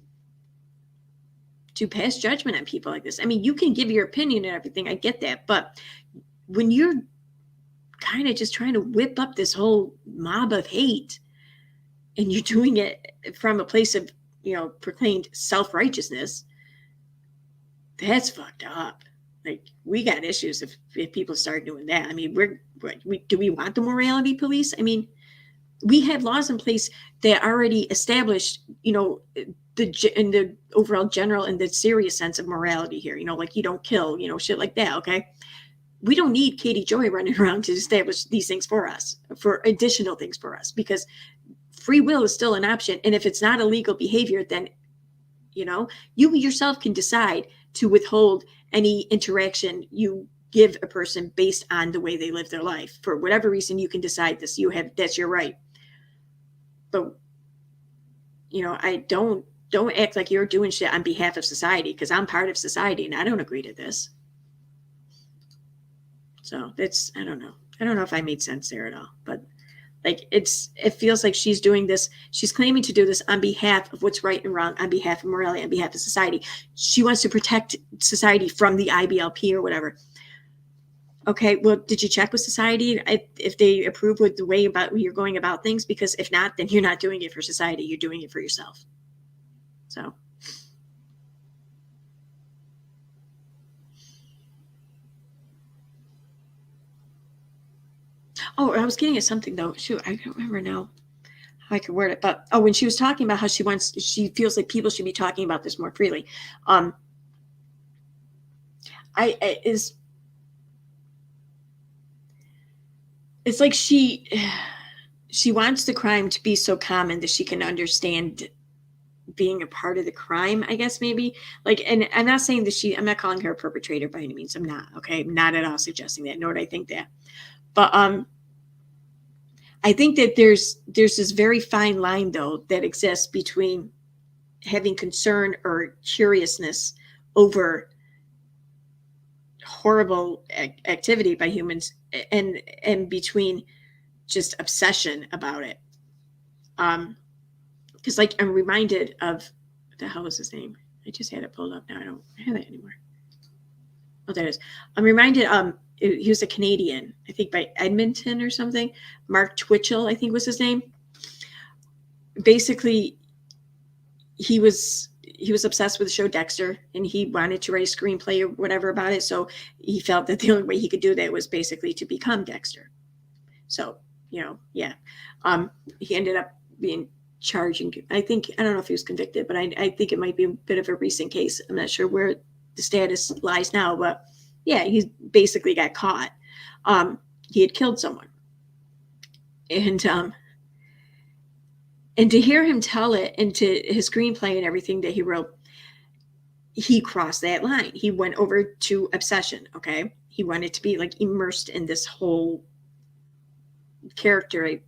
pass judgment on people like this. I mean, you can give your opinion and everything, I get that, but when you're kind of just trying to whip up this whole mob of hate and you're doing it from a place of, proclaimed self-righteousness, that's fucked up. Like, we got issues if people start doing that. I mean, do we want the morality police? I mean, we have laws in place that already established, in the overall general and the serious sense of morality here, like you don't kill, shit like that. Okay. We don't need Katie Joy running around to establish these things for us, for additional things for us, because free will is still an option. And if it's not illegal behavior, then, you yourself can decide to withhold any interaction you give a person based on the way they live their life. For whatever reason, you can decide this. That's your right. But, I don't act like you're doing shit on behalf of society, because I'm part of society and I don't agree to this. So I don't know. I don't know if I made sense there at all, but Like it feels like she's doing this. She's claiming to do this on behalf of what's right and wrong, on behalf of morality, on behalf of society. She wants to protect society from the IBLP or whatever. Okay, well, did you check with society if they approve with the way about you're going about things? Because if not, then you're not doing it for society. You're doing it for yourself. So. Oh, I was getting at something though. Shoot, I don't remember now how I could word it. But when she was talking about how she feels like people should be talking about this more freely. It's like she wants the crime to be so common that she can understand being a part of the crime, I guess, maybe. Like, and I'm not saying that I'm not calling her a perpetrator by any means. I'm not, okay? I'm not at all suggesting that, nor do I think that. But I think that there's this very fine line, though, that exists between having concern or curiousness over horrible activity by humans and between just obsession about it. Because like I'm reminded of, what the hell was his name? I just had it pulled up. Now I don't have it anymore. Oh, there it is. I'm reminded, he was a Canadian, I think by Edmonton or something. Mark Twitchell, I think was his name. Basically, he was obsessed with the show Dexter, and he wanted to write a screenplay or whatever about it. So he felt that the only way he could do that was basically to become Dexter. So, yeah. He ended up being charged. I don't know if he was convicted, but I think it might be a bit of a recent case. I'm not sure where the status lies now, but yeah, he basically got caught. He had killed someone. And to hear him tell it into his screenplay and everything that he wrote, he crossed that line. He went over to obsession, okay? He wanted to be like immersed in this whole character he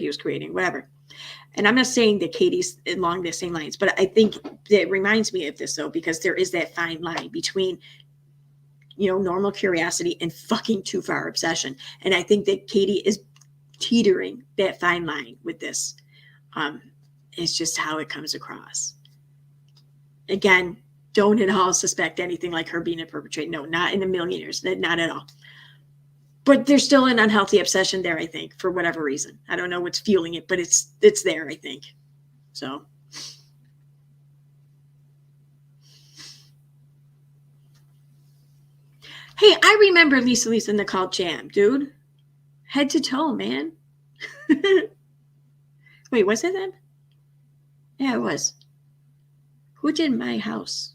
was creating, whatever. And I'm not saying that Katie's along the same lines, but I think that reminds me of this, though, because there is that fine line between, normal curiosity and fucking too far obsession. And I think that Katie is teetering that fine line with this. It's just how it comes across. Again, don't at all suspect anything like her being a perpetrator. No, not in a million years. Not at all. But there's still an unhealthy obsession there, I think, for whatever reason. I don't know what's fueling it, but it's there, I think. So. Hey, I remember Lisa Nicole Jam, dude. Head to toe, man. Wait, was it then? Yeah, it was. Who did My House?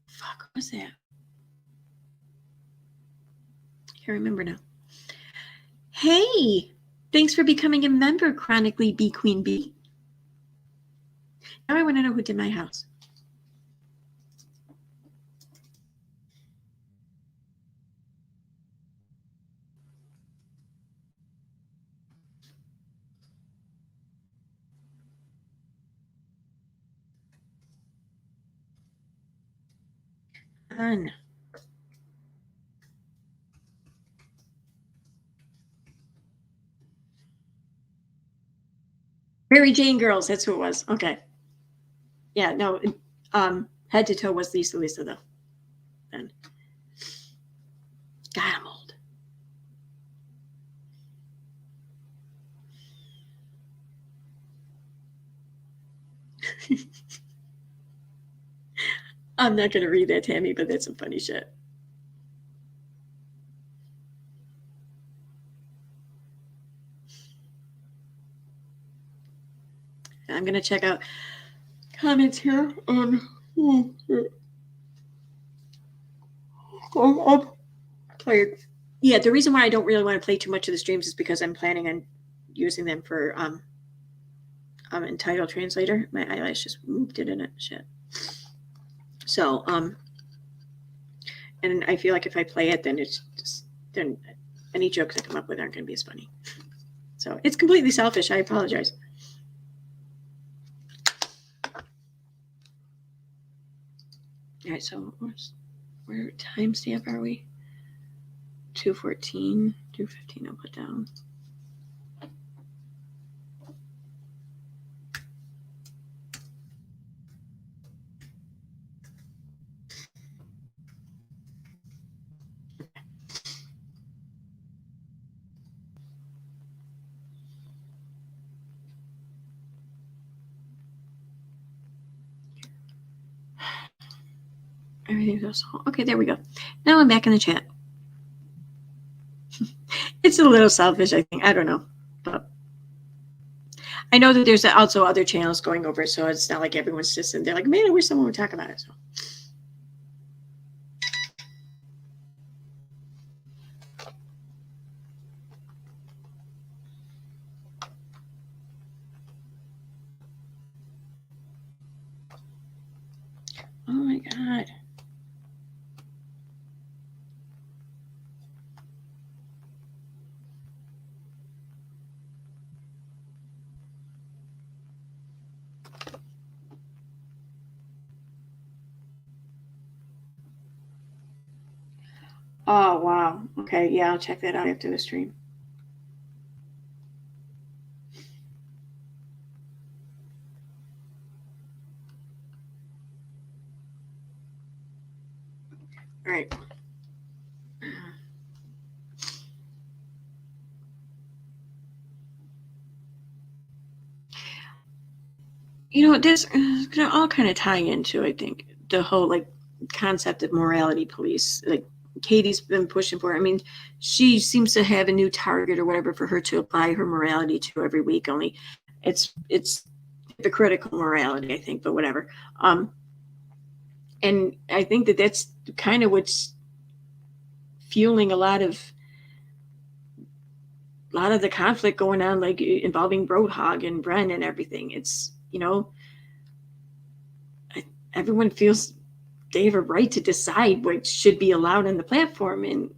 Fuck, what was that? Can't remember now. Hey, thanks for becoming a member, Chronically B Queen B. Now I want to know who did My House. On. Mary Jane Girls, that's who it was. Okay. Yeah, no, Head to Toe was Lisa though. Then. God, I'm old. I'm not going to read that, Tammy, but that's some funny shit. I'm going to check out comments here on. I'm tired. Yeah, the reason why I don't really want to play too much of the streams is because I'm planning on using them for Entitled Translator. My eyelash just moved it in it. Shit. So and I feel like if I play it, then it's just then any jokes I come up with aren't going to be as funny. So it's completely selfish. I apologize. All right, so where timestamp are we? 2:14, 2:15. I'll put down. Okay, there we go. Now I'm back in the chat. It's a little selfish, I think. I don't know. But I know that there's also other channels going over, so it's not like everyone's just in there like, man, I wish someone would talk about it. So. Oh my God. Oh, wow. Okay, yeah, I'll check that out after the stream. All right. You know, this is going to all kind of tie into, I think, the whole like concept of morality police. Like Katie's been pushing for. I mean, she seems to have a new target or whatever for her to apply her morality to every week. Only it's hypocritical morality, I think, but whatever. And I think that that's kind of what's fueling a lot of the conflict going on, like involving Roadhog and Bren and everything. It's, you know, everyone feels they have a right to decide what should be allowed on the platform and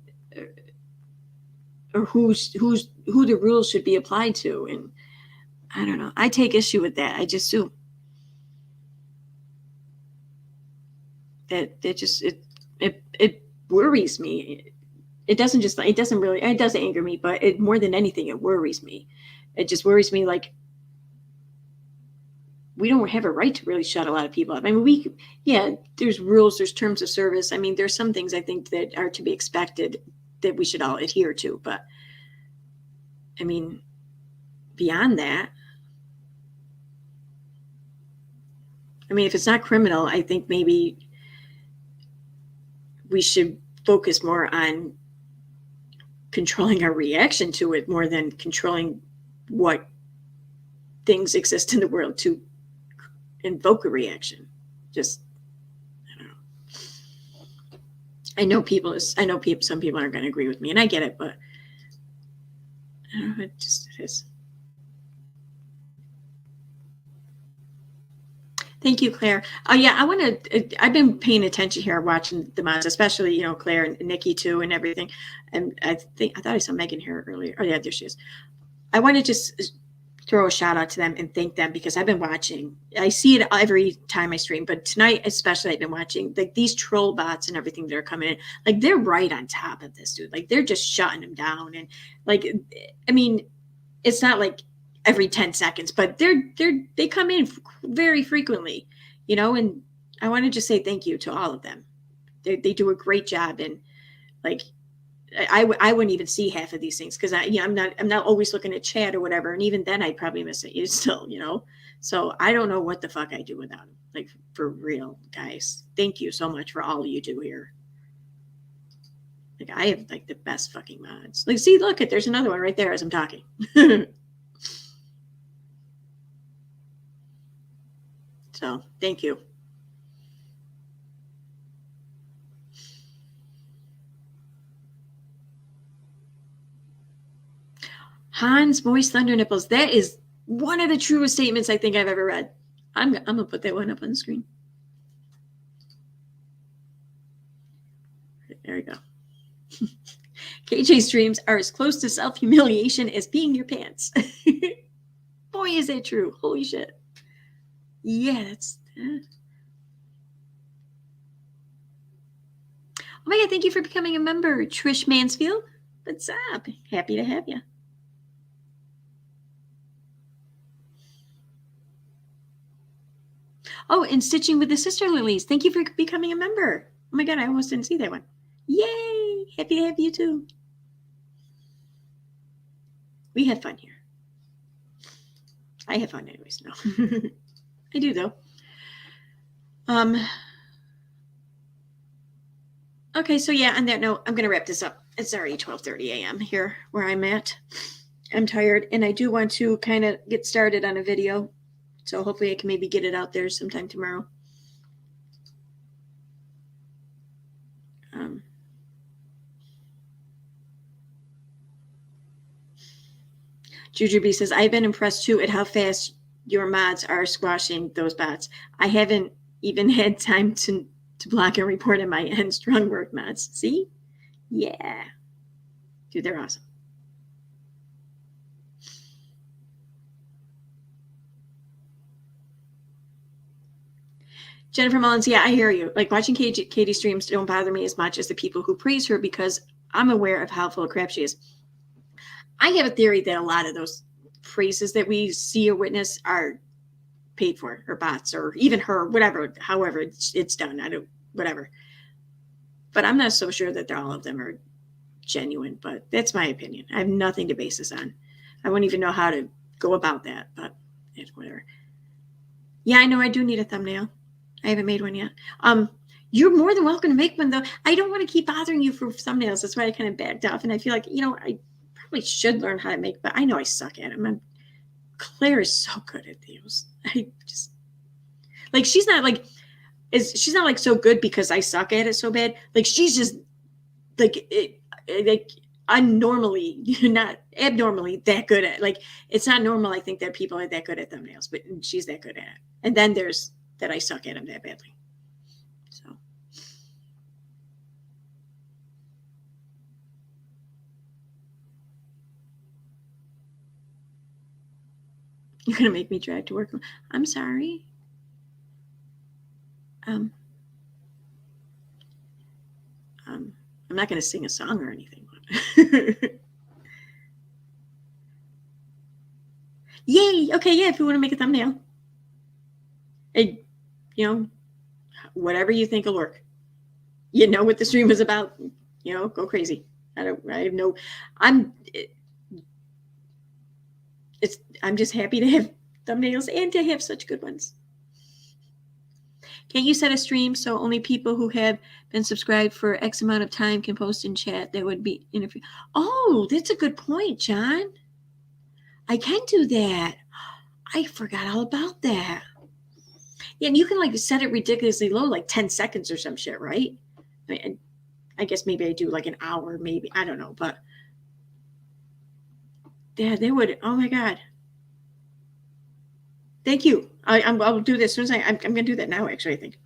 or who the rules should be applied to. And I don't know. I take issue with that. I just do. That just it worries me. It doesn't anger me, but it more than anything, it worries me. It just worries me like we don't have a right to really shut a lot of people up. I mean, there's rules, there's terms of service. I mean, there's some things I think that are to be expected that we should all adhere to. But I mean, beyond that, I mean, if it's not criminal, I think maybe we should focus more on controlling our reaction to it more than controlling what things exist in the world to invoke a reaction. Just, I don't know. Some people aren't going to agree with me, and I get it, but I don't know, it is. Thank you, Claire. Yeah, I've been paying attention here, watching the mods, especially, you know, Claire and Nikki too and everything. And I thought I saw Megan here earlier. Oh yeah, there she is. I want to just throw a shout out to them and thank them because I've been watching. I see it every time I stream, but tonight especially I've been watching like these troll bots and everything that are coming in. Like they're right on top of this, dude. Like they're just shutting them down. And like, I mean, it's not like every 10 seconds, but they come in very frequently, you know, and I want to just say thank you to all of them. They do a great job. And like, I wouldn't even see half of these things because I'm not always looking at chat or whatever. And even then I'd probably miss it still, you know? So I don't know what the fuck I do without them. Like for real, guys. Thank you so much for all you do here. Like I have like the best fucking mods. Like, see, look, there's another one right there as I'm talking. So thank you. Hans Moist Thunder Nipples. That is one of the truest statements I think I've ever read. I'm gonna put that one up on the screen. There we go. KJ streams are as close to self-humiliation as peeing your pants. Boy, is that true. Holy shit. Yeah, that's... Oh my God, thank you for becoming a member, Trish Mansfield. What's up? Happy to have you. Oh, and Stitching with the Sister Lilies. Thank you for becoming a member. Oh my God, I almost didn't see that one. Yay! Happy to have you too. We have fun here. I have fun anyways. No. I do though. Okay, so yeah, on that note, I'm going to wrap this up. It's already 12:30 a.m. here where I'm at. I'm tired, and I do want to kind of get started on a video. So hopefully I can maybe get it out there sometime tomorrow. Jujubee says, I've been impressed too at how fast your mods are squashing those bots. I haven't even had time to block and report on my end. Strong work, mods. See? Yeah. Dude, they're awesome. Jennifer Mullins, yeah, I hear you. Like, watching Katie streams don't bother me as much as the people who praise her because I'm aware of how full of crap she is. I have a theory that a lot of those praises that we see or witness are paid for, or bots, or even her, whatever, however it's done. I don't, whatever. But I'm not so sure that all of them are genuine, but that's my opinion. I have nothing to base this on. I wouldn't even know how to go about that, but it's whatever. Yeah, I know I do need a thumbnail. I haven't made one yet. You're more than welcome to make one, though. I don't want to keep bothering you for thumbnails. That's why I kind of backed off. And I feel like, I probably should learn how to make, but I know I suck at them. Claire is so good at those. I just, like, she's not like so good because I suck at it so bad. Like, she's just like not abnormally that good at it. Like, it's not normal, I think, that people are that good at thumbnails, but she's that good at it. And then there's that I suck at them that badly. So you're gonna make me drive to work. I'm sorry. I'm not gonna sing a song or anything. Yay! Okay, yeah. If you want to make a thumbnail, whatever you think will work. You know what the stream is about. Go crazy. I'm just happy to have thumbnails and to have such good ones. Can't you set a stream so only people who have been subscribed for X amount of time can post in chat? That would be interview. Oh, that's a good point, John. I can do that. I forgot all about that. Yeah, and you can like set it ridiculously low, like 10 seconds or some shit, right? I guess maybe I do like an hour, maybe. I don't know, but yeah, they would. Oh my God. Thank you. I'll do this as soon as I'm going to do that now, actually, I think.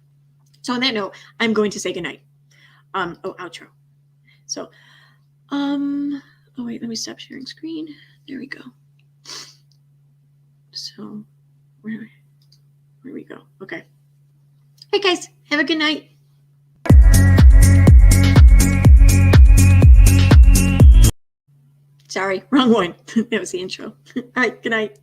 So on that note, I'm going to say goodnight. Outro. So, oh wait, let me stop sharing screen. There we go. So, where we go? Okay. Hey guys, have a good night. Sorry, wrong one. That was the intro. All right, good night.